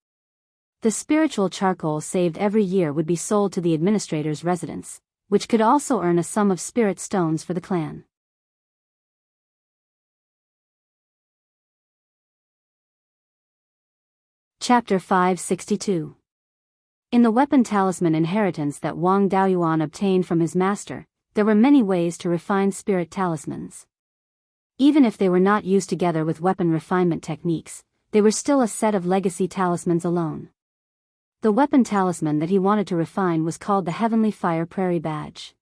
The spiritual charcoal saved every year would be sold to the administrator's residence, which could also earn a sum of spirit stones for the clan. Chapter 562. In the weapon talisman inheritance that Wang Daoyuan obtained from his master, there were many ways to refine spirit talismans. Even if they were not used together with weapon refinement techniques, they were still a set of legacy talismans alone. The weapon talisman that he wanted to refine was called the Heavenly Fire Prairie Badge.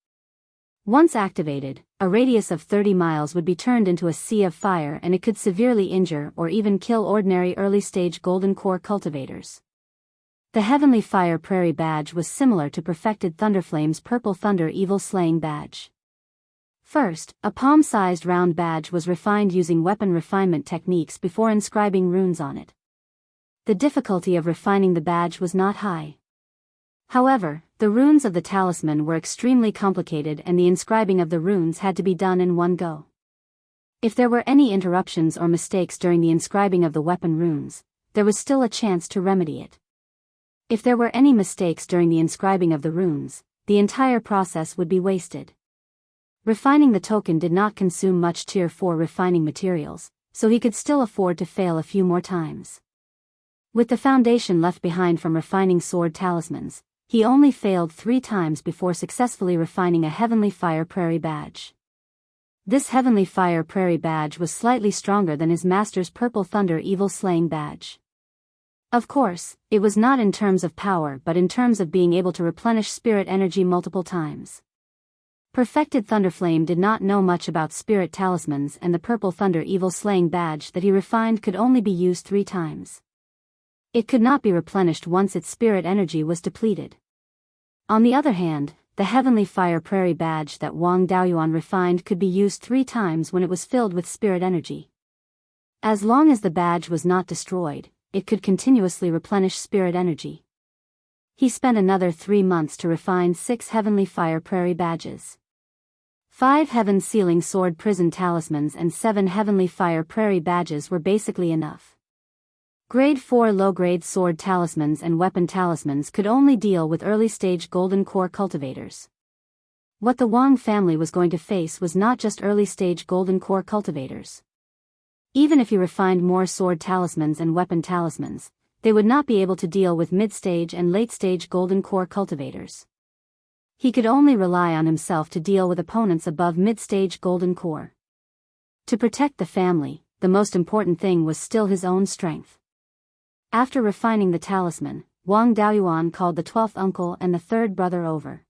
Once activated, a radius of 30 miles would be turned into a sea of fire and it could severely injure or even kill ordinary early-stage golden core cultivators. The Heavenly Fire Prairie Badge was similar to Perfected Thunderflame's Purple Thunder Evil Slaying Badge. First, a palm-sized round badge was refined using weapon refinement techniques before inscribing runes on it. The difficulty of refining the badge was not high. However, the runes of the talisman were extremely complicated and the inscribing of the runes had to be done in one go. If there were any interruptions or mistakes during the inscribing of the weapon runes, there was still a chance to remedy it. If there were any mistakes during the inscribing of the runes, the entire process would be wasted. Refining the token did not consume much Tier 4 refining materials, so he could still afford to fail a few more times. With the foundation left behind from refining sword talismans, he only failed 3 times before successfully refining a Heavenly Fire Prairie Badge. This Heavenly Fire Prairie Badge was slightly stronger than his master's Purple Thunder Evil Slaying Badge. Of course, it was not in terms of power but in terms of being able to replenish spirit energy multiple times. Perfected Thunderflame did not know much about spirit talismans and the Purple Thunder Evil Slaying Badge that he refined could only be used 3 times. It could not be replenished once its spirit energy was depleted. On the other hand, the Heavenly Fire Prairie Badge that Wang Daoyuan refined could be used 3 times when it was filled with spirit energy. As long as the badge was not destroyed, it could continuously replenish spirit energy. He spent another 3 months to refine 6 Heavenly Fire Prairie Badges. 5 Heaven Sealing Sword Prison Talismans and 7 Heavenly Fire Prairie Badges were basically enough. Grade 4 low-grade sword talismans and weapon talismans could only deal with early-stage golden core cultivators. What the Wang family was going to face was not just early-stage golden core cultivators. Even if he refined more sword talismans and weapon talismans, they would not be able to deal with mid-stage and late-stage golden core cultivators. He could only rely on himself to deal with opponents above mid-stage golden core. To protect the family, the most important thing was still his own strength. After refining the talisman, Wang Daoyuan called the 12th uncle and the 3rd brother over.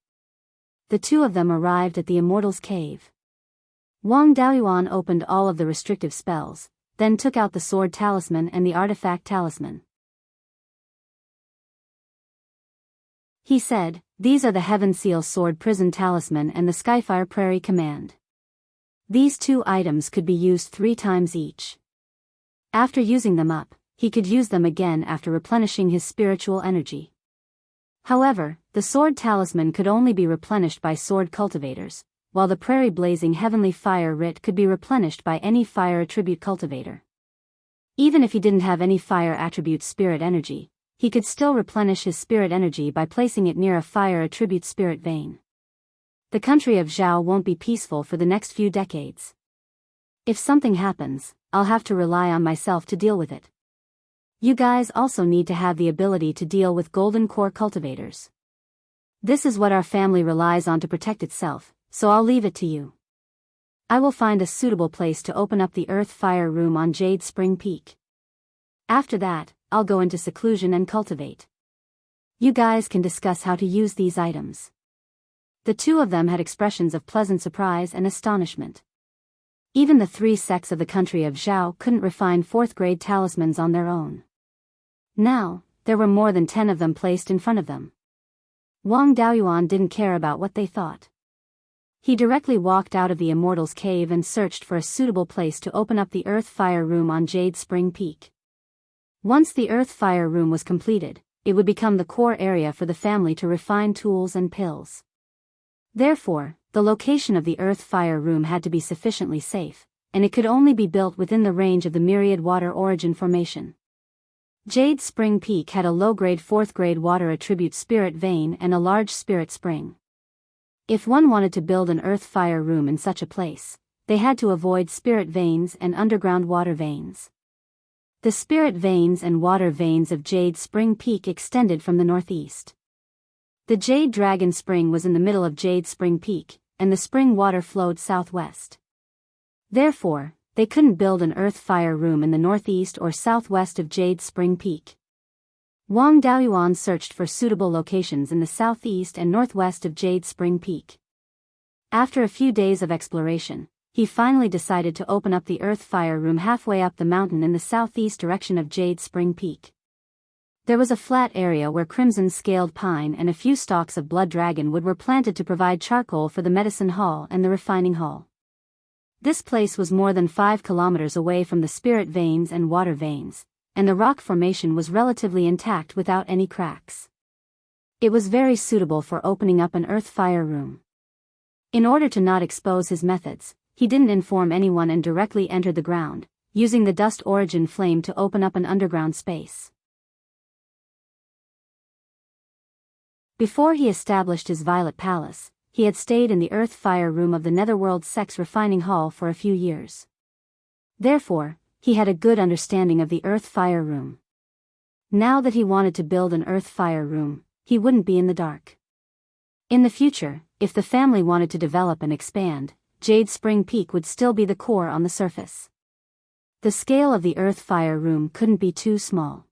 The two of them arrived at the Immortals' cave. Wang Daoyuan opened all of the restrictive spells, then took out the sword talisman and the artifact talisman. He said, "These are the Heaven Seal Sword Prison Talisman and the Skyfire Prairie Command. These 2 items could be used 3 times each. After using them up, he could use them again after replenishing his spiritual energy. However, the sword talisman could only be replenished by sword cultivators, while the Prairie Blazing Heavenly Fire Writ could be replenished by any fire attribute cultivator. Even if he didn't have any fire attribute spirit energy, he could still replenish his spirit energy by placing it near a fire attribute spirit vein. The country of Zhao won't be peaceful for the next few decades. If something happens, I'll have to rely on myself to deal with it. You guys also need to have the ability to deal with golden core cultivators. This is what our family relies on to protect itself, so I'll leave it to you. I will find a suitable place to open up the Earth Fire Room on Jade Spring Peak. After that, I'll go into seclusion and cultivate. You guys can discuss how to use these items." The two of them had expressions of pleasant surprise and astonishment. Even the 3 sects of the country of Zhao couldn't refine 4th-grade talismans on their own. Now, there were more than 10 of them placed in front of them. Wang Daoyuan didn't care about what they thought. He directly walked out of the Immortals' cave and searched for a suitable place to open up the Earth Fire Room on Jade Spring Peak. Once the Earth Fire Room was completed, it would become the core area for the family to refine tools and pills. Therefore, the location of the Earth Fire Room had to be sufficiently safe, and it could only be built within the range of the Myriad Water Origin Formation. Jade Spring Peak had a low-grade 4th-grade water attribute spirit vein and a large spirit spring. If one wanted to build an Earth Fire Room in such a place, they had to avoid spirit veins and underground water veins. The spirit veins and water veins of Jade Spring Peak extended from the northeast. The Jade Dragon Spring was in the middle of Jade Spring Peak, and the spring water flowed southwest. Therefore, they couldn't build an Earth Fire Room in the northeast or southwest of Jade Spring Peak. Wang Daoyuan searched for suitable locations in the southeast and northwest of Jade Spring Peak. After a few days of exploration, he finally decided to open up the Earth Fire Room halfway up the mountain in the southeast direction of Jade Spring Peak. There was a flat area where crimson-scaled pine and a few stalks of blood dragon wood were planted to provide charcoal for the medicine hall and the refining hall. This place was more than 5 kilometers away from the spirit veins and water veins, and the rock formation was relatively intact without any cracks. It was very suitable for opening up an Earth Fire Room. In order to not expose his methods, he didn't inform anyone and directly entered the ground, using the dust origin flame to open up an underground space. Before he established his Violet Palace, he had stayed in the Earth Fire Room of the Netherworld Sex Refining Hall for a few years. Therefore, he had a good understanding of the Earth Fire Room. Now that he wanted to build an Earth Fire Room, he wouldn't be in the dark. In the future, if the family wanted to develop and expand, Jade Spring Peak would still be the core on the surface. The scale of the Earth Fire Room couldn't be too small.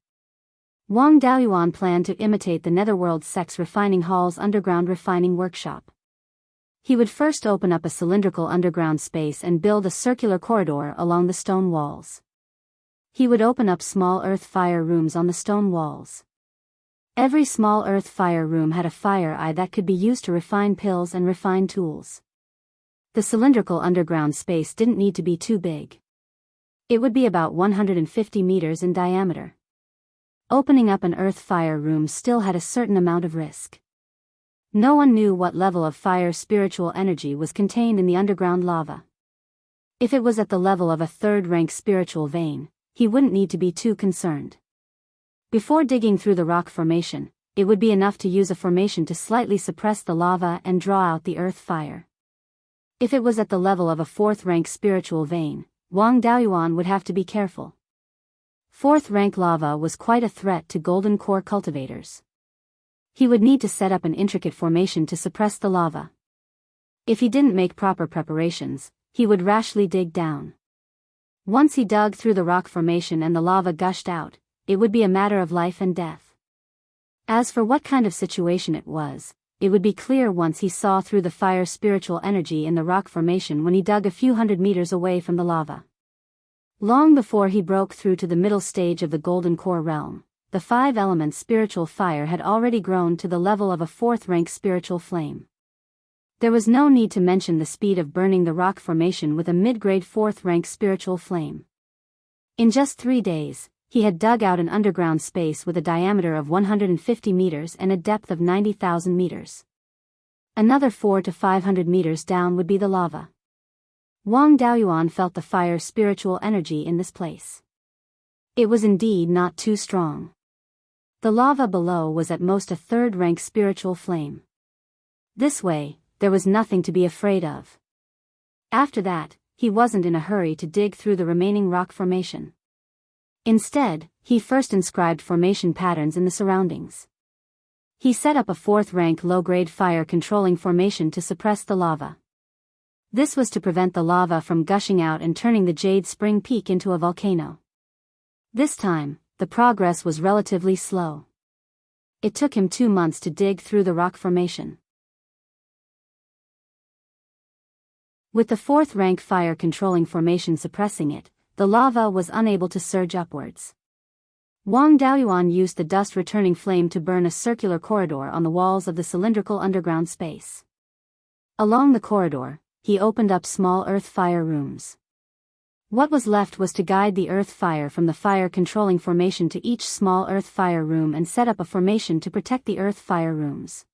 Wang Daoyuan planned to imitate the Netherworld Sex Refining Hall's underground refining workshop. He would first open up a cylindrical underground space and build a circular corridor along the stone walls. He would open up small Earth Fire Rooms on the stone walls. Every small Earth Fire Room had a fire eye that could be used to refine pills and refine tools. The cylindrical underground space didn't need to be too big. It would be about 150 meters in diameter. Opening up an Earth Fire Room still had a certain amount of risk. No one knew what level of fire spiritual energy was contained in the underground lava. If it was at the level of a 3rd-rank spiritual vein, he wouldn't need to be too concerned. Before digging through the rock formation, it would be enough to use a formation to slightly suppress the lava and draw out the earth fire. If it was at the level of a 4th-rank spiritual vein, Wang Daoyuan would have to be careful. 4th-rank lava was quite a threat to golden core cultivators. He would need to set up an intricate formation to suppress the lava. If he didn't make proper preparations, he would rashly dig down. Once he dug through the rock formation and the lava gushed out, it would be a matter of life and death. As for what kind of situation it was, it would be clear once he saw through the fire spiritual energy in the rock formation when he dug a few hundred meters away from the lava. Long before he broke through to the middle stage of the Golden Core realm, the 5 elements spiritual fire had already grown to the level of a 4th-rank spiritual flame. There was no need to mention the speed of burning the rock formation with a mid-grade 4th-rank spiritual flame. In just 3 days, he had dug out an underground space with a diameter of 150 meters and a depth of 90,000 meters. Another 400 to 500 meters down would be the lava. Wang Daoyuan felt the fire spiritual energy in this place. It was indeed not too strong. The lava below was at most a 3rd-rank spiritual flame. This way, there was nothing to be afraid of. After that, he wasn't in a hurry to dig through the remaining rock formation. Instead, he first inscribed formation patterns in the surroundings. He set up a 4th-rank low-grade fire-controlling formation to suppress the lava. This was to prevent the lava from gushing out and turning the Jade Spring Peak into a volcano. This time, the progress was relatively slow. It took him 2 months to dig through the rock formation. With the 4th-rank fire-controlling formation suppressing it, the lava was unable to surge upwards. Wang Daoyuan used the dust-returning flame to burn a circular corridor on the walls of the cylindrical underground space. Along the corridor, he opened up small earth fire rooms. What was left was to guide the earth fire from the fire-controlling formation to each small earth fire room and set up a formation to protect the earth fire rooms.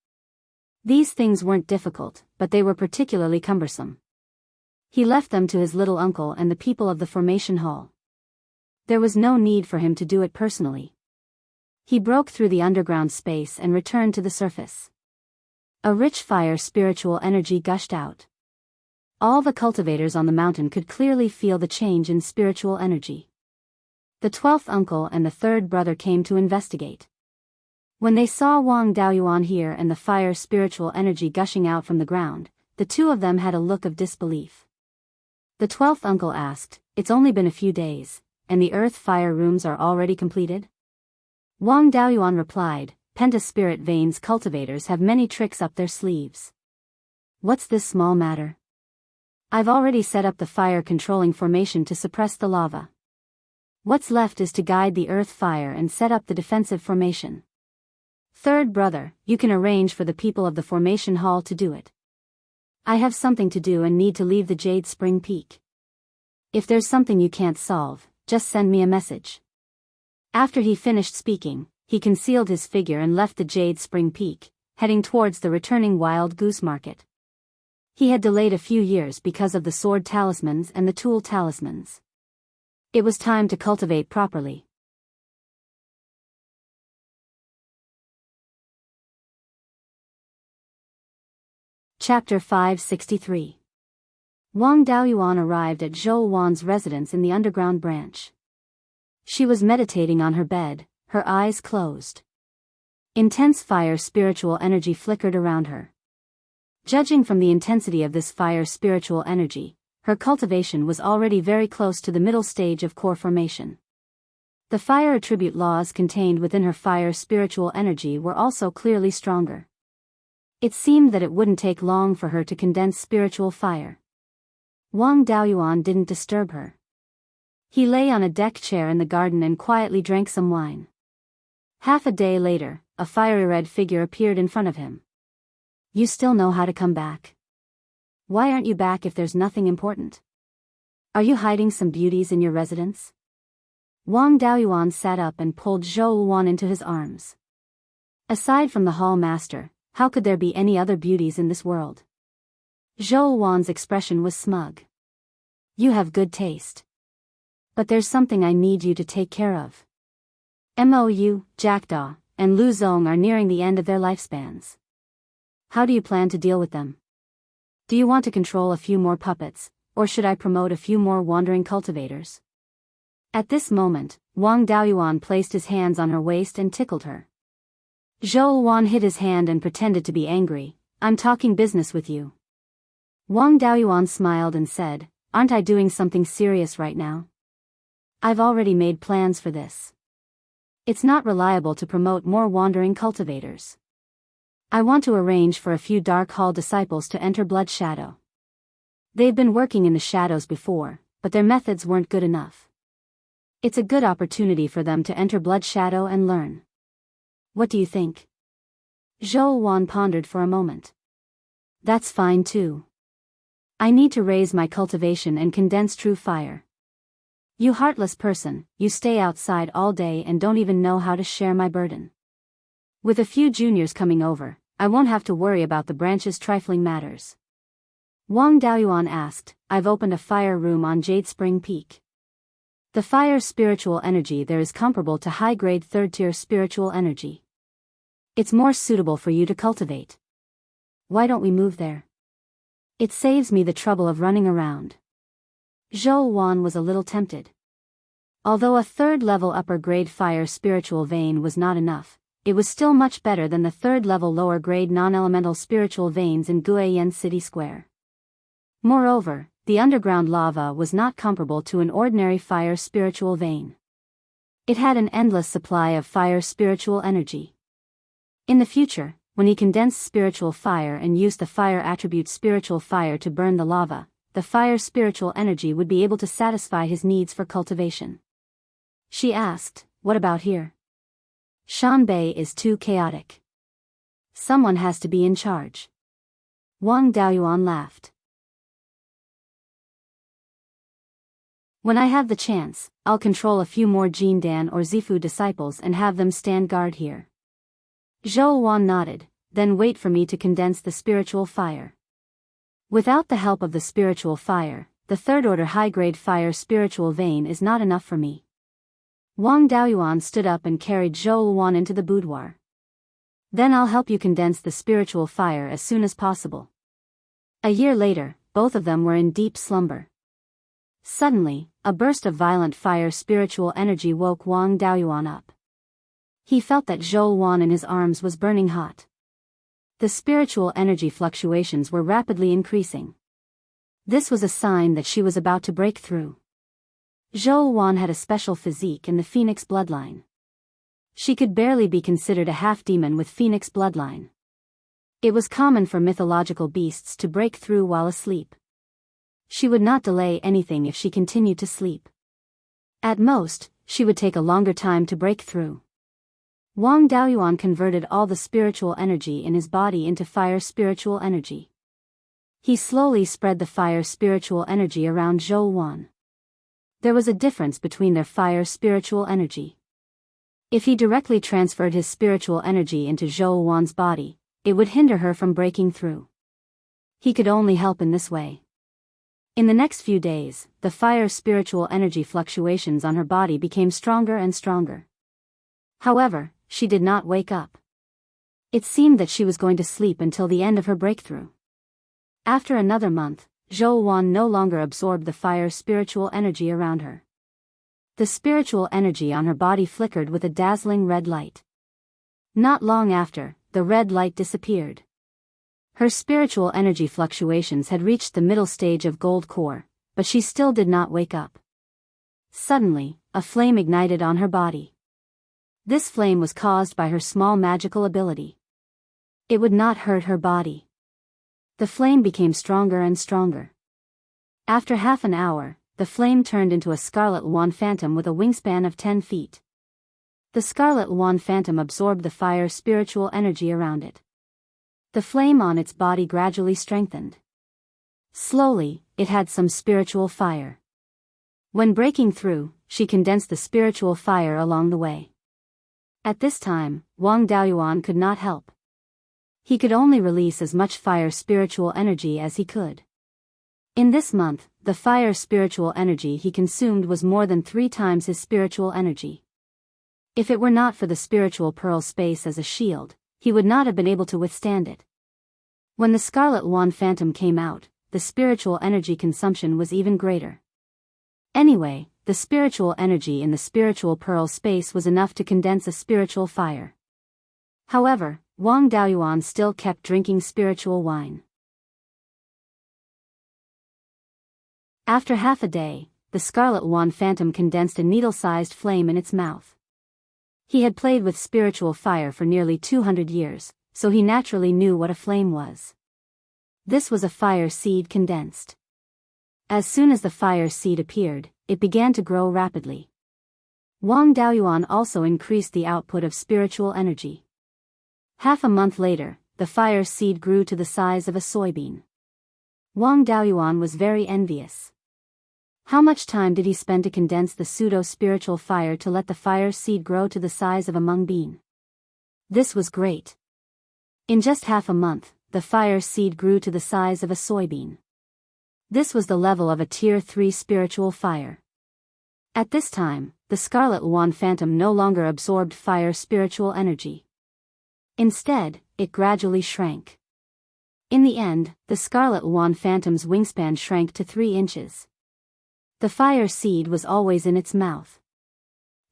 These things weren't difficult, but they were particularly cumbersome. He left them to his little uncle and the people of the formation hall. There was no need for him to do it personally. He broke through the underground space and returned to the surface. A rich fire spiritual energy gushed out. All the cultivators on the mountain could clearly feel the change in spiritual energy. The 12th uncle and the 3rd brother came to investigate. When they saw Wang Daoyuan here and the fire spiritual energy gushing out from the ground, the 2 of them had a look of disbelief. The 12th uncle asked, "It's only been a few days, and the earth fire rooms are already completed?" Wang Daoyuan replied, "Penta spirit veins cultivators have many tricks up their sleeves. What's this small matter? I've already set up the fire-controlling formation to suppress the lava. What's left is to guide the earth fire and set up the defensive formation. 3rd brother, you can arrange for the people of the formation hall to do it. I have something to do and need to leave the Jade Spring Peak. If there's something you can't solve, just send me a message." After he finished speaking, he concealed his figure and left the Jade Spring Peak, heading towards the returning Wild Goose Market. He had delayed a few years because of the sword talismans and the tool talismans. It was time to cultivate properly. Chapter 563. Wang Daoyuan arrived at Zhou Wan's residence in the underground branch. She was meditating on her bed, her eyes closed. Intense fire spiritual energy flickered around her. Judging from the intensity of this fire spiritual energy, her cultivation was already very close to the middle stage of core formation. The fire attribute laws contained within her fire spiritual energy were also clearly stronger. It seemed that it wouldn't take long for her to condense spiritual fire. Wang Daoyuan didn't disturb her. He lay on a deck chair in the garden and quietly drank some wine. Half a day later, a fiery red figure appeared in front of him. "You still know how to come back? Why aren't you back if there's nothing important? Are you hiding some beauties in your residence?" Wang Daoyuan sat up and pulled Zhou Wan into his arms. Aside from the hall master, how could there be any other beauties in this world? Zhou Wan's expression was smug. "You have good taste. But there's something I need you to take care of. Mou, Jackdaw, and Lu Zong are nearing the end of their lifespans. How do you plan to deal with them? Do you want to control a few more puppets, or should I promote a few more wandering cultivators?" At this moment, Wang Daoyuan placed his hands on her waist and tickled her. Zhou Wan hid his hand and pretended to be angry. "I'm talking business with you." Wang Daoyuan smiled and said, "Aren't I doing something serious right now?" I've already made plans for this. It's not reliable to promote more wandering cultivators. I want to arrange for a few Dark Hall disciples to enter Blood Shadow. They've been working in the shadows before, but their methods weren't good enough. It's a good opportunity for them to enter Blood Shadow and learn. What do you think? Zhou Wan pondered for a moment. That's fine too. I need to raise my cultivation and condense true fire. You heartless person, you stay outside all day and don't even know how to share my burden. With a few juniors coming over, I won't have to worry about the branch's trifling matters. Wang Daoyuan asked, I've opened a fire room on Jade Spring Peak. The fire spiritual energy there is comparable to high-grade third-tier spiritual energy. It's more suitable for you to cultivate. Why don't we move there? It saves me the trouble of running around. Zhou Wan was a little tempted. Although a third-level upper-grade fire spiritual vein was not enough, it was still much better than the third-level lower-grade non-elemental spiritual veins in Guiyan City Square. Moreover, the underground lava was not comparable to an ordinary fire spiritual vein. It had an endless supply of fire spiritual energy. In the future, when he condensed spiritual fire and used the fire attribute spiritual fire to burn the lava, the fire spiritual energy would be able to satisfy his needs for cultivation. She asked, what about here? Shanbei is too chaotic. Someone has to be in charge. Wang Daoyuan laughed. When I have the chance, I'll control a few more Jindan or Zifu disciples and have them stand guard here. Zhou Wan nodded, then wait for me to condense the spiritual fire. Without the help of the spiritual fire, the third-order high-grade fire spiritual vein is not enough for me. Wang Daoyuan stood up and carried Zhou Wan into the boudoir. Then I'll help you condense the spiritual fire as soon as possible. A year later, both of them were in deep slumber. Suddenly, a burst of violent fire spiritual energy woke Wang Daoyuan up. He felt that Zhou Wan in his arms was burning hot. The spiritual energy fluctuations were rapidly increasing. This was a sign that she was about to break through. Zhou Wan had a special physique in the Phoenix bloodline. She could barely be considered a half-demon with Phoenix bloodline. It was common for mythological beasts to break through while asleep. She would not delay anything if she continued to sleep. At most, she would take a longer time to break through. Wang Daoyuan converted all the spiritual energy in his body into fire spiritual energy. He slowly spread the fire spiritual energy around Zhou Wan. There was a difference between their fire spiritual energy. If he directly transferred his spiritual energy into Zhou Wan's body, it would hinder her from breaking through. He could only help in this way. In the next few days, the fire spiritual energy fluctuations on her body became stronger and stronger. However, she did not wake up. It seemed that she was going to sleep until the end of her breakthrough. After another month, Zhou Wan no longer absorbed the fire spiritual energy around her. The spiritual energy on her body flickered with a dazzling red light. Not long after, the red light disappeared. Her spiritual energy fluctuations had reached the middle stage of gold core, but she still did not wake up. Suddenly, a flame ignited on her body. This flame was caused by her small magical ability. It would not hurt her body. The flame became stronger and stronger. After half an hour, the flame turned into a scarlet Luan phantom with a wingspan of 10 feet. The scarlet Luan phantom absorbed the fire spiritual energy around it. The flame on its body gradually strengthened. Slowly, it had some spiritual fire. When breaking through, she condensed the spiritual fire along the way. At this time, Wang Daoyuan could not help. He could only release as much fire spiritual energy as he could. In this month, the fire spiritual energy he consumed was more than 3 times his spiritual energy. If it were not for the spiritual pearl space as a shield, he would not have been able to withstand it. When the Scarlet Luan Phantom came out, the spiritual energy consumption was even greater. Anyway, the spiritual energy in the spiritual pearl space was enough to condense a spiritual fire. However, Wang Daoyuan still kept drinking spiritual wine. After half a day, the Scarlet Wand Phantom condensed a needle-sized flame in its mouth. He had played with spiritual fire for nearly 200 years, so he naturally knew what a flame was. This was a fire seed condensed. As soon as the fire seed appeared, it began to grow rapidly. Wang Daoyuan also increased the output of spiritual energy. Half a month later, the fire seed grew to the size of a soybean. Wang Daoyuan was very envious. How much time did he spend to condense the pseudo-spiritual fire to let the fire seed grow to the size of a mung bean? This was great. In just half a month, the fire seed grew to the size of a soybean. This was the level of a Tier 3 spiritual fire. At this time, the Scarlet Wand Phantom no longer absorbed fire spiritual energy. Instead, it gradually shrank. In the end, the Scarlet Wand Phantom's wingspan shrank to 3 inches. The fire seed was always in its mouth.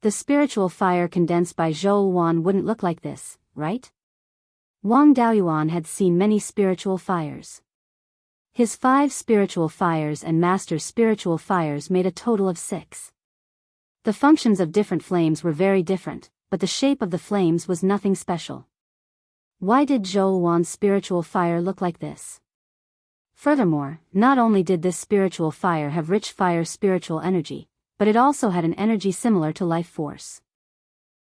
The spiritual fire condensed by Zhou Wan wouldn't look like this, right? Wang Daoyuan had seen many spiritual fires. His 5 spiritual fires and master's spiritual fires made a total of 6. The functions of different flames were very different, but the shape of the flames was nothing special. Why did Zhou Wan's spiritual fire look like this? Furthermore, not only did this spiritual fire have rich fire spiritual energy, but it also had an energy similar to life force.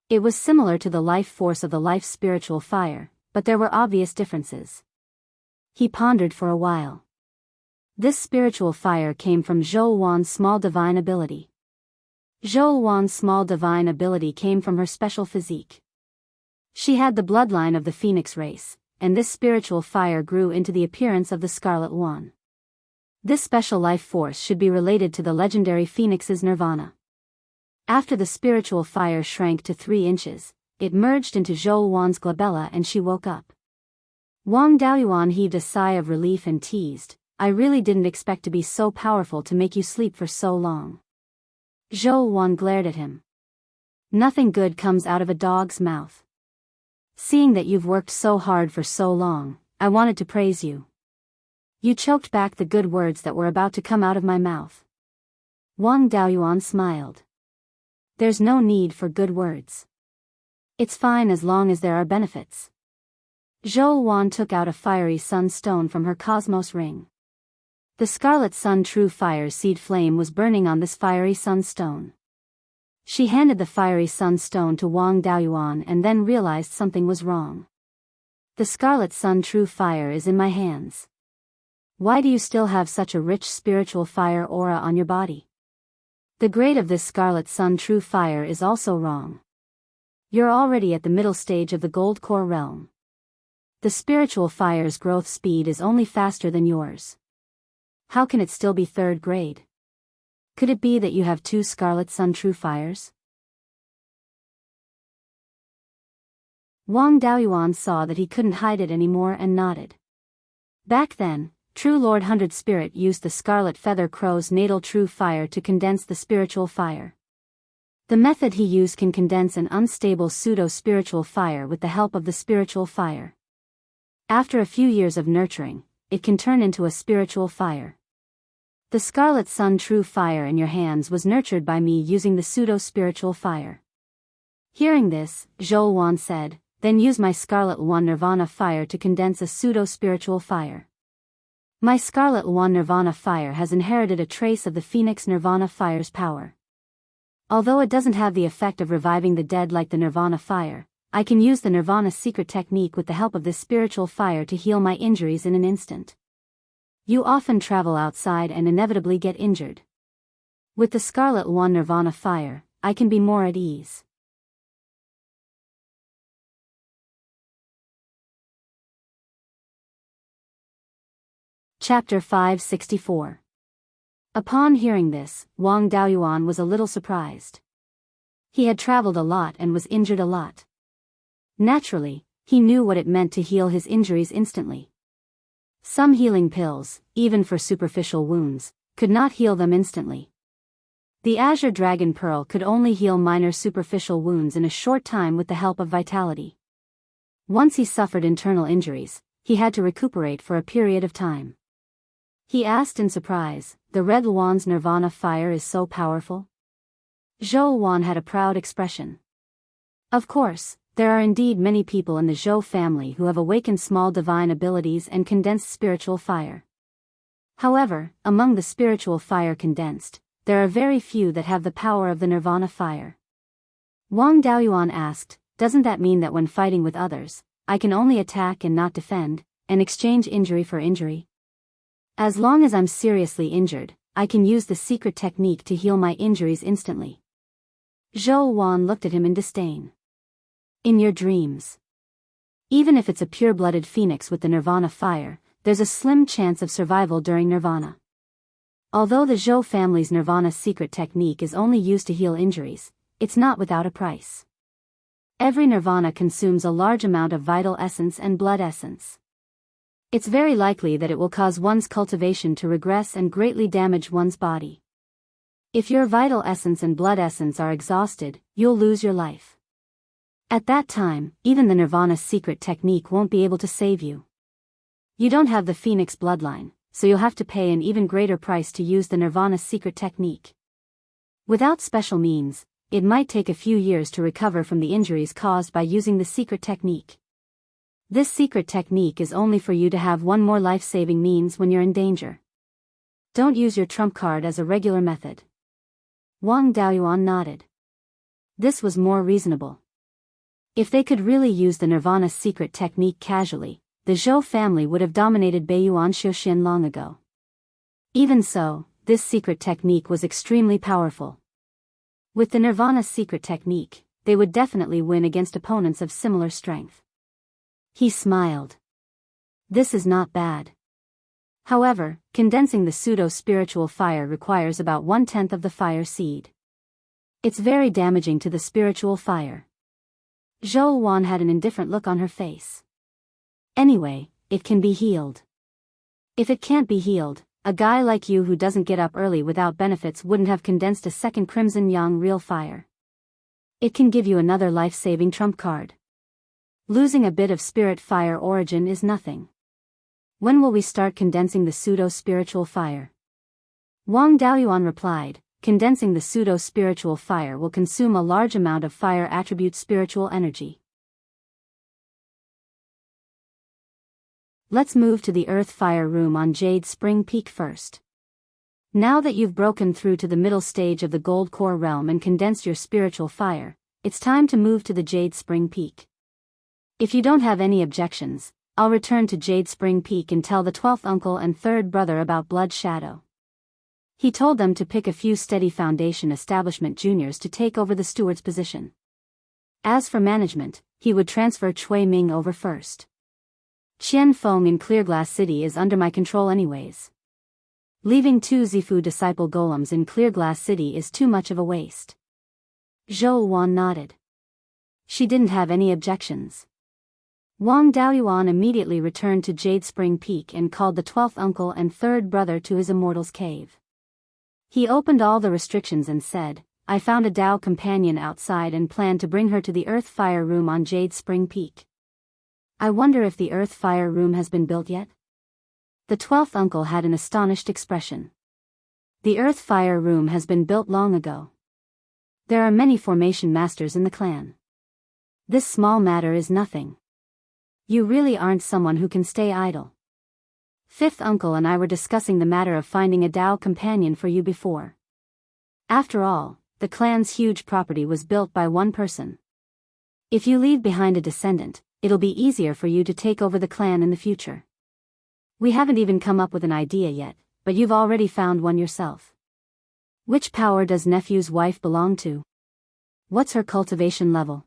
It was similar to the life force of the life spiritual fire, but there were obvious differences. He pondered for a while. This spiritual fire came from Zhou Wan's small divine ability. Zhou Wan's small divine ability came from her special physique. She had the bloodline of the Phoenix race, and this spiritual fire grew into the appearance of the Scarlet Wand. This special life force should be related to the legendary Phoenix's nirvana. After the spiritual fire shrank to 3 inches, it merged into Zhou Wan's glabella and she woke up. Wang Daoyuan heaved a sigh of relief and teased, "I really didn't expect to be so powerful to make you sleep for so long." Zhou Wan glared at him. "Nothing good comes out of a dog's mouth. Seeing that you've worked so hard for so long, I wanted to praise you." You choked back the good words that were about to come out of my mouth. Wang Daoyuan smiled. "There's no need for good words. It's fine as long as there are benefits." Zhou Wan took out a fiery sun stone from her cosmos ring. The Scarlet Sun True Fire Seed Flame was burning on this fiery sun stone. She handed the fiery sun stone to Wang Daoyuan and then realized something was wrong. "The Scarlet Sun True Fire is in my hands. Why do you still have such a rich spiritual fire aura on your body? The grade of this Scarlet Sun True Fire is also wrong. You're already at the middle stage of the Gold Core realm. The spiritual fire's growth speed is only faster than yours. How can it still be 3rd grade? Could it be that you have 2 Scarlet Sun True Fires?" Wang Daoyuan saw that he couldn't hide it anymore and nodded. Back then, True Lord Hundred Spirit used the Scarlet Feather Crow's natal True Fire to condense the spiritual fire. The method he used can condense an unstable pseudo-spiritual fire with the help of the spiritual fire. After a few years of nurturing, it can turn into a spiritual fire. The Scarlet Sun True Fire in your hands was nurtured by me using the pseudo-spiritual fire. Hearing this, Zhou Wan said, "Then use my Scarlet Wand Nirvana fire to condense a pseudo-spiritual fire." My Scarlet Wand Nirvana fire has inherited a trace of the Phoenix Nirvana fire's power. Although it doesn't have the effect of reviving the dead like the Nirvana fire, I can use the Nirvana secret technique with the help of this spiritual fire to heal my injuries in an instant. You often travel outside and inevitably get injured. With the Scarlet Wand Nirvana fire, I can be more at ease. Chapter 564. Upon hearing this, Wang Daoyuan was a little surprised. He had traveled a lot and was injured a lot. Naturally, he knew what it meant to heal his injuries instantly. Some healing pills, even for superficial wounds, could not heal them instantly. The Azure Dragon Pearl could only heal minor superficial wounds in a short time with the help of vitality. Once he suffered internal injuries, he had to recuperate for a period of time. He asked in surprise. The Red Luan's nirvana fire is so powerful? Zhou Wan had a proud expression. Of course, there are indeed many people in the Zhou family who have awakened small divine abilities and condensed spiritual fire. However, among the spiritual fire condensed, there are very few that have the power of the nirvana fire. Wang Daoyuan asked, doesn't that mean that when fighting with others, I can only attack and not defend, and exchange injury for injury? As long as I'm seriously injured, I can use the secret technique to heal my injuries instantly. Zhou Wan looked at him in disdain. In your dreams. Even if it's a pure-blooded phoenix with the nirvana fire, there's a slim chance of survival during nirvana. Although the Zhou family's nirvana secret technique is only used to heal injuries, it's not without a price. Every nirvana consumes a large amount of vital essence and blood essence. It's very likely that it will cause one's cultivation to regress and greatly damage one's body. If your vital essence and blood essence are exhausted, you'll lose your life. At that time, even the nirvana secret technique won't be able to save you. You don't have the phoenix bloodline, so you'll have to pay an even greater price to use the nirvana secret technique. Without special means, it might take a few years to recover from the injuries caused by using the secret technique. This secret technique is only for you to have one more life-saving means when you're in danger. Don't use your trump card as a regular method. Wang Daoyuan nodded. This was more reasonable. If they could really use the nirvana secret technique casually, the Zhou family would have dominated Beiyuan Xiuxian long ago. Even so, this secret technique was extremely powerful. With the nirvana secret technique, they would definitely win against opponents of similar strength. He smiled. This is not bad. However, condensing the pseudo-spiritual fire requires about 1/10 of the fire seed. It's very damaging to the spiritual fire. Zhou Wan had an indifferent look on her face. Anyway, it can be healed. If it can't be healed, a guy like you who doesn't get up early without benefits wouldn't have condensed a second Crimson Yang real fire. It can give you another life-saving trump card. Losing a bit of spirit fire origin is nothing. When will we start condensing the pseudo-spiritual fire? Wang Daoyuan replied, condensing the pseudo-spiritual fire will consume a large amount of fire attribute spiritual energy. Let's move to the Earth Fire Room on Jade Spring Peak first. Now that you've broken through to the middle stage of the Gold Core Realm and condensed your spiritual fire, it's time to move to the Jade Spring Peak. If you don't have any objections, I'll return to Jade Spring Peak and tell the 12th uncle and 3rd brother about Blood Shadow. He told them to pick a few steady Foundation Establishment juniors to take over the steward's position. As for management, he would transfer Cui Ming over first. Qian Feng in Clearglass City is under my control anyways. Leaving 2 Zifu disciple golems in Clearglass City is too much of a waste. Zhou Wan nodded. She didn't have any objections. Wang Daoyuan immediately returned to Jade Spring Peak and called the 12th uncle and 3rd brother to his Immortals cave. He opened all the restrictions and said, I found a Dao companion outside and plan to bring her to the Earth Fire Room on Jade Spring Peak. I wonder if the Earth Fire Room has been built yet? The 12th uncle had an astonished expression. The Earth Fire Room has been built long ago. There are many formation masters in the clan. This small matter is nothing. You really aren't someone who can stay idle. 5th uncle and I were discussing the matter of finding a Dao companion for you before. After all, the clan's huge property was built by one person. If you leave behind a descendant, it'll be easier for you to take over the clan in the future. We haven't even come up with an idea yet, but you've already found one yourself. Which power does nephew's wife belong to? What's her cultivation level?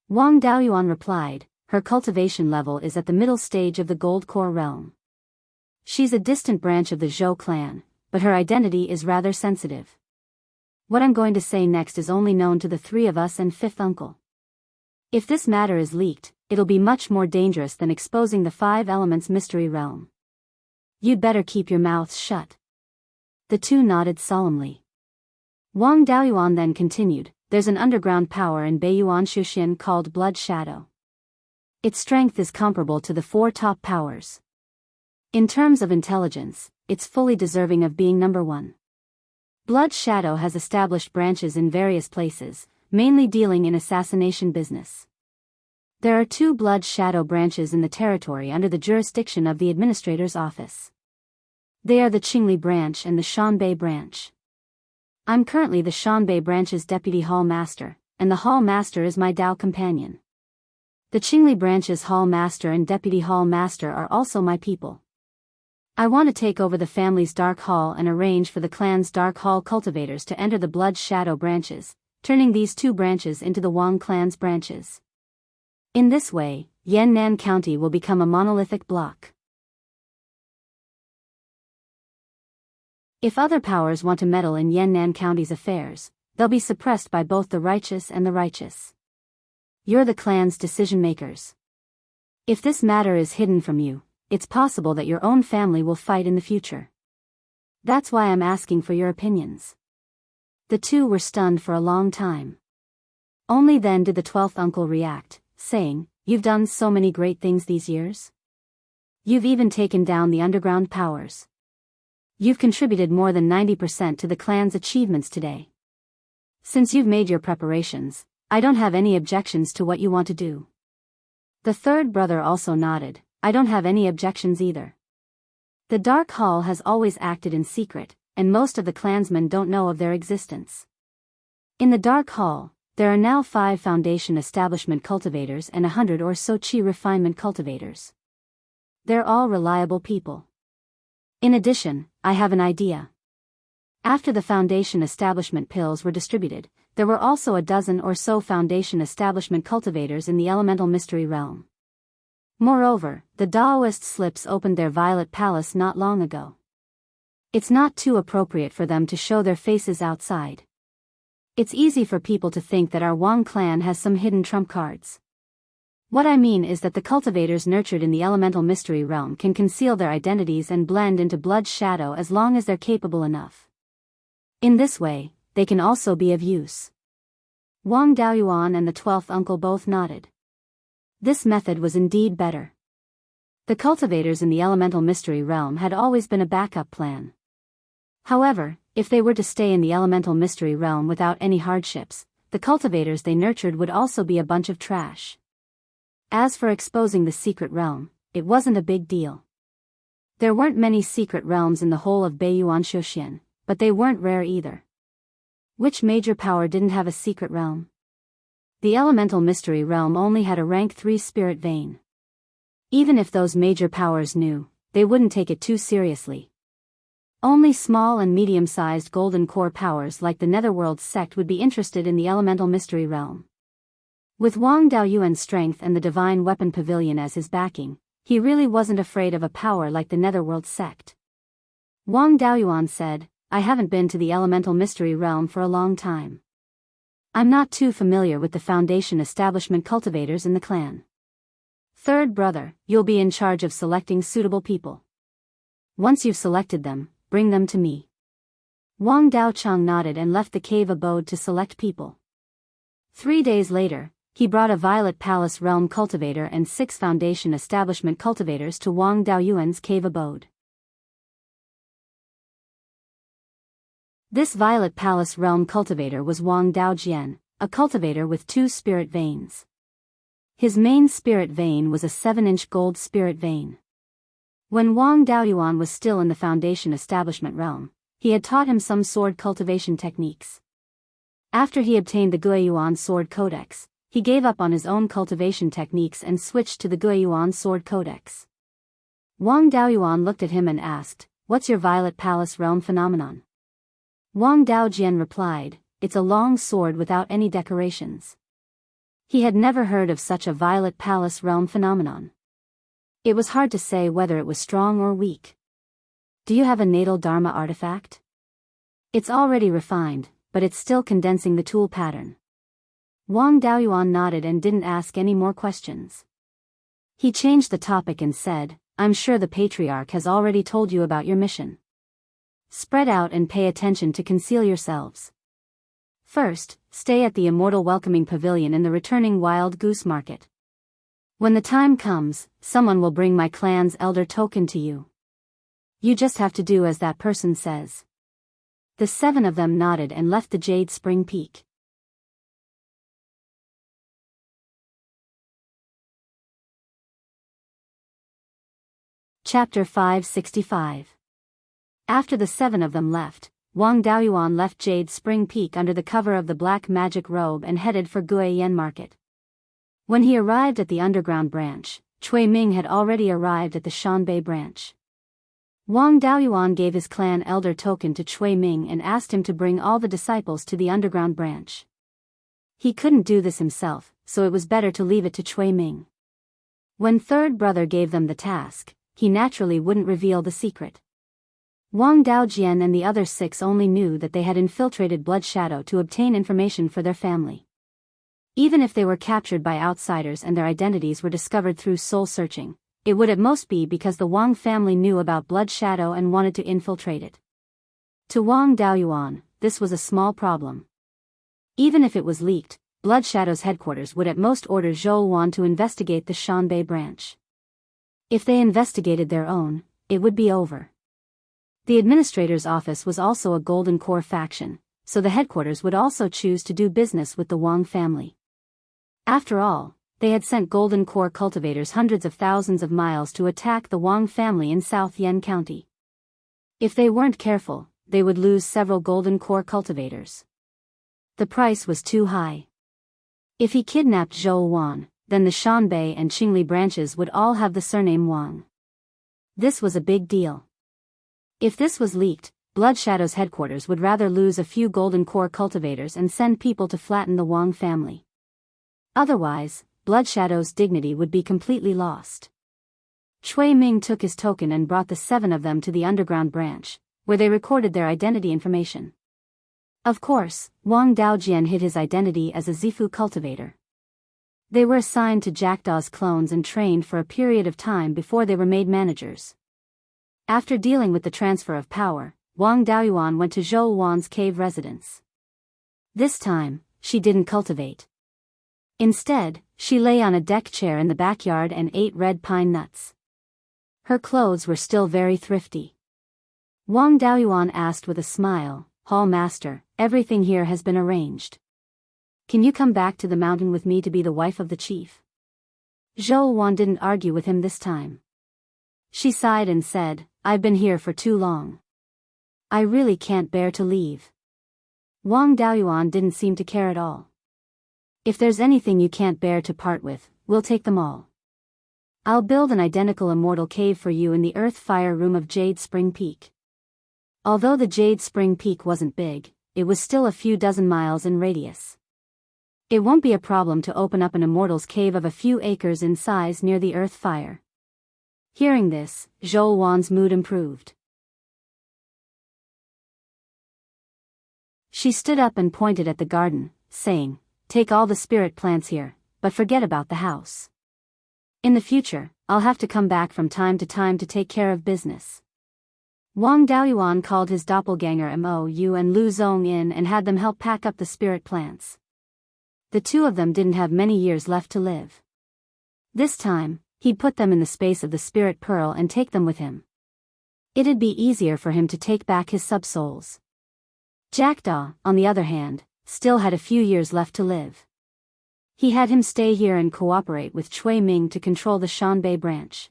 Wang Daoyuan replied, her cultivation level is at the middle stage of the Gold Core realm. She's a distant branch of the Zhou clan, but her identity is rather sensitive. What I'm going to say next is only known to the 3 of us and 5th uncle. If this matter is leaked, it'll be much more dangerous than exposing the 5 elements mystery realm. You'd better keep your mouths shut. The 2 nodded solemnly. Wang Daoyuan then continued, there's an underground power in Beiyuan Xiuxian called Blood Shadow. Its strength is comparable to the 4 top powers. In terms of intelligence, it's fully deserving of being number one. Blood Shadow has established branches in various places, mainly dealing in assassination business. There are 2 Blood Shadow branches in the territory under the jurisdiction of the Administrator's Office. They are the Qingli branch and the Shanbei branch. I'm currently the Shanbei branch's Deputy Hall Master, and the Hall Master is my Dao companion. The Qingli branch's Hall Master and Deputy Hall Master are also my people. I want to take over the family's Dark Hall and arrange for the clan's Dark Hall cultivators to enter the Blood Shadow branches, turning these 2 branches into the Wang clan's branches. In this way, Yannan County will become a monolithic block. If other powers want to meddle in Yannan County's affairs, they'll be suppressed by both the righteous and the righteous. You're the clan's decision-makers. If this matter is hidden from you, it's possible that your own family will fight in the future. That's why I'm asking for your opinions. The 2 were stunned for a long time. Only then did the 12th uncle react, saying, "You've done so many great things these years. You've even taken down the underground powers. You've contributed more than 90% to the clan's achievements today. Since you've made your preparations, I don't have any objections to what you want to do." The 3rd brother also nodded. "I don't have any objections either. The Dark Hall has always acted in secret, and most of the clansmen don't know of their existence. In the Dark Hall, there are now 5 Foundation Establishment cultivators and 100 or so Qi Refinement cultivators. They're all reliable people. In addition, I have an idea. After the Foundation Establishment pills were distributed, there were also a dozen or so Foundation Establishment cultivators in the Elemental Mystery Realm. Moreover, the Daoist slips opened their Violet Palace not long ago. It's not too appropriate for them to show their faces outside. It's easy for people to think that our Wang clan has some hidden trump cards. What I mean is that the cultivators nurtured in the Elemental Mystery Realm can conceal their identities and blend into Blood Shadow as long as they're capable enough. In this way, they can also be of use." Wang Daoyuan and the 12th uncle both nodded. This method was indeed better. The cultivators in the Elemental Mystery Realm had always been a backup plan. However, if they were to stay in the Elemental Mystery Realm without any hardships, the cultivators they nurtured would also be a bunch of trash. As for exposing the secret realm, it wasn't a big deal. There weren't many secret realms in the whole of Beiyuan Shouxian, but they weren't rare either. Which major power didn't have a secret realm? The Elemental Mystery Realm only had a rank 3 spirit vein. Even if those major powers knew, they wouldn't take it too seriously. Only small and medium-sized golden core powers like the Netherworld sect would be interested in the Elemental Mystery Realm. With Wang Daoyuan's strength and the Divine Weapon Pavilion as his backing, he really wasn't afraid of a power like the Netherworld sect. Wang Daoyuan said, "I haven't been to the Elemental Mystery Realm for a long time. I'm not too familiar with the Foundation Establishment cultivators in the clan. 3rd brother, you'll be in charge of selecting suitable people. Once you've selected them, bring them to me." Wang Daochang nodded and left the cave abode to select people. 3 days later, he brought a Violet Palace Realm cultivator and 6 Foundation Establishment cultivators to Wang Daoyuan's cave abode. This Violet Palace Realm cultivator was Wang Daojian, a cultivator with 2 spirit veins. His main spirit vein was a 7-inch gold spirit vein. When Wang Daoyuan was still in the Foundation Establishment Realm, he had taught him some sword cultivation techniques. After he obtained the Guiyuan Sword Codex, he gave up on his own cultivation techniques and switched to the Guiyuan Sword Codex. Wang Daoyuan looked at him and asked, "What's your Violet Palace Realm phenomenon?" Wang Daojian replied, "It's a long sword without any decorations." He had never heard of such a Violet Palace Realm phenomenon. It was hard to say whether it was strong or weak. "Do you have a natal Dharma artifact?" "It's already refined, but it's still condensing the tool pattern." Wang Daoyuan nodded and didn't ask any more questions. He changed the topic and said, "I'm sure the Patriarch has already told you about your mission. Spread out and pay attention to conceal yourselves. First, stay at the Immortal Welcoming Pavilion in the returning Wild Goose Market. When the time comes, someone will bring my clan's elder token to you. You just have to do as that person says. The 7 of them nodded and left the Jade Spring Peak. Chapter 565. After the 7 of them left, Wang Daoyuan left Jade Spring Peak under the cover of the black magic robe and headed for Guiyan Market. When he arrived at the underground branch, Cui Ming had already arrived at the Shanbei branch. Wang Daoyuan gave his clan elder token to Cui Ming and asked him to bring all the disciples to the underground branch. He couldn't do this himself, so it was better to leave it to Cui Ming. When third brother gave them the task, he naturally wouldn't reveal the secret. Wang Daojian and the other 6 only knew that they had infiltrated Blood Shadow to obtain information for their family. Even if they were captured by outsiders and their identities were discovered through soul searching, it would at most be because the Wang family knew about Blood Shadow and wanted to infiltrate it. To Wang Daoyuan, this was a small problem. Even if it was leaked, Blood Shadow's headquarters would at most order Zhou Wan to investigate the Shanbei branch. If they investigated their own, it would be over. The administrator's office was also a Golden Core faction, so the headquarters would also choose to do business with the Wang family. After all, they had sent Golden Core cultivators hundreds of thousands of miles to attack the Wang family in South Yen County. If they weren't careful, they would lose several Golden Core cultivators. The price was too high. If he kidnapped Zhou Wan, then the Shanbei and Qingli branches would all have the surname Wang. This was a big deal. If this was leaked, Blood Shadow's headquarters would rather lose a few Golden Core cultivators and send people to flatten the Wang family. Otherwise, Blood Shadow's dignity would be completely lost. Cui Ming took his token and brought the 7 of them to the underground branch, where they recorded their identity information. Of course, Wang Daojian hid his identity as a Zifu cultivator. They were assigned to Jackdaw's clones and trained for a period of time before they were made managers. After dealing with the transfer of power, Wang Daoyuan went to Zhou Wan's cave residence. This time, she didn't cultivate. Instead, she lay on a deck chair in the backyard and ate red pine nuts. Her clothes were still very thrifty. Wang Daoyuan asked with a smile, "Hall Master, everything here has been arranged. Can you come back to the mountain with me to be the wife of the chief?" Zhou Wan didn't argue with him this time. She sighed and said, "I've been here for too long. I really can't bear to leave." Wang Daoyuan didn't seem to care at all. "If there's anything you can't bear to part with, we'll take them all. I'll build an identical immortal cave for you in the Earth Fire Room of Jade Spring Peak." Although the Jade Spring Peak wasn't big, it was still a few dozen miles in radius. It won't be a problem to open up an immortal's cave of a few acres in size near the Earth Fire. Hearing this, Zhou Wan's mood improved. She stood up and pointed at the garden, saying, "Take all the spirit plants here, but forget about the house. In the future, I'll have to come back from time to time to take care of business." Wang Daoyuan called his doppelganger Mo Yu and Lu Zong in and had them help pack up the spirit plants. The 2 of them didn't have many years left to live. This time, he'd put them in the space of the spirit pearl and take them with him. It'd be easier for him to take back his subsouls. Jackdaw, on the other hand, still had a few years left to live. He had him stay here and cooperate with Cui Ming to control the Shanbei branch.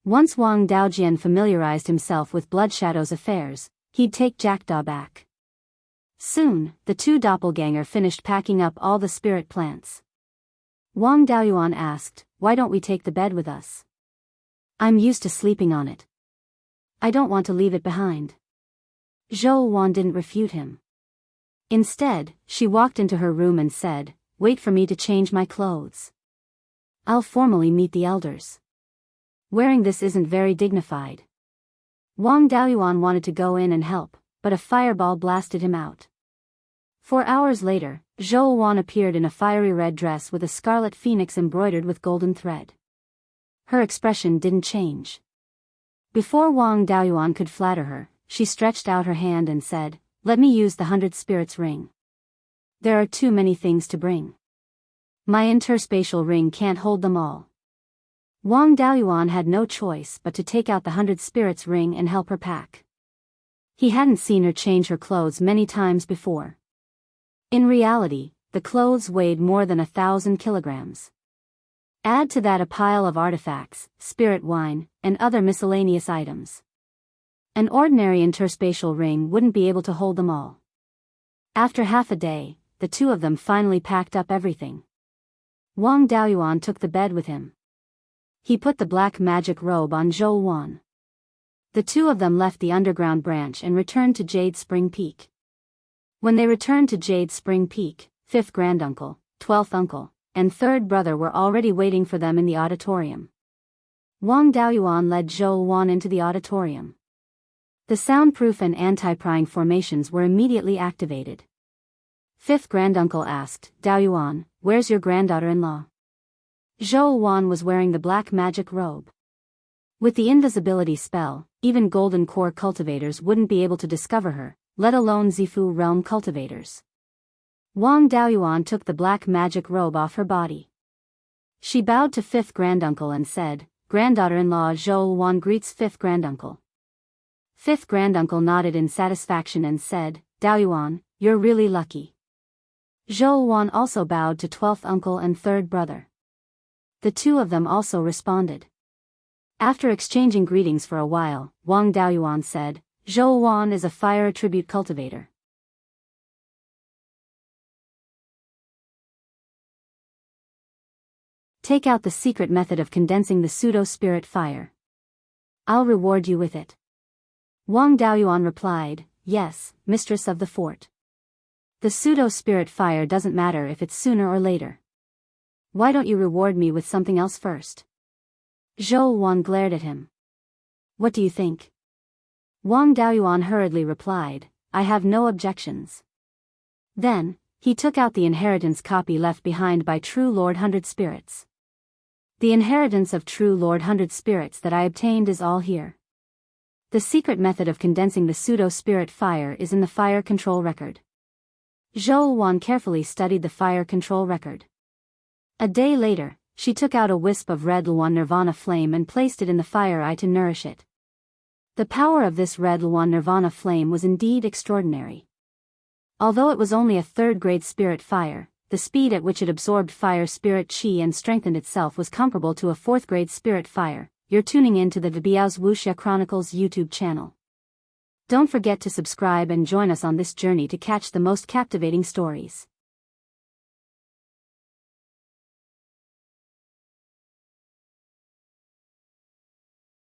Once Wang Daojian familiarized himself with Blood Shadow's affairs, he'd take Jackdaw back. Soon, the 2 doppelganger finished packing up all the spirit plants. Wang Daoyuan asked, "Why don't we take the bed with us? I'm used to sleeping on it. I don't want to leave it behind." Zhou Wan didn't refute him. Instead, she walked into her room and said, "Wait for me to change my clothes. I'll formally meet the elders. Wearing this isn't very dignified." Wang Daoyuan wanted to go in and help, but a fireball blasted him out. 4 hours later, Zhou Wan appeared in a fiery red dress with a scarlet phoenix embroidered with golden thread. Her expression didn't change. Before Wang Daoyuan could flatter her, she stretched out her hand and said, "Let me use the 100 spirits ring. There are too many things to bring. My interspatial ring can't hold them all." Wang Daoyuan had no choice but to take out the 100 spirits ring and help her pack. He hadn't seen her change her clothes many times before. In reality, the clothes weighed more than 1,000 kilograms. Add to that a pile of artifacts, spirit wine, and other miscellaneous items. An ordinary interspatial ring wouldn't be able to hold them all. After half a day, the two of them finally packed up everything. Wang Daoyuan took the bed with him. He put the black magic robe on Zhou Wan. The two of them left the underground branch and returned to Jade Spring Peak. When they returned to Jade Spring Peak, 5th granduncle, 12th uncle, and 3rd brother were already waiting for them in the auditorium. Wang Daoyuan led Zhou Wan into the auditorium. The soundproof and anti-prying formations were immediately activated. 5th granduncle asked, "Daoyuan, where's your granddaughter-in-law?" Zhou Wan was wearing the black magic robe. With the invisibility spell, even golden core cultivators wouldn't be able to discover her, let alone Zifu realm cultivators. Wang Daoyuan took the black magic robe off her body. She bowed to 5th granduncle and said, "Granddaughter-in-law Zhou Wan greets 5th granduncle." 5th granduncle nodded in satisfaction and said, "Daoyuan, you're really lucky." Zhou Wan also bowed to 12th uncle and 3rd brother. The two of them also responded. After exchanging greetings for a while, Wang Daoyuan said, "Zhou Wan is a fire attribute cultivator. Take out the secret method of condensing the pseudo-spirit fire. I'll reward you with it." Wang Daoyuan replied, "Yes, mistress of the fort. The pseudo-spirit fire doesn't matter if it's sooner or later. Why don't you reward me with something else first?" Zhou Wan glared at him. "What do you think?" Wang Daoyuan hurriedly replied, "I have no objections." Then, he took out the inheritance copy left behind by True Lord 100 Spirits. "The inheritance of True Lord 100 Spirits that I obtained is all here. The secret method of condensing the pseudo-spirit fire is in the fire control record." Zhou Wan carefully studied the fire control record. A day later, she took out a wisp of red Luan Nirvana flame and placed it in the fire eye to nourish it. The power of this red Luan Nirvana flame was indeed extraordinary. Although it was only a 3rd-grade spirit fire, the speed at which it absorbed fire spirit chi and strengthened itself was comparable to a 4th-grade spirit fire. You're tuning in to the Biyao's Wuxia Chronicles YouTube channel. Don't forget to subscribe and join us on this journey to catch the most captivating stories.